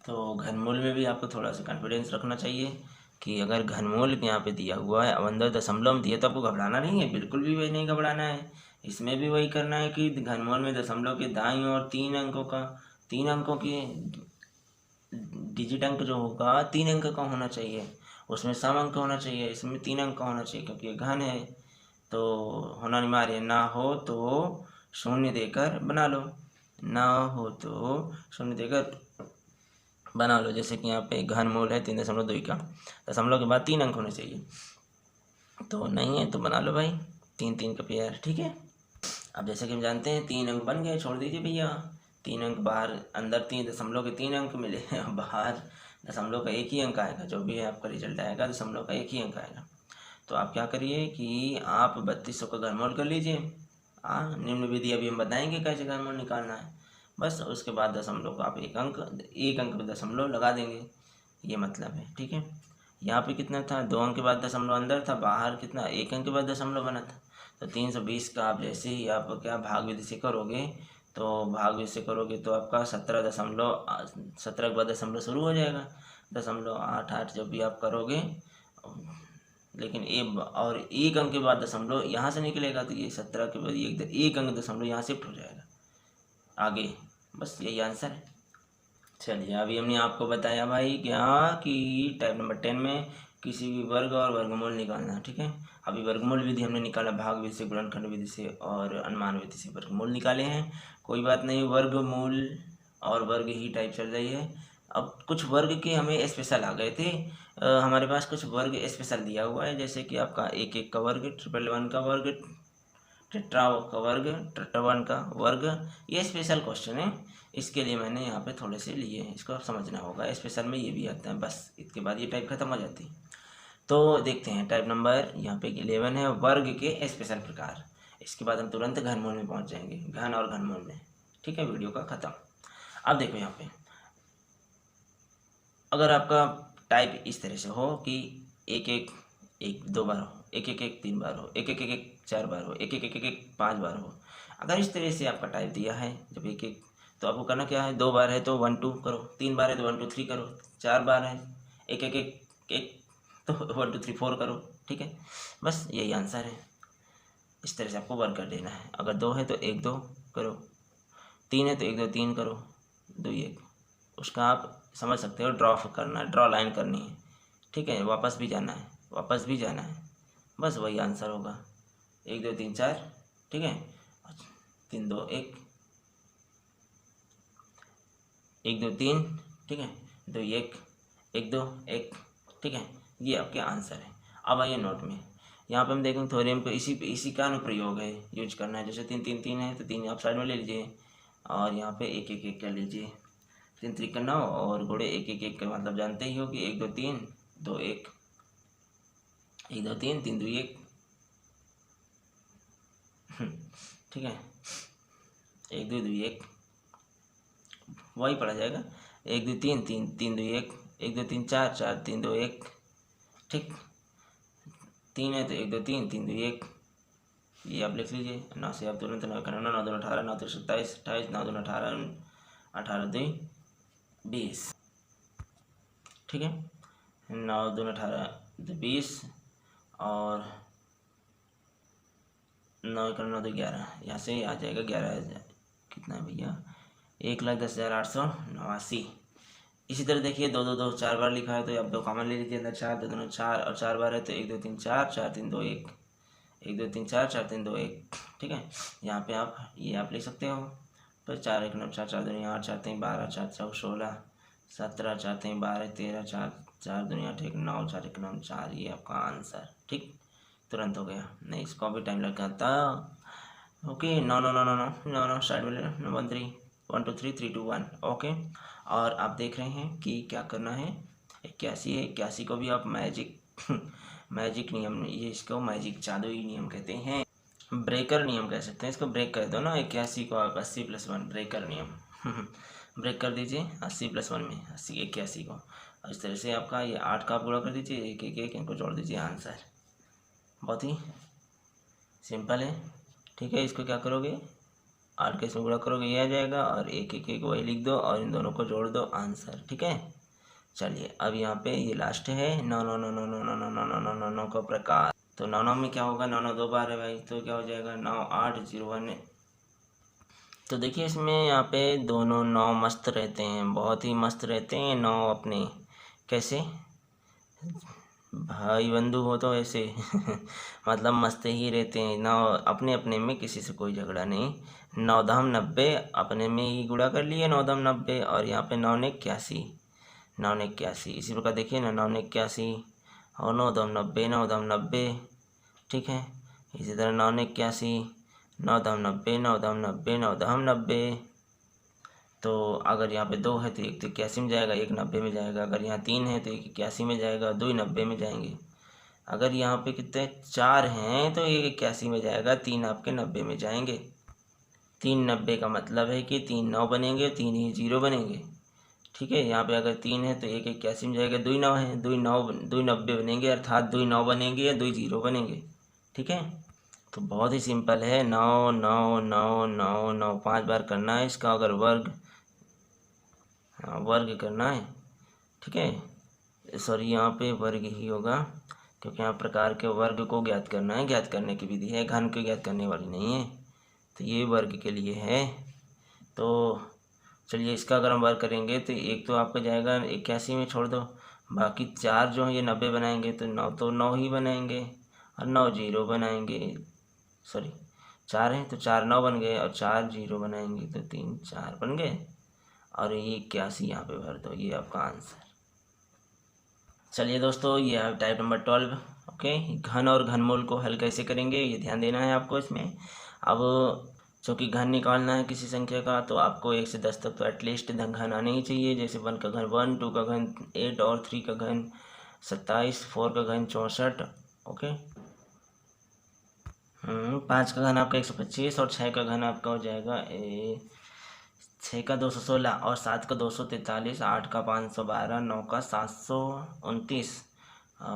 तो घनमूल में भी आपको थोड़ा सा कॉन्फिडेंस रखना चाहिए कि अगर घनमूल यहाँ पे दिया हुआ है अब अंदर दशमलव में दिया तो आपको घबराना नहीं है, बिल्कुल भी वही नहीं घबराना है। इसमें भी वही करना है कि घनमूल में दशमलव के दाईं और 3 अंकों की डिजिट अंक जो होगा 3 अंक का होना चाहिए, उसमें सम अंक होना चाहिए, इसमें 3 अंक का होना चाहिए क्योंकि ये घन है। तो होना अनिवार्य, ना हो तो शून्य देकर बना लो, ना हो तो शून्य देकर बना लो। जैसे कि यहाँ पे घनमूल है 3.2 का, दशमलव के बाद 3 अंक होने चाहिए, तो नहीं है तो बना लो भाई 3 का पेयर। ठीक है, अब जैसे कि हम जानते हैं 3 अंक बन गए, छोड़ दीजिए भैया। 3 अंक बाहर, अंदर 3 दशमलव के 3 अंक मिले बाहर दशमलव का 1 ही अंक आएगा, जो भी है आपका रिजल्ट आएगा दशमलव का 1 ही अंक आएगा। तो आप क्या करिए कि आप 3200 का घनमूल कर लीजिए। निम्न विधि अभी हम बताएंगे कैसे घनमूल निकालना है, बस उसके बाद दशमलव को आप 1 अंक में दशमलव लगा देंगे, ये मतलब है। ठीक है, यहाँ पे कितना था 2 अंक के बाद दशमलव अंदर था, बाहर कितना 1 अंक के बाद दशमलव बना था। तो 320 का आप जैसे ही आप क्या भाग विधि से करोगे, तो भाग विधि से करोगे तो आपका 17 के बाद दशमलव शुरू हो जाएगा, 0.88 जब भी आप करोगे, लेकिन और 1 अंक के बाद दशमलव यहाँ से निकलेगा तो ये 17 के बाद 1 अंक दशमलव यहाँ शिफ्ट हो जाएगा आगे, बस यही आंसर है। चलिए अभी हमने आपको बताया भाई क्या कि टाइप नंबर 10 में किसी भी वर्ग और वर्गमूल निकालना। ठीक है, अभी वर्गमूल विधि हमने निकाला भाग विधि से, गुणनखंड विधि से और अनुमान विधि से वर्गमूल निकाले हैं। कोई बात नहीं, वर्गमूल और वर्ग ही टाइप चल रही है। अब कुछ वर्ग के हमें स्पेशल आ गए थे, हमारे पास कुछ वर्ग स्पेशल दिया हुआ है, जैसे कि आपका 1 का वर्ग, 111 का वर्ग, टेट्रा का वर्ग, टेट्रावन का वर्ग, ये स्पेशल क्वेश्चन है। इसके लिए मैंने यहाँ पे थोड़े से लिए हैं, इसको आप समझना होगा, स्पेशल में ये भी आता है। बस इसके बाद ये टाइप खत्म हो जाती है। तो देखते हैं टाइप नंबर यहाँ पे 11 है, वर्ग के स्पेशल प्रकार। इसके बाद हम तुरंत घनमूल में पहुँच जाएंगे, घन और घनमूल में। ठीक है, वीडियो का ख़त्म। अब देखो यहाँ पे अगर आपका टाइप इस तरह से हो कि 1 2 बार हो, 1 3 बार हो, 1 4 बार हो, 1 5 बार हो, अगर इस तरह से आपका टाइप दिया है जब 1 तो आपको करना क्या है, 2 बार है तो 1 2 करो, 3 बार है तो 1 2 3 करो, 4 बार है 1 तो 1 2 3 4 करो। ठीक है, बस यही आंसर है। इस तरह से आपको वर्क कर देना है। अगर 2 है तो 1 2 करो, 3 है तो 1 2 3 करो, 2 1, उसका आप समझ सकते हो, ड्रॉ करना है, ड्रॉ लाइन करनी है। ठीक है, वापस भी जाना है, वापस भी जाना है, बस वही आंसर होगा। 1 2 3 4, ठीक है, 3 2 1, 1 2 3, ठीक है, 2 1, 1 2 1, ठीक है, ये आपके आंसर है। अब आइए नोट में, यहाँ पे हम देखेंगे थ्योरम को इसी का अनुप्रयोग है, यूज करना है। जैसे 3 3 3 है तो 3 आप साइड में ले लीजिए और यहाँ पे 1 1 1 कर लीजिए, 3 3 9 और गुणे 1 1 1 का मतलब जानते ही हो कि 1 2 3 2 1, 1 2 3 3 2 1, ठीक है, 1 2 2 1, वही पढ़ा जाएगा। 1 2 3 3 3 2 1, 1 2 3 4 4 3 2 1, ठीक, 3 है तो 1 2 3 3 2 1, ये आप लिख लीजिए। 9 से आप तुरंत 9 करना, 9 2 18, 9 3 27 28, 9 2 18, 18 2 20, ठीक है, 9 2 18 20 और 9 करना 9 2 11, यहाँ से आ जाएगा 11,000, कितना है भैया, 1,10,889। इसी तरह देखिए 2 2 2 4 बार लिखा है तो आप 2 कॉमन ले लीजिए, अंदर 4 2 2 4 और 4 बार है तो 1 2 3 4 4 3 2 1, 1 2 3 4 4 3 2 1, ठीक है। यहाँ पे आप ये आप लिख सकते हो, तो 4 1 9 4 4 2 8 4 3 12 4 4 16 17 4 3 12 13 4 4 2 8 1 9 4 1 9 4, ये आपका आंसर, ठीक, तुरंत हो गया, नहीं इसको भी टाइम लग जाता। ओके, 9 9 9 9 9 9 9 साइड में 1 3 1 2 3 3 2 1, ओके। और आप देख रहे हैं कि क्या करना है, 81 है, 81 को भी आप मैजिक मैजिक नियम, ये इसको मैजिक जादुई नियम कहते हैं, ब्रेकर नियम कह सकते हैं इसको, ब्रेक कर दो ना 81 को आप 80 + 1, ब्रेकर नियम ब्रेक कर दीजिए 80 + 1 में 81 को, इस तरह से आपका ये 8 का आप गुणा कर दीजिए, एक एक एक इनको जोड़ दीजिए, आंसर बहुत ही सिंपल है। ठीक है, इसको क्या करोगे, 8 का इसमें गुणा करोगे ये आ जाएगा, और एक एक एक वही लिख दो और इन दोनों को जोड़ दो, आंसर। ठीक है, चलिए अब यहाँ पे ये लास्ट है 9 9 9 9 9 9 9 9 9 9 9 का प्रकार। तो 9 9 में क्या होगा, 9 9 2 बार है भाई, तो क्या हो जाएगा 9 8 0 1। तो देखिए इसमें यहाँ पे दोनों 9 मस्त रहते हैं, बहुत ही मस्त रहते हैं 9 अपने, कैसे भाई बंधु हो तो ऐसे मतलब मस्त ही रहते हैं 9 अपने अपने में, किसी से कोई झगड़ा नहीं। 9 दम 90 अपने में ही गुणा कर लिए, 9 दम 90, और यहाँ पे 9 ने 81, 9 ने 81, इसी प्रकार देखिए ना 9 ने 81 और 9 दम 90, 9 दम 90। ठीक है, इसी तरह 9 ने 81, 9 दम 90, 9 दम 90, 9 दम 90। तो अगर यहाँ पे 2 है तो एक तो 81 में जाएगा, एक 90 में जाएगा। अगर यहाँ 3 है तो एक 81 में जाएगा, 2 90 में जाएंगे। अगर यहाँ पे कितने 4 हैं तो एक 81 में जाएगा, 3 आपके 90 में जाएंगे। 3 90 का मतलब है कि 3 9 बनेंगे, 3 ही 0 बनेंगे। ठीक है, यहाँ पे अगर 3 है तो एक 81 में जाएगा, 2 9 है, 2 9 2 90 बनेंगे, अर्थात 2 9 बनेंगे या 2 0 बनेंगे। ठीक है, तो बहुत ही सिंपल है, 9 9 9 9 9 5 बार करना है इसका, अगर वर्ग करना है। ठीक है, सॉरी यहाँ पे वर्ग ही होगा, क्योंकि यहाँ प्रकार के वर्ग को ज्ञात करना है, ज्ञात करने की विधि है, घन को ज्ञात करने वाली नहीं है। तो ये वर्ग के लिए है। तो चलिए इसका अगर हम वर्ग करेंगे तो एक तो आपका जाएगा 81 में छोड़ दो, बाकी 4 जो है ये 90 बनाएंगे, तो 9 तो 9 ही बनाएंगे, और 9 0 बनाएंगे, सॉरी 4 है तो 4 9 बन गए, और 4 0 बनाएंगे तो 3 4 बन गए, और ये 81 यहाँ पे भर दो, ये आपका आंसर। चलिए दोस्तों, ये है टाइप नंबर 12। ओके, घन और घनमूल को हल कैसे करेंगे ये ध्यान देना है आपको इसमें। अब चूँकि घन निकालना है किसी संख्या का, तो आपको 1 से 10 तक तो एटलीस्ट घन आने ही चाहिए। जैसे 1 का घन 1, 2 का घन 8, और 3 का घन 27, 4 का घन 64। ओके, 5 का घन आपका 125, और 6 का घन आपका हो जाएगा 6 का 216, और 7 का 243, 8 का 512, 9 का 729।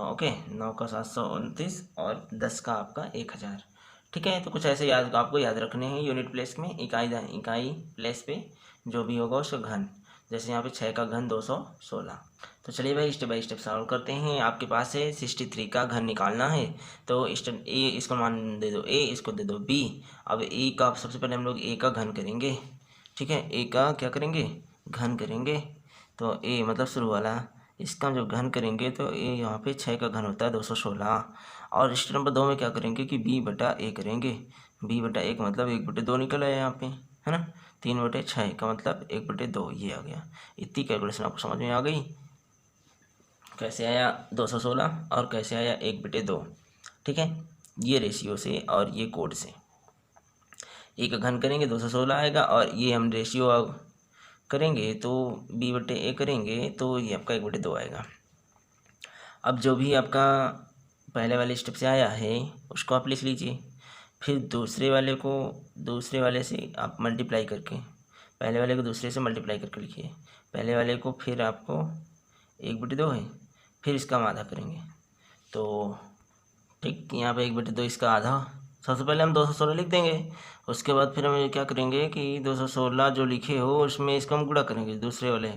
ओके, 9 का 729, और 10 का आपका 1000। ठीक है, तो कुछ ऐसे आपको याद रखने हैं यूनिट प्लेस में, इकाई प्लेस पे जो भी होगा उसका घन। जैसे यहाँ पे 6 का घन 216। तो चलिए भाई स्टेप बाय स्टेप सॉल्व करते हैं। आपके पास है 63 का घन निकालना है, तो स्टेप ए इसको मान दे दो ए, इसको दे दो बी। अब ए का सबसे पहले हम लोग ए का घन करेंगे। ठीक है, ए का क्या करेंगे, घन करेंगे। तो ए मतलब शुरू वाला, इसका जब घन करेंगे तो ए यहाँ पे 6 का घन होता है 216। और स्टेप नंबर 2 में क्या करेंगे कि बी बटा ए करेंगे। बी बटा ए का मतलब 1/2 निकल आया यहाँ पे, है ना। 3/6 का मतलब 1/2, ये आ गया। इतनी कैलकुलेशन आपको समझ में आ गई, कैसे आया 216 और कैसे आया 1/2। ठीक है, ये रेशियो से और ये कोड से ए का घन करेंगे 216 आएगा, और ये हम रेशियो करेंगे तो बी बटे ए करेंगे तो ये आपका 1/2 आएगा। अब जो भी आपका पहले वाले स्टेप से आया है उसको आप लिख लीजिए, फिर दूसरे वाले से आप मल्टीप्लाई करके, पहले वाले को दूसरे से मल्टीप्लाई करके लिखिए। पहले वाले को फिर आपको 1/2 है, फिर इसका हम आधा करेंगे। तो ठीक, यहाँ पे 1/2 इसका आधा, सबसे पहले हम 216 लिख देंगे। उसके बाद फिर हम क्या करेंगे कि 216 जो लिखे हो उसमें इसका हम गुणा करेंगे, दूसरे वाले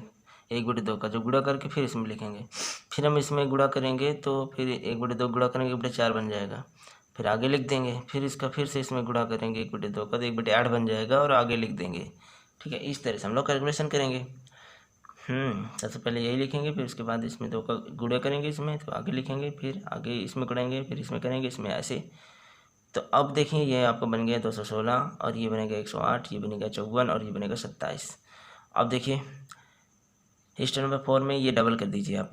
1/2 का जो गुणा करके फिर इसमें लिखेंगे। फिर हम इसमें गुणा करेंगे तो फिर 1/2 गुणा करेंगे 1/4 बन जाएगा, फिर आगे लिख देंगे। फिर इसका फिर से इसमें गुणा करेंगे 1/2 का तो 1/8 बन जाएगा, और आगे लिख देंगे। ठीक है, इस तरह से हम लोग कैलकुलेशन करेंगे। सबसे पहले यही लिखेंगे, फिर उसके बाद इसमें 2 का गुणा करेंगे, इसमें तो आगे लिखेंगे, फिर आगे इसमें करेंगे, फिर इसमें करेंगे, इसमें ऐसे। तो अब देखिए ये आपका बन गया 216, और ये बनेगा 108, ये बनेगा 54, और ये बनेगा 27। अब देखिए स्टेप नंबर 4 में ये डबल कर दीजिए आप,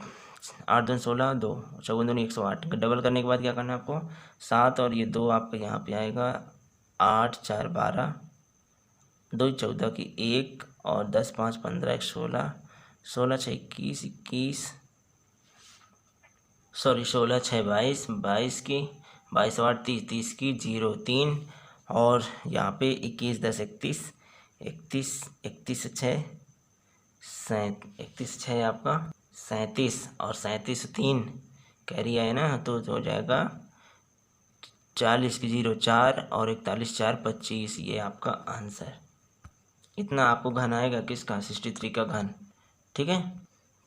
8 दूनी 16, 2 54 दूनी 108। डबल करने के बाद क्या करना है आपको, 7 और ये 2 आपका यहाँ पे आएगा, 8 4 12, 2 14 की 1, और 10 5 15 1 16, 16 6 21, सॉरी 16 6 22, 22 की 22 8 30, 30 की 0 3, और यहाँ पे 21 10 31, 31 31 6 31 6 आपका 37 और 37 3 कैरी है ना, तो हो जाएगा 40 की 0 4 और 41 4 25। ये आपका आंसर। इतना आपको घन आएगा किसका, 63 का घन। ठीक है,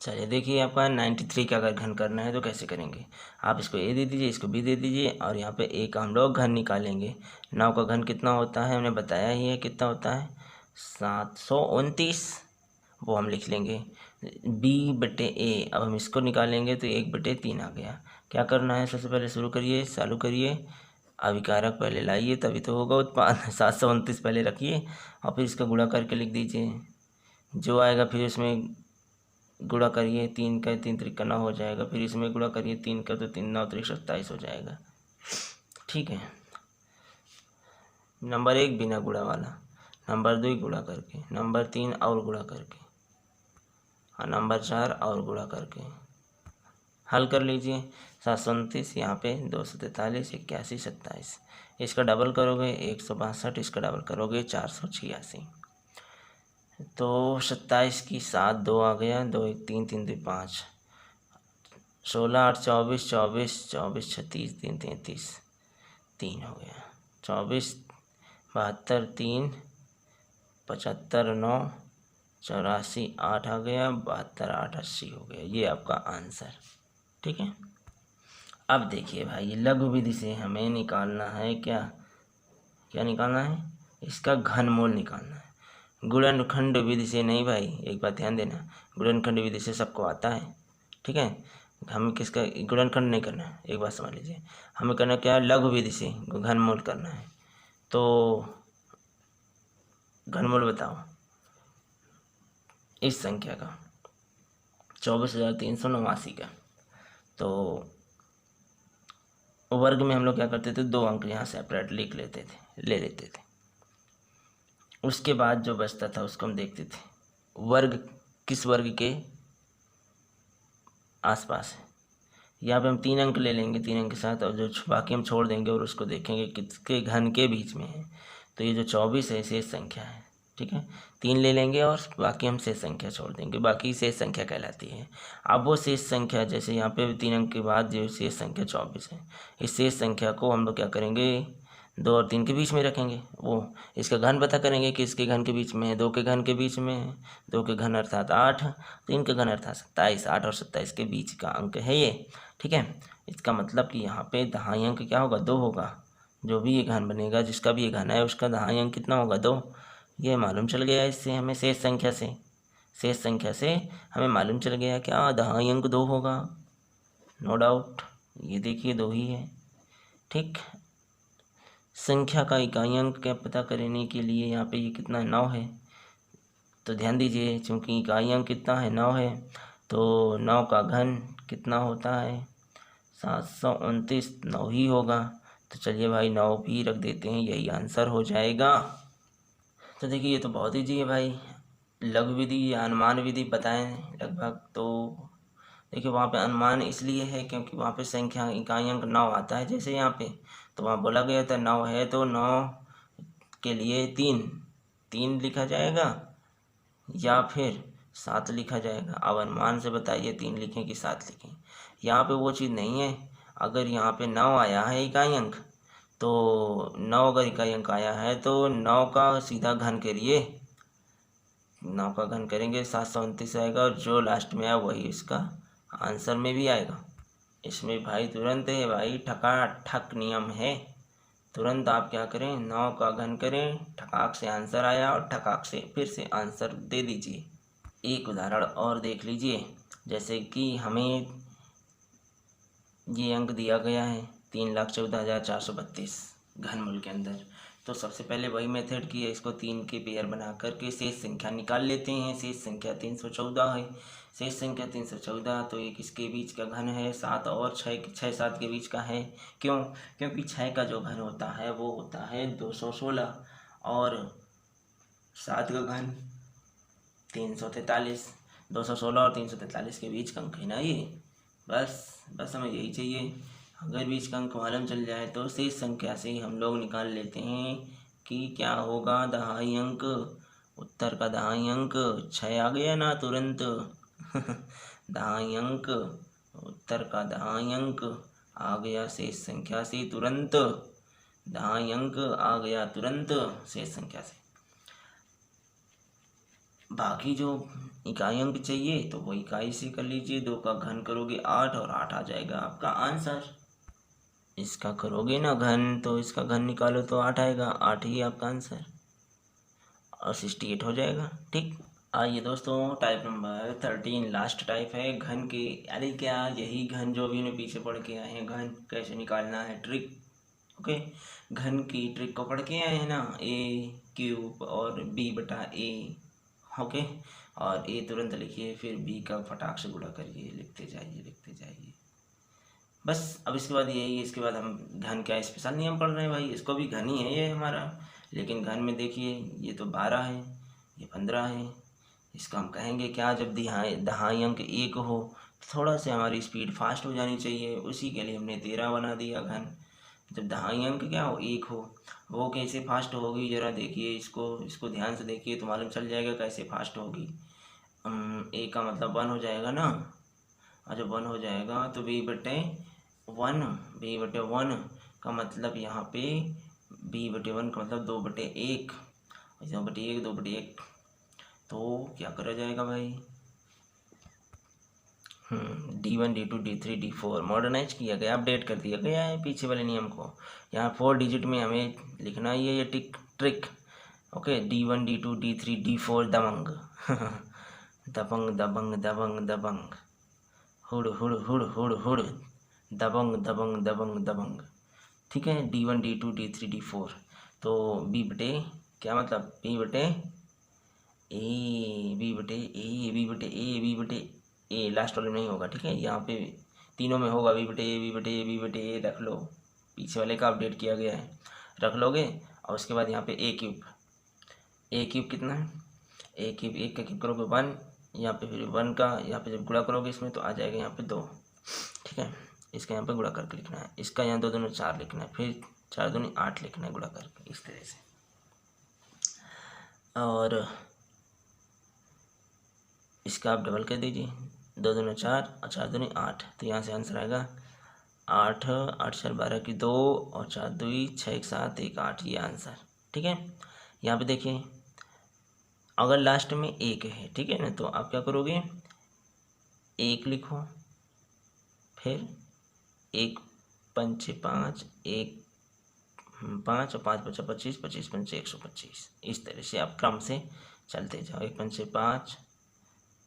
चलिए देखिए आपका 93 का अगर घन करना है तो कैसे करेंगे। आप इसको ए दे दीजिए, इसको बी दे दीजिए और यहाँ पे ए का हम लोग घन निकालेंगे। 9 का घन कितना होता है हमने बताया ही है, कितना होता है 729, वो हम लिख लेंगे। बी बटे ए, अब हम इसको निकालेंगे तो 1/3 आ गया। क्या करना है, सबसे पहले शुरू करिए, चालू करिए, अभिकारक पहले लाइए तभी तो होगा उत्पाद। 729 पहले रखिए और फिर इसका गुणा करके लिख दीजिए, जो आएगा फिर इसमें गुणा करिए, 3 का 3 त्रिका 9 हो जाएगा, फिर इसमें गुणा करिए 3 का तो 3 9 त्रिक 27 हो जाएगा। ठीक है, नंबर 1 बिना गुणा वाला, नंबर 2 गुणा करके, नंबर 3 और गुणा करके और नंबर 4 और गुणा करके हल कर लीजिए। 729 यहाँ पे 243 81 27, इसका डबल करोगे 162, इसका डबल करोगे 486। तो 27 की 7 2 आ गया, 2 1 3 3 2 5, 16 8 24 24 24 36 3 33 3 हो गया, 24 72 3 75 9 84 8 आ गया, 72 8 80 हो गया। ये आपका आंसर। ठीक है, अब देखिए भाई, ये लघु विधि से हमें निकालना है क्या, क्या निकालना है, इसका घनमूल निकालना है। गुणनखंड विधि से नहीं भाई, एक बात ध्यान देना, गुणनखंड विधि से सबको आता है। ठीक है, हमें किसका गुणनखंड नहीं करना है, एक बात समझ लीजिए, हमें करना क्या है, लघु विधि से घनमूल करना है। तो घनमूल बताओ इस संख्या का, 24,389 का। तो वर्ग में हम लोग क्या करते थे, 2 अंक यहाँ सेपरेट लिख लेते थे, ले लेते थे। उसके बाद जो बचता था उसको हम देखते थे वर्ग किस वर्ग के आसपास है। यहाँ पे हम 3 अंक ले लेंगे, 3 अंक के साथ, और जो बाकी हम छोड़ देंगे और उसको देखेंगे किसके घन के बीच में है। तो ये जो 24 है शेष संख्या है। ठीक है, 3 ले लेंगे और बाकी हम शेष संख्या छोड़ देंगे, बाकी शेष संख्या कहलाती है। अब वो शेष संख्या, जैसे यहाँ पे 3 अंक के बाद जो शेष संख्या 24 है, इस शेष संख्या को हम लोग क्या करेंगे, 2 और 3 के बीच में रखेंगे। वो इसका घन पता करेंगे कि इसके घन के बीच में है, 2 के घन के बीच में है, 2 के घन अर्थात 8, 3 के घन अर्थात 27, 8 और 27 के बीच का अंक है ये। ठीक है, इसका मतलब कि यहाँ पे दहाई अंक क्या होगा, 2 होगा। जो भी ये घन बनेगा, जिसका भी ये घन है, उसका दहाई अंक कितना होगा, 2। ये मालूम चल गया इससे हमें, शेष संख्या से हमें मालूम चल गया क्या, दहाई अंक 2 होगा, नो डाउट। ये देखिए 2 ही है। ठीक, संख्या का इकाई अंक क्या पता करने के लिए यहाँ पे ये कितना है, 9 है। तो ध्यान दीजिए, चूँकि इकाई अंक कितना है, 9 है, तो 9 का घन कितना होता है, 729, 9 ही होगा। तो चलिए भाई 9 भी रख देते हैं, यही आंसर हो जाएगा। तो देखिए ये तो बहुत ईजी है भाई, लघु विधि या अनुमान विधि बताएं लगभग। तो देखिए वहाँ पे अनुमान इसलिए है क्योंकि वहाँ पे संख्या इकाई अंक 9 आता है, जैसे यहाँ पे तो वहाँ बोला गया था 9 है, तो 9 के लिए 3 लिखा जाएगा या फिर 7 लिखा जाएगा। अब अनुमान से बताइए 3 लिखें कि 7 लिखें। यहाँ पे वो चीज़ नहीं है। अगर यहाँ पे 9 आया है इकाई अंक, तो 9 अगर इकाई अंक आया है तो 9 का सीधा घन करिए, 9 का घन करेंगे 729 आएगा, और जो लास्ट में आया वही इसका आंसर में भी आएगा। इसमें भाई तुरंत है भाई, ठकाठक नियम है। तुरंत आप क्या करें, 9 का घन करें, ठकाक से आंसर आया और ठकाक से फिर से आंसर दे दीजिए। एक उदाहरण और देख लीजिए, जैसे कि हमें ये अंक दिया गया है 3,14,432 घनमूल के अंदर। तो सबसे पहले वही मेथड की है, इसको 3 के पेयर बना करके शेष संख्या निकाल लेते हैं। शेष संख्या 314 है, शेष संख्या 314, तो ये किसके बीच का घन है, 7 और 6 7 के बीच का है। क्यों, क्योंकि 6 का जो घन होता है वो होता है 216 और 7 का घन 343। 216 और 343 के बीच का अंक है ना ये, बस हमें यही चाहिए। अगर बीच का अंक मालूम चल जाए तो शेष संख्या से हम लोग निकाल लेते हैं कि क्या होगा, दहाई अंक, उत्तर का दहाई अंक 6 आ गया ना तुरंत। दहाई अंक, उत्तर का दहाई अंक आ गया शेष संख्या से तुरंत, दहाई अंक आ गया तुरंत शेष संख्या से। बाकी जो इकाई अंक चाहिए तो वो इकाई से कर लीजिए, 2 का घन करोगे 8 और 8 आ जाएगा आपका आंसर। इसका करोगे ना घन तो इसका घन निकालो तो 8 आएगा, 8 ही आपका आंसर और 68 हो जाएगा। ठीक, आइए दोस्तों टाइप नंबर 13 लास्ट टाइप है घन की। अरे क्या यही घन जो अभी उन्हें पीछे पढ़ के आए हैं, घन कैसे निकालना है ट्रिक। ओके, घन की ट्रिक को पढ़ के आए हैं ना, ए क्यूब और बी बटा ए। ओके, और ए तुरंत लिखिए, फिर बी का फटाक से गुणा करिए, लिखते जाइए लिखते जाइए बस। अब इसके बाद यही, इसके बाद हम घन का स्पेशल नियम पढ़ रहे हैं भाई, इसको भी घन ही है ये हमारा, लेकिन घन में देखिए ये तो 12 है, ये 15 है। इसका हम कहेंगे क्या, जब दहाई अंक 1 हो तो थोड़ा से हमारी स्पीड फास्ट हो जानी चाहिए, उसी के लिए हमने 13 बना दिया घन। जब दहाई अंक क्या हो 1 हो, वो कैसे फास्ट होगी ज़रा देखिए, इसको ध्यान से देखिए तो मालूम चल जाएगा कैसे फास्ट होगी। ए का मतलब 1 हो जाएगा ना, और जब 1 हो जाएगा तो बी बटे 1 का मतलब यहाँ पे बी बटे 1 का मतलब 2/1, 2/1 2/1, तो क्या करा जाएगा भाई, D1 D2 D3 D4 modernise किया गया, अपडेट कर दिया गया है पीछे वाले नियम को। यहाँ 4 डिजिट में हमें लिखना ही है ये trick. Okay, D1 D2 D3 D4 दबंग दबंग दबंग दबंग दबंग, हुड़ हुड़ हुड़ हुड़ हुड़, दबंग दबंग दबंग दबंग। ठीक है, D1 D2 D3 D4, तो बी बटे क्या मतलब बी बटे ए, बी बटे ए, बी बटे ए, बी बटे ए, लास्ट वाले में नहीं होगा। ठीक है, यहाँ पे तीनों में होगा, बी बटे ए, बी बटे ए, बी बटे ए रख लो, पीछे वाले का अपडेट किया गया है, रख लोगे। और उसके बाद यहाँ पे ए क्यूब कितना है, ए क्यूब 1 का क्यूब करोगे 1, यहाँ पे फिर 1 का यहाँ पे जब गुणा करोगे इसमें तो आ जाएगा यहाँ पे 2। ठीक है, इसका यहाँ पे गुणा करके लिखना है, इसका यहाँ 2 दूनी 4 लिखना है, फिर 4 दूनी 8 लिखना है गुणा करके, इस तरह से। और इसका आप डबल कर दीजिए, 2 दूनी 4 और 4 दूनी 8, तो यहाँ से आंसर आएगा 8, 8 4 12 की 2 और 4 2 6 1 7 1 8, ये आंसर। ठीक है, यहाँ पे देखिए अगर लास्ट में 1 है, ठीक है ना, तो आप क्या करोगे 1 लिखो, फिर 1 5 5 1 5 और 5 बचा 25, 25 5 125, इस तरह से आप क्रम से चलते जाओ। 1 5 5,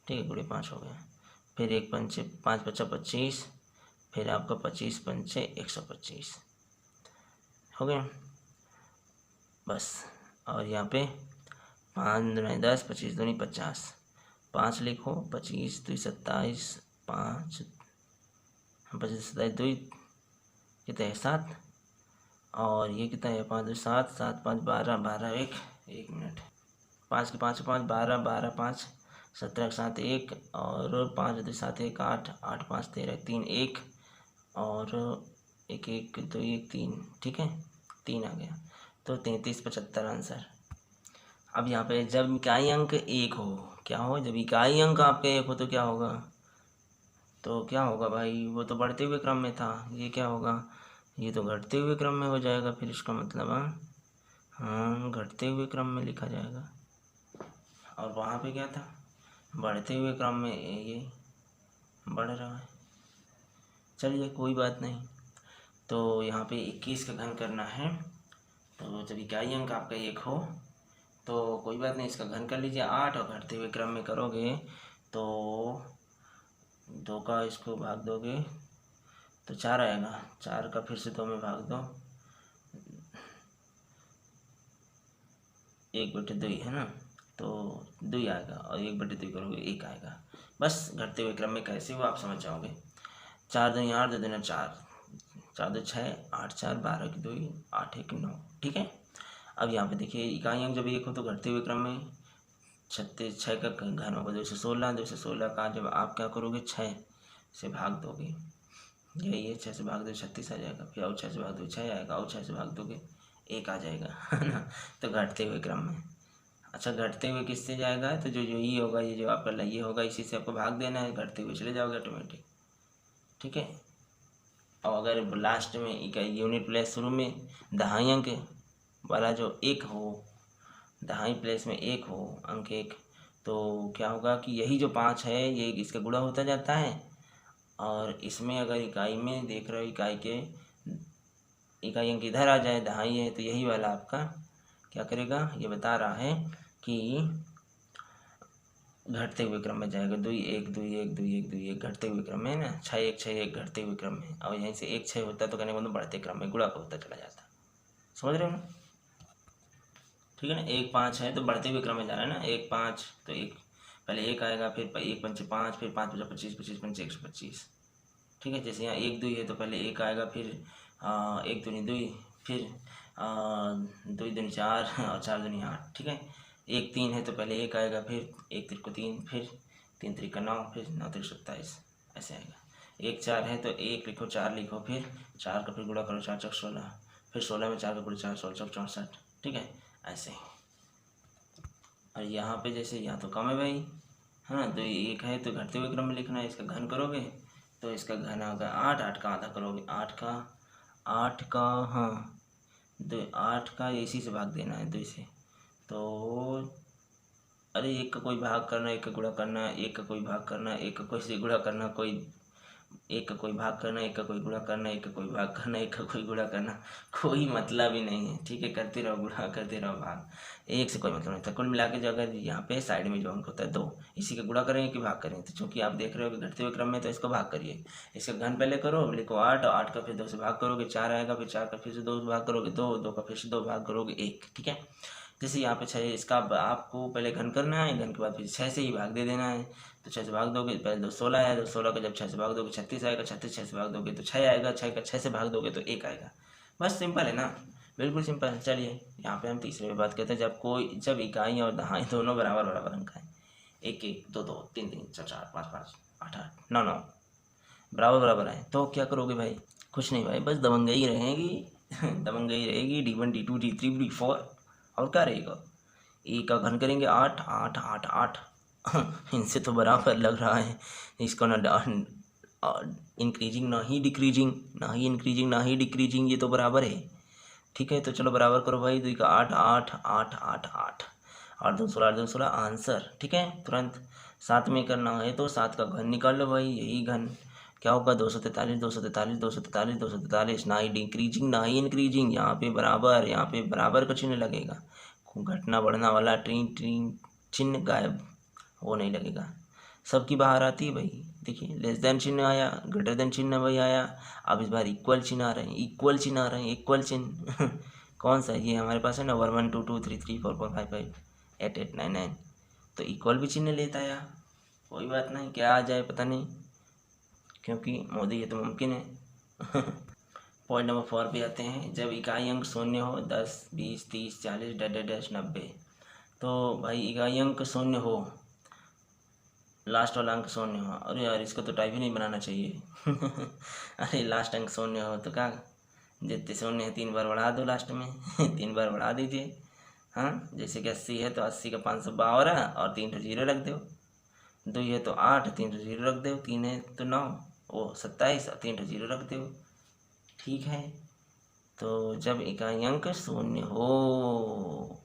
ठीक है, गुणे 5 हो गया, फिर 1 5 5 बचा 25, फिर आपका 25 5 125 हो गया बस। और यहाँ पे 5 दूनी 10, 25 दूनी 50, 5 लिखो, 25 2 27, 5 25 27 2 कितना है 7, और ये कितना है 5 2 7 7 5 12 12 1 मिनट, 5 के 5 5 12 12 5 17 7 1 और 5 2 7 1 8 8 5 13 3 1 और 1 1 2 1 3, ठीक है 3 आ गया, तो 33 75 आंसर। अब यहाँ पे जब इकाई अंक 1 हो, क्या हो, जब इकाई अंक आपका 1 हो तो क्या होगा, तो क्या होगा भाई, वो तो बढ़ते हुए क्रम में था, ये क्या होगा, ये तो घटते हुए क्रम में हो जाएगा, फिर इसका मतलब हाँ घटते हुए क्रम में लिखा जाएगा, और वहाँ पे क्या था बढ़ते हुए क्रम में, ये बढ़ रहा है। चलिए कोई बात नहीं, तो यहाँ पे 21 का घन करना है, तो जब इकाई अंक आपका 1 हो तो कोई बात नहीं, इसका घन कर लीजिए 8, और घटते हुए क्रम में करोगे तो 2 का इसको भाग दोगे तो 4 आएगा, 4 का फिर से 2 में भाग दो, 1/2 है ना, तो 2 आएगा, और 1/2 करोगे 1 आएगा। बस घटते हुए क्रम में कैसे हो आप समझ जाओगे। 4 2 8 2 2 4, 4 2 6 8 4 12 की 2 8 1 9, ठीक है। अब यहाँ पे देखिए इकाई अंक जब 1 हो तो घटते हुए क्रम में 36 6 का घन होगा 216, 216 का जब आप क्या करोगे 6 से भाग दोगे, यही है 6 से भाग दो 36 आ जाएगा, फिर और 6 से भाग दो 6 आएगा, और 6 से भाग दोगे 1 आ जाएगा है ना, तो घटते हुए क्रम में अच्छा, घटते हुए किससे जाएगा, तो जो जो ई होगा, ये जो आपका ये होगा, इसी से आपको भाग देना है, घटते हुए चले जाओगे ऑटोमेटिक। ठीक है। और अगर लास्ट में यूनिट प्लेस शुरू में दहाई अंक वाला जो एक हो, दहाई प्लेस में एक हो, अंक एक, तो क्या होगा कि यही जो 5 है ये इसका गुणा होता जाता है। और इसमें अगर इकाई में देख रहे हो, इकाई अंक इधर आ जाए, दहाई है, तो यही वाला आपका क्या करेगा, ये बता रहा है कि घटते हुए क्रम में जाएगा। 2 1 2 1 2 1 2 1 घटते हुए क्रम में है ना, 6 1 6 1 घटते हुए क्रम में, और यहीं से 1 6 होता है, तो कहने को मतलब बढ़ते क्रम में गुणा होता चला जाता। समझ रहे हो ना? ठीक है ना। 1 5 है तो बढ़ते हुए क्रम में जाना है ना। 1 5 तो एक पहले 1 आएगा, फिर 1 पंचे 5, फिर 5 पंचे 25, 25 पंचे 125। ठीक है। जैसे यहाँ 1 2 है तो पहले 1 आएगा, फिर 1 दूनी 2, फिर 2 दूनी 4 और 4 दूनी 8। ठीक है। 1 3 है तो पहले 1 आएगा, फिर 1 3 को 3, फिर 3 3 का 9, फिर 9 3 27, ऐसे आएगा। 1 4 है तो 1 लिखो, 4 लिखो, फिर 4 का फिर गुणा करो, 4 चौक 16, फिर 16 में 4 का गुणा 4 16 चौक 64। ठीक है, ऐसे। और यहाँ पे जैसे यहाँ तो कम है भाई, हाँ, तो 1 है तो घटते हुए क्रम में लिखना है। इसका घन करोगे तो इसका घन होगा 8, 8 का आधा करोगे, 8 का हाँ 2, 8 का इसी से भाग देना है 2 से। तो अरे 1 का कोई भाग करना, 1 का गुणा करना, 1 का कोई भाग करना, 1 का कोई से गुणा करना, कोई 1 का कोई भाग करना, 1 का कोई गुणा करना, 1 का कोई भाग करना, 1 का कोई गुणा करना, कोई मतलब ही नहीं है। ठीक है, करते रहो गुणा, करते रहो भाग, 1 से कोई मतलब नहीं था। कुल मिला के जो अगर यहाँ पे साइड में जो अंक होता है 2, इसी का गुणा करेंगे कि भाग करेंगे, तो चूंकि आप देख रहे हो कि घटते हुए क्रम में, तो इसको भाग करिए। इसका घन पहले करो, लिखो 8, और 8 का फिर 2 से भाग करोगे 4 आएगा, फिर 4 का फिर से 2 से भाग करोगे 2, 2 का फिर से 2 भाग करोगे 1। ठीक है। जैसे यहाँ पे 6, इसका आपको पहले घन करना है, घन के बाद फिर 6 से ही भाग दे देना है। तो 6 से भाग दोगे, पहले 2 16 आया, तो 16 का जब 6 से भाग दोगे 36 आएगा, 36 6 से भाग दोगे तो 6 आएगा, 6 का 6 से भाग दोगे तो 1 आएगा। बस सिंपल है ना, बिल्कुल सिंपल है। चलिए यहाँ पे हम तीसरे में बात करते हैं। जब इकाई और दहाई दोनों बराबर बराबर अंक हैं, 1 1 2 2 3 3 4 4 5 5 8 8 9 9 बराबर बराबर है, तो क्या करोगे भाई? कुछ नहीं भाई, बस दबंगई रहेगी दबंगई रहेगी, D1 D2 D3 D4, और क्या रहेगा। ए का घन करेंगे 8 8 8 8 इनसे तो बराबर लग रहा है। इसका ना इंक्रीजिंग ना ही डिक्रीजिंग, ना ही इंक्रीजिंग ना ही डिक्रीजिंग, ये तो बराबर है। ठीक है, तो चलो बराबर करो भाई। 2 का 8 8 8 8 8 8 2 16 8 2 16 आंसर। ठीक है, तुरंत 7 में करना है तो 7 का घन निकाल लो भाई, यही घन क्या होगा 243 243 243 243, ना ही डिक्रीजिंग ना ही इंक्रीजिंग, यहाँ पे बराबर, यहाँ पे बराबर का चिन्ह लगेगा। घटना बढ़ना वाला ट्रीन ट्रीन चिन्ह गायब, वो नहीं लगेगा, सबकी बाहर आती है भाई। देखिए लेस देन चिन्ह आया, ग्रेटर देन चिन्ह भाई आया, अब इस बार इक्वल चिन्ह आ रहे हैं, इक्वल चिन्ह आ रहे हैं, इक्वल चिन्ह कौन सा ये हमारे पास है ना, 1 1 2 2 3 3 4 4 5 5 8 8 9 9, तो इक्वल भी चिन्ह लेता है। कोई बात नहीं, क्या आ जाए पता नहीं, क्योंकि मोदी ये तो मुमकिन है पॉइंट नंबर 4 पे आते हैं। जब इकाई अंक शून्य हो, 10 20 30 40 डैश 90, तो भाई इकाई अंक शून्य हो, लास्ट वाला अंक शून्य हो, अरे यार इसका तो टाइप ही नहीं बनाना चाहिए अरे लास्ट अंक शून्य हो तो क्या, जितने शून्य है 3 बार बढ़ा दो लास्ट में 3 बार बढ़ा दीजिए। हाँ, जैसे कि 80 है तो 80 का 512 और 3 जीरो रख दो, 2 है तो 8 3 जीरो रख दो, 3 है तो 9 वो 27 और 3 जीरो रख दो। ठीक है, तो जब इकाई अंक शून्य हो।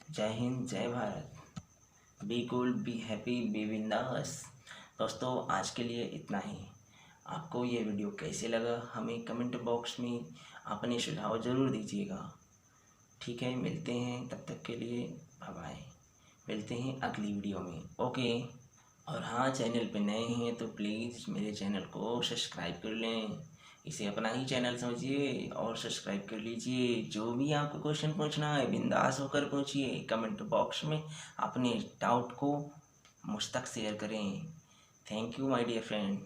जय हिंद, जय Bharat, be cool, be happy, be बिंदास। दोस्तों आज के लिए इतना ही। आपको ये वीडियो कैसे लगा हमें कमेंट बॉक्स में अपने सुझाव ज़रूर दीजिएगा। ठीक है, मिलते हैं, तब तक के लिए बाय बाय, मिलते हैं अगली वीडियो में। ओके। और हाँ, चैनल पे नए हैं तो प्लीज़ मेरे चैनल को सब्सक्राइब कर लें, इसे अपना ही चैनल समझिए और सब्सक्राइब कर लीजिए। जो भी आपको क्वेश्चन पूछना है बिंदास होकर पूछिए, कमेंट बॉक्स में अपने डाउट को मुझ तक शेयर करें। Thank you my dear friend.